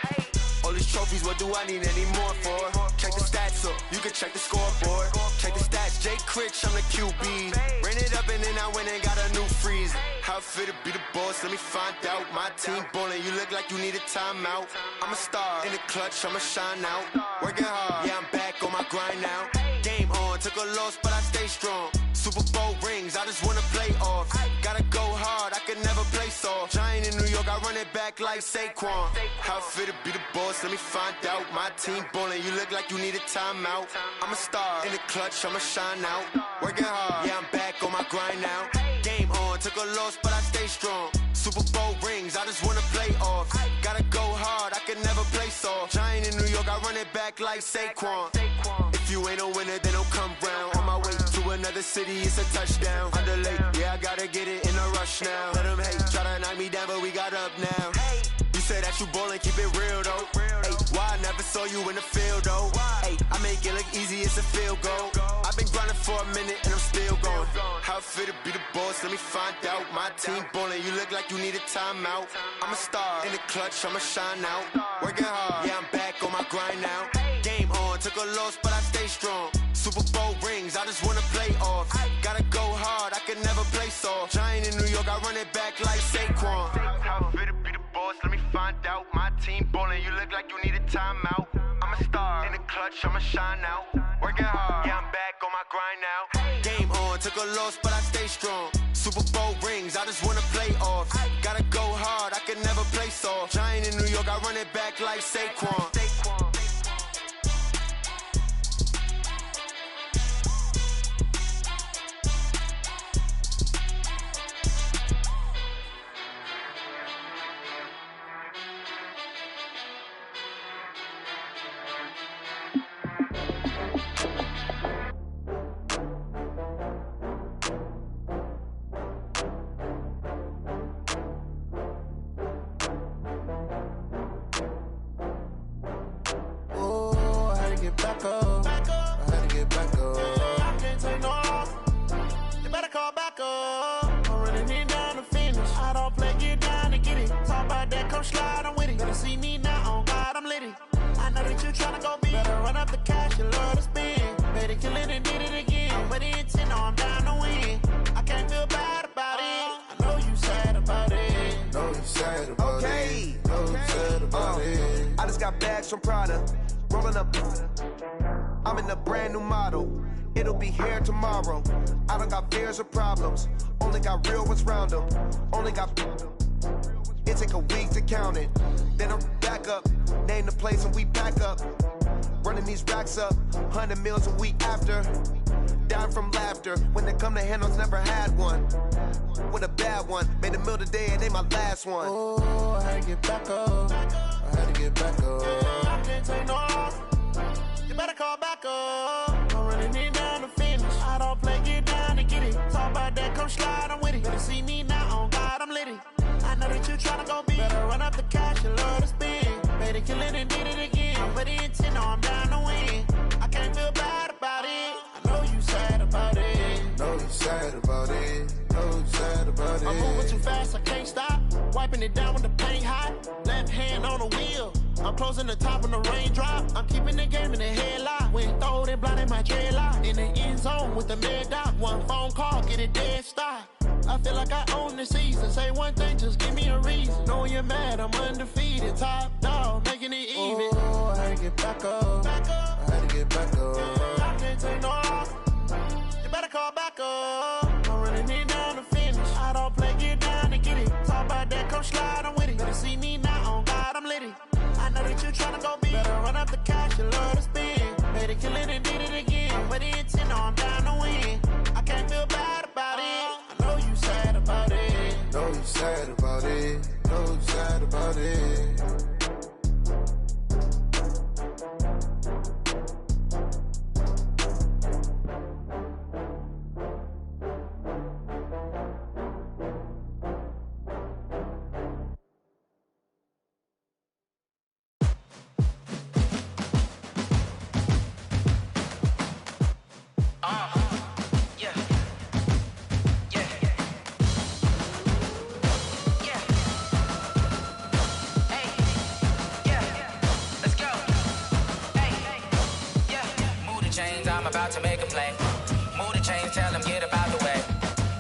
All these trophies, what do I need any more for? Check the stats up, you can check the scoreboard. Check the stats, Jake Critch, I'm the QB. Ran it up and then I went and got a new freeze. How it feel to be the boss, let me find out. My team ballin', you look like you need a timeout. I'm a star, in the clutch, I'ma shine out. Working hard, yeah, I'm back on my grind now. Game on, took a loss, but I stay strong. Super Bowl rings, I just wanna play off. Gotta go hard, I could never play soft. Giant in New York, I run it back like Saquon. How it feel to be the boss, let me find out. My team ballin', you look like you need a timeout. I'm a star, in the clutch, I'ma shine out. Working hard, yeah, I'm back on my grind now. Game on, took a loss, but I stay strong. Super Bowl rings, I just wanna play off. Gotta go hard, I could never play soft. Giant in New York, I run it back like Saquon. If you ain't a winner, then don't come round. On my way to another city, it's a touchdown. Underlay, yeah, I gotta get it in a rush now. Let them hate, try to knock me down, but we got up now. You say that you ballin', keep it real though. Hey, why I never saw you in the field though? Hey, I make it look easy, it's a field goal. I've been grinding for a minute and I'm still going. How it feel to be the boss, let me find out. My team ballin', you look like you need a timeout. I'm a star, in the clutch, I'ma shine out. Working hard, yeah, I'm back on my grind now. Game on, took a loss, but I stay strong. Super Bowl rings, I just wanna play off. Gotta go hard, I could never play soft. Giant in New York, I run it back like Saquon. How it feel to be the boss, let me find out. My team ballin', you look like you need a timeout. I'm a star, in the clutch, I'ma shine out. Working hard, yeah, I'm back on my grind now. Game on, took a loss, but I stay strong. Super Bowl rings, I just wanna play off. Gotta go hard, I could never play soft. Giant in New York, I run it back like Saquon. Back up. I had to get back up. I can't take no loss. You better call back up. I'm running it down to finish. I don't play, get down to get it. Talk about that, come slide, I'm with it. Better see me now, on God, I'm litty. I know that you tryna go big. Better run up the cash, you love to spend. Better kill it and did it again. I'm with the intent, no, I'm down to win. I can't feel bad about it. I know you sad about it. Know you sad about it. Know you sad about it. I just got bags from Prada. Rolling up, I'm in a brand new model. It'll be here tomorrow. I don't got fears or problems. Only got real ones round them. Only got. It take a week to count it. Then I'm back up. Name the place and we pack up. Running these racks up. 100 meals a week after. Down from laughter. When they come to handles, never had one. With a bad one. Made a meal today and they my last one. Oh, I had to get back up. I had to get back up. I can't take no loss. You better call back up. I'm running it down to finish. I don't play, get down to get it. Talk about that, come slide, I'm with it. Better see me now, on God, I'm litty. I know that you tryna go big. Better run up the cash, you love to spend. Better kill it and did it again. I'm with the intent, no, I'm down to win. I can't feel bad about it. I know you sad about it. Know you sad about it. Know you sad about it. I'm moving too fast, I can't stop. Wiping it down with the paint hot. Left hand on the wheel. I'm closing the top when the raindrop. I'm keeping the game in the headlock. When throw it blind in my dreadlock. In the end zone with the mad dot. One phone call, get it dead stop. I feel like I own the season. Say one thing, just give me a reason. Knowing you're mad, I'm undefeated. Top dog, making it even. Oh, I had to get back up. I had to get back up. I can't take no loss. You better call back up. I'm running it down to finish. I don't play, get down to get it. Talk about that, come slide, I'm with it. Better see me now, on God, I'm litty. I know that you tryna go big. Better run up the cash, you love to spend. Better kill it and did it again. I'm with the intent, no, I'm down to win. I can't feel bad about it. I know you sad about it. Know you sad about it. Know you sad about it. about to make a play. Move the chains, tell them get about the way.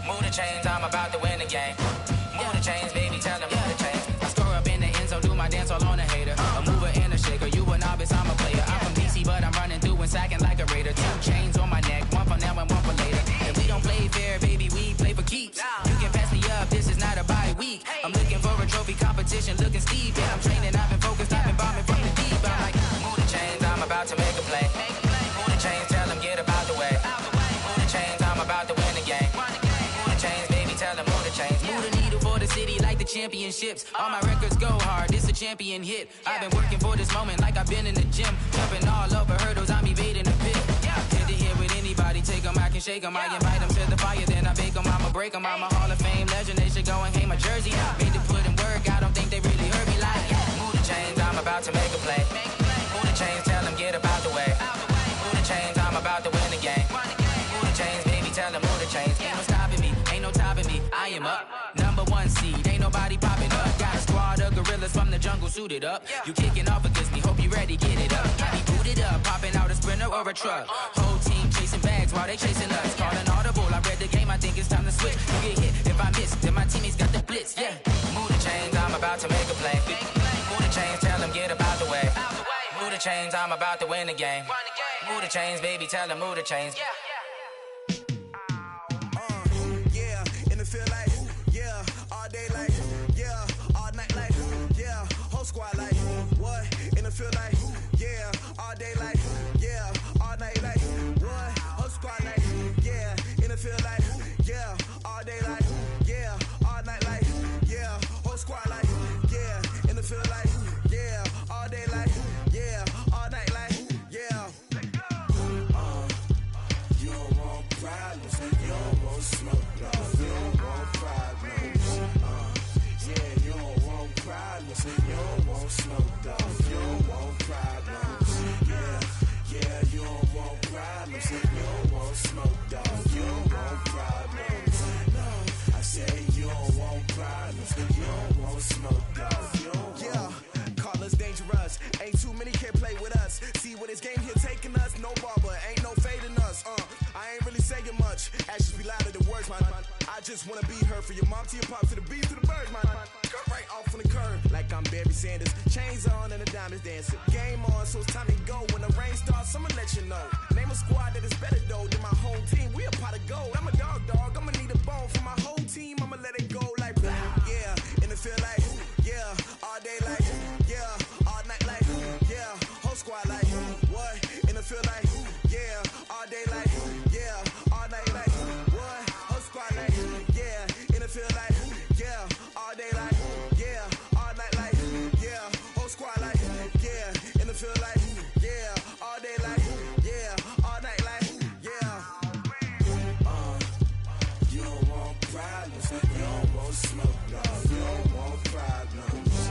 Move the chains, I'm about to win the game. Move the chains, baby, tell them move the chains. I score up in the end zone, do my dance all on a hater. A mover and a shaker, you a novice, I'm a player. I'm from DC, but I'm running through and sacking like a raider. 2 chains on my neck, one for now and one for later. If we don't play fair, baby, we play for keeps. You can pass me up, this is not a bye week. I'm looking for a trophy competition, looking steep. Yeah, I'm training, I've been focused, I've been bombing from the deep. I'm like, move the chains, I'm about to make a play. Move the chains, tell them get about the way. Move the chains, I'm about to win the game. Move the chains, baby, tell them move the chains. Move the needle for the city like the championships. All my records go hard, this a champion hit. I've been working for this moment like I've been in the gym. Jumping all over hurdles, I'm evading the pit. Head to head with anybody, take them, I can shake them. I invite them to the fire, then I bake them, I'ma break them. I'm a Hall of Fame legend, they should go and hang my jersey. Made to put in work, I don't think they really heard me like, move the chains, I'm about to make a play. Move the chains, tell them get about the way. Move the chains, I'm about to win the game. Move the chains, baby, tell them move the chains. Ain't no stopping me, ain't no topping me, I am up. Number 1 seed, ain't nobody popping up. Got a squad of gorillas from the jungle suited up. You kicking off against me, hope you ready, get it up. I be booted up, popping out a sprinter or a truck. Whole team chasing bags while they chasing us. Calling audible, I read the game, I think it's time to switch. You get hit, if I miss, then my teammates got the blitz, yeah. Move the chains, I'm about to make a play. Move the chains, tell them get about the way. Move the chains, I'm about to win the game. Move the chains, baby, tell them move the chains. Yeah, and it feel like, yeah, all day like, yeah, all night like, yeah, whole squad like, what? And it feel like, yeah, all day like, yeah, all night like, what? Whole squad like, yeah, and it feel like, yeah, all day like, yeah, all night like, yeah, whole squad like, yeah, and it feel like, yeah, all day like, yeah, all night like, yeah. You don't want problems, you don't want smoke, dog. You don't want problems. Yeah, you don't want problems, you don't want smoke, dog. You don't want problems. Yeah, you don't want problems, you don't want smoke, dog. You don't want problems. No, I say you don't want problems, you don't want smoke, dog. You don't want. Call us dangerous. Ain't too many can play with us. See what this game here taking us. No barber, ain't no fading us. I ain't really saying much. Actions be louder than words, man. I just wanna be heard from your mom to your pop to the beat to the birds, man. Cut right off on the curb like I'm Barry Sanders. Chains on and the diamonds dancing. Game on, so it's time to go. When the rain starts, I'ma let you know. Name a squad that is better though than my home team. We a pot of gold. I'm a dog. I'ma need a bone for my whole team. I'ma let it go like blah. Yeah, and it feel like, yeah, all day like, yeah, all night like, yeah, whole squad like, what? And it feel like, yeah, all day like, yeah, all night like, what? Whole squad like, yeah, and it feel like, yeah, all day like, yeah, all night like, yeah, whole squad like, yeah, and it feel like, yeah, all day like, yeah, all night like, yeah. You don't want problems, you don't want smoke, dog. You don't want problems.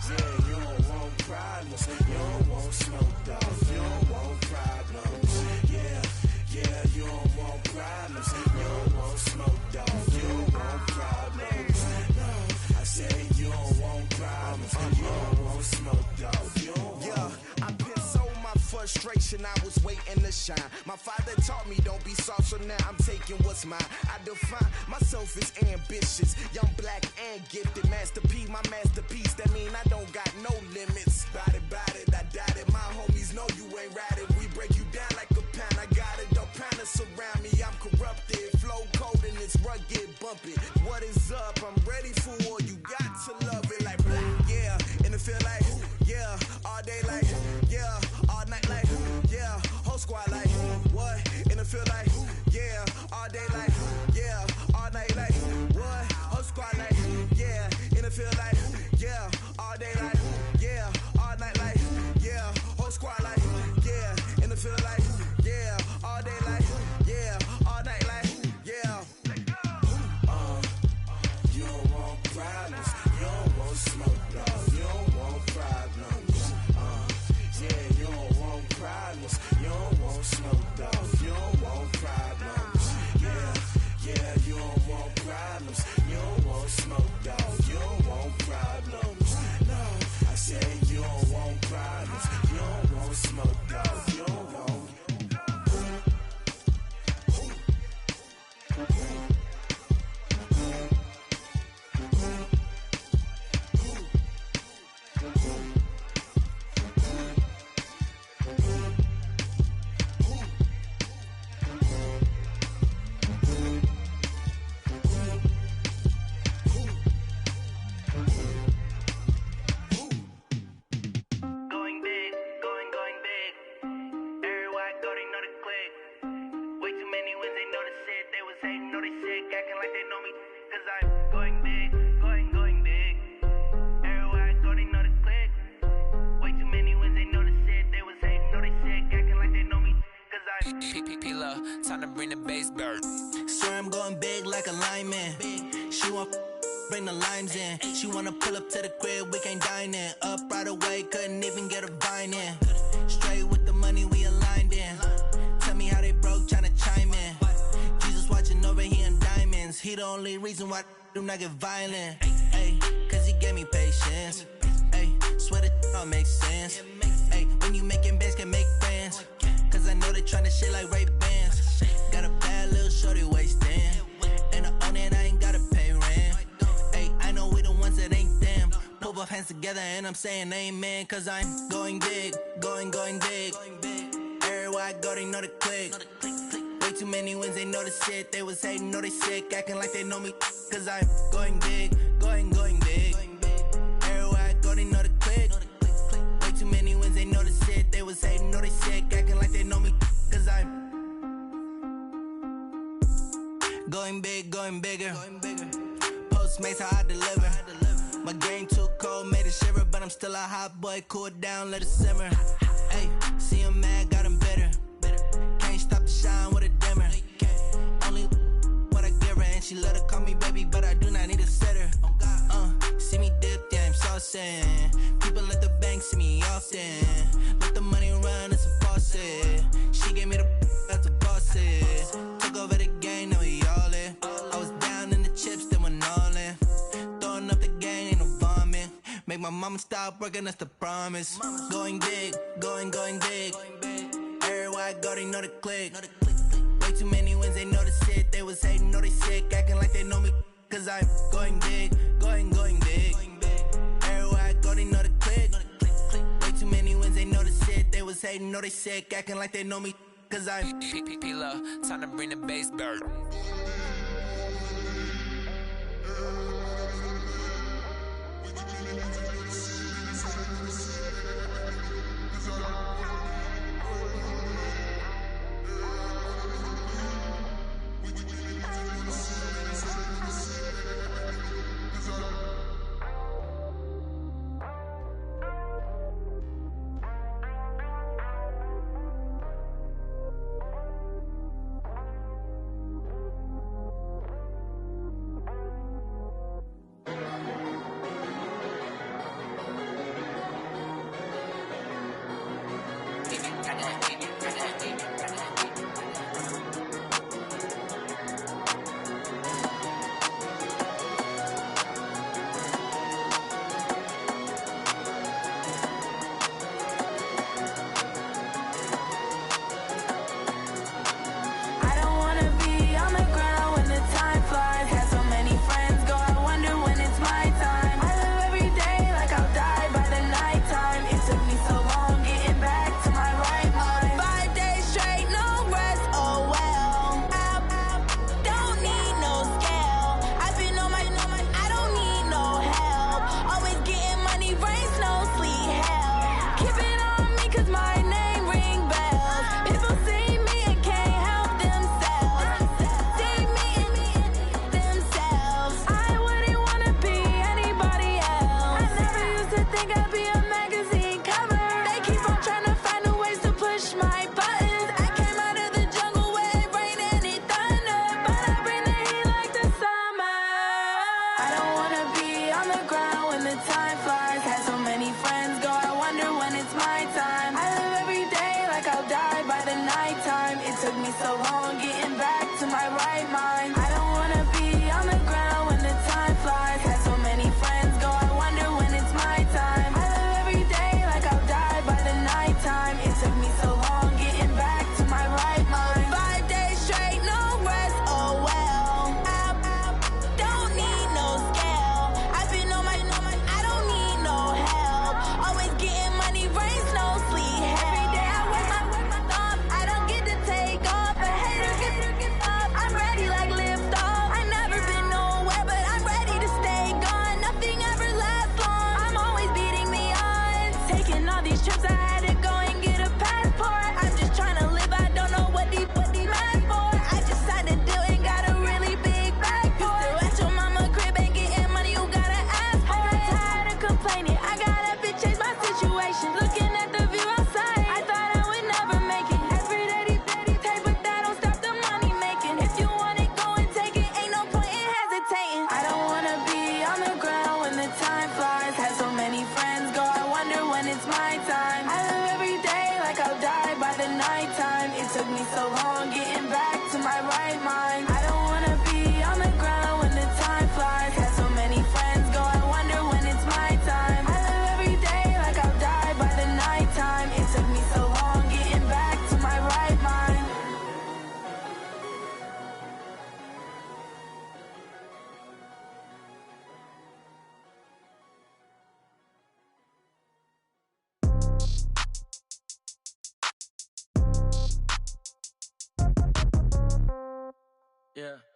Yeah, you don't want problems, you don't want smoke, dog. You don't want problems. Yeah, you don't want problems, you don't want smoke, dog. You don't want problems. No, I say you don't want problems, you don't want smoke, dog. You don't want. Yeah, I been so my frustration, I was waiting to shine. My father taught me don't be soft, so now I'm taking what's mine. I define myself as ambitious, young, black, and gifted. Master P, my masterpiece. That mean I don't got no limits. Bout it, I doubt it. My homies know you ain't ratted. We break you down like a pound. I got it, don't pound to surround me. I'm corrupted, flow cold and it's rugged, bumpy. What is up? I'm ready for war. You got to love it like blah. Yeah, and it feel like, yeah, all day like, yeah, all night like, yeah, whole squad like, what? And it feel like, yeah, all day like, yeah, all night like, what? Whole squad like, yeah, and it feel like, yeah, all day like, yeah, all night like, yeah, whole squad like, yeah, and it feel like, yeah, all day like, yeah, all night like, yeah. You don't want problems, you don't want smoke, dog. You don't want problems. like they know me, cause I'm going big, going big. Everywhere I go, they know the click. Way too many wins, they know the shit. They was hating, know they sick, acting like they know me, cause I'm P-P-P-Love, time to bring the bass bird. Swear I'm going big like a lineman. She want bring the limes in. She wanna pull up to the crib, we can't dine in. Up right away, couldn't even get a vine in. Straight with the money we aligned in. Tell me how they broke, tryna chime in. Jesus watching over here in diamonds. He the only reason why I do not get violent. Ay, cause he gave me patience. Ay, swear that all makes sense. Ay, when you making bands, can make friends. Cause I know they tryna shit like Ray Bans. Got a bad little shorty wasting. And I own it, I ain't gotta pay rent. Ay, I know we the ones that ain't them. Pull both hands together and I'm saying amen. Cause I'm going big, going big. Everywhere I go, they know the click. Way too many wins, they know the shit. They was hating, know they sick, acting like they know me. Cause I'm going big, going big. Everywhere I go, they know the click. Way too many wins, they know the shit. They was hating, know they sick, acting like they know me. Cause I'm going big, going bigger. Postmates, how I deliver. My game too cold, made it shiver. But I'm still a hot boy, cool it down, let it simmer. Hey, see him mad, got him bitter. Can't stop the shine with a dimmer. Only what I give her, and she let her call me baby, but I do not need a sitter. See me dip, yeah, I'm saucing. People at the bank see me often. Let the money run, it's a faucet. She gave me the that's a boss is. Took over the game, now we all in. I was down in the chips, then went all in. Throwing up the game, ain't no vomit. Make my mama stop working, that's the promise. Going big, going big. Everywhere I go, they know the click. Way too many wins, they know the shit. They was hating, know they sick, acting like they know me. Cause I'm going big, going big. Everywhere I go, they know the click. Way too many wins, they know the shit. They was hating, know they sick, acting like they know me. Cause I'm P-P-P-Love, time to bring the bass bird. my right mind. I don't wanna be on the ground when the time flies. Got so many friends go, I wonder when it's my time. I live every day like I'll die by the nighttime. It took me so long getting back to my right mind. Yeah.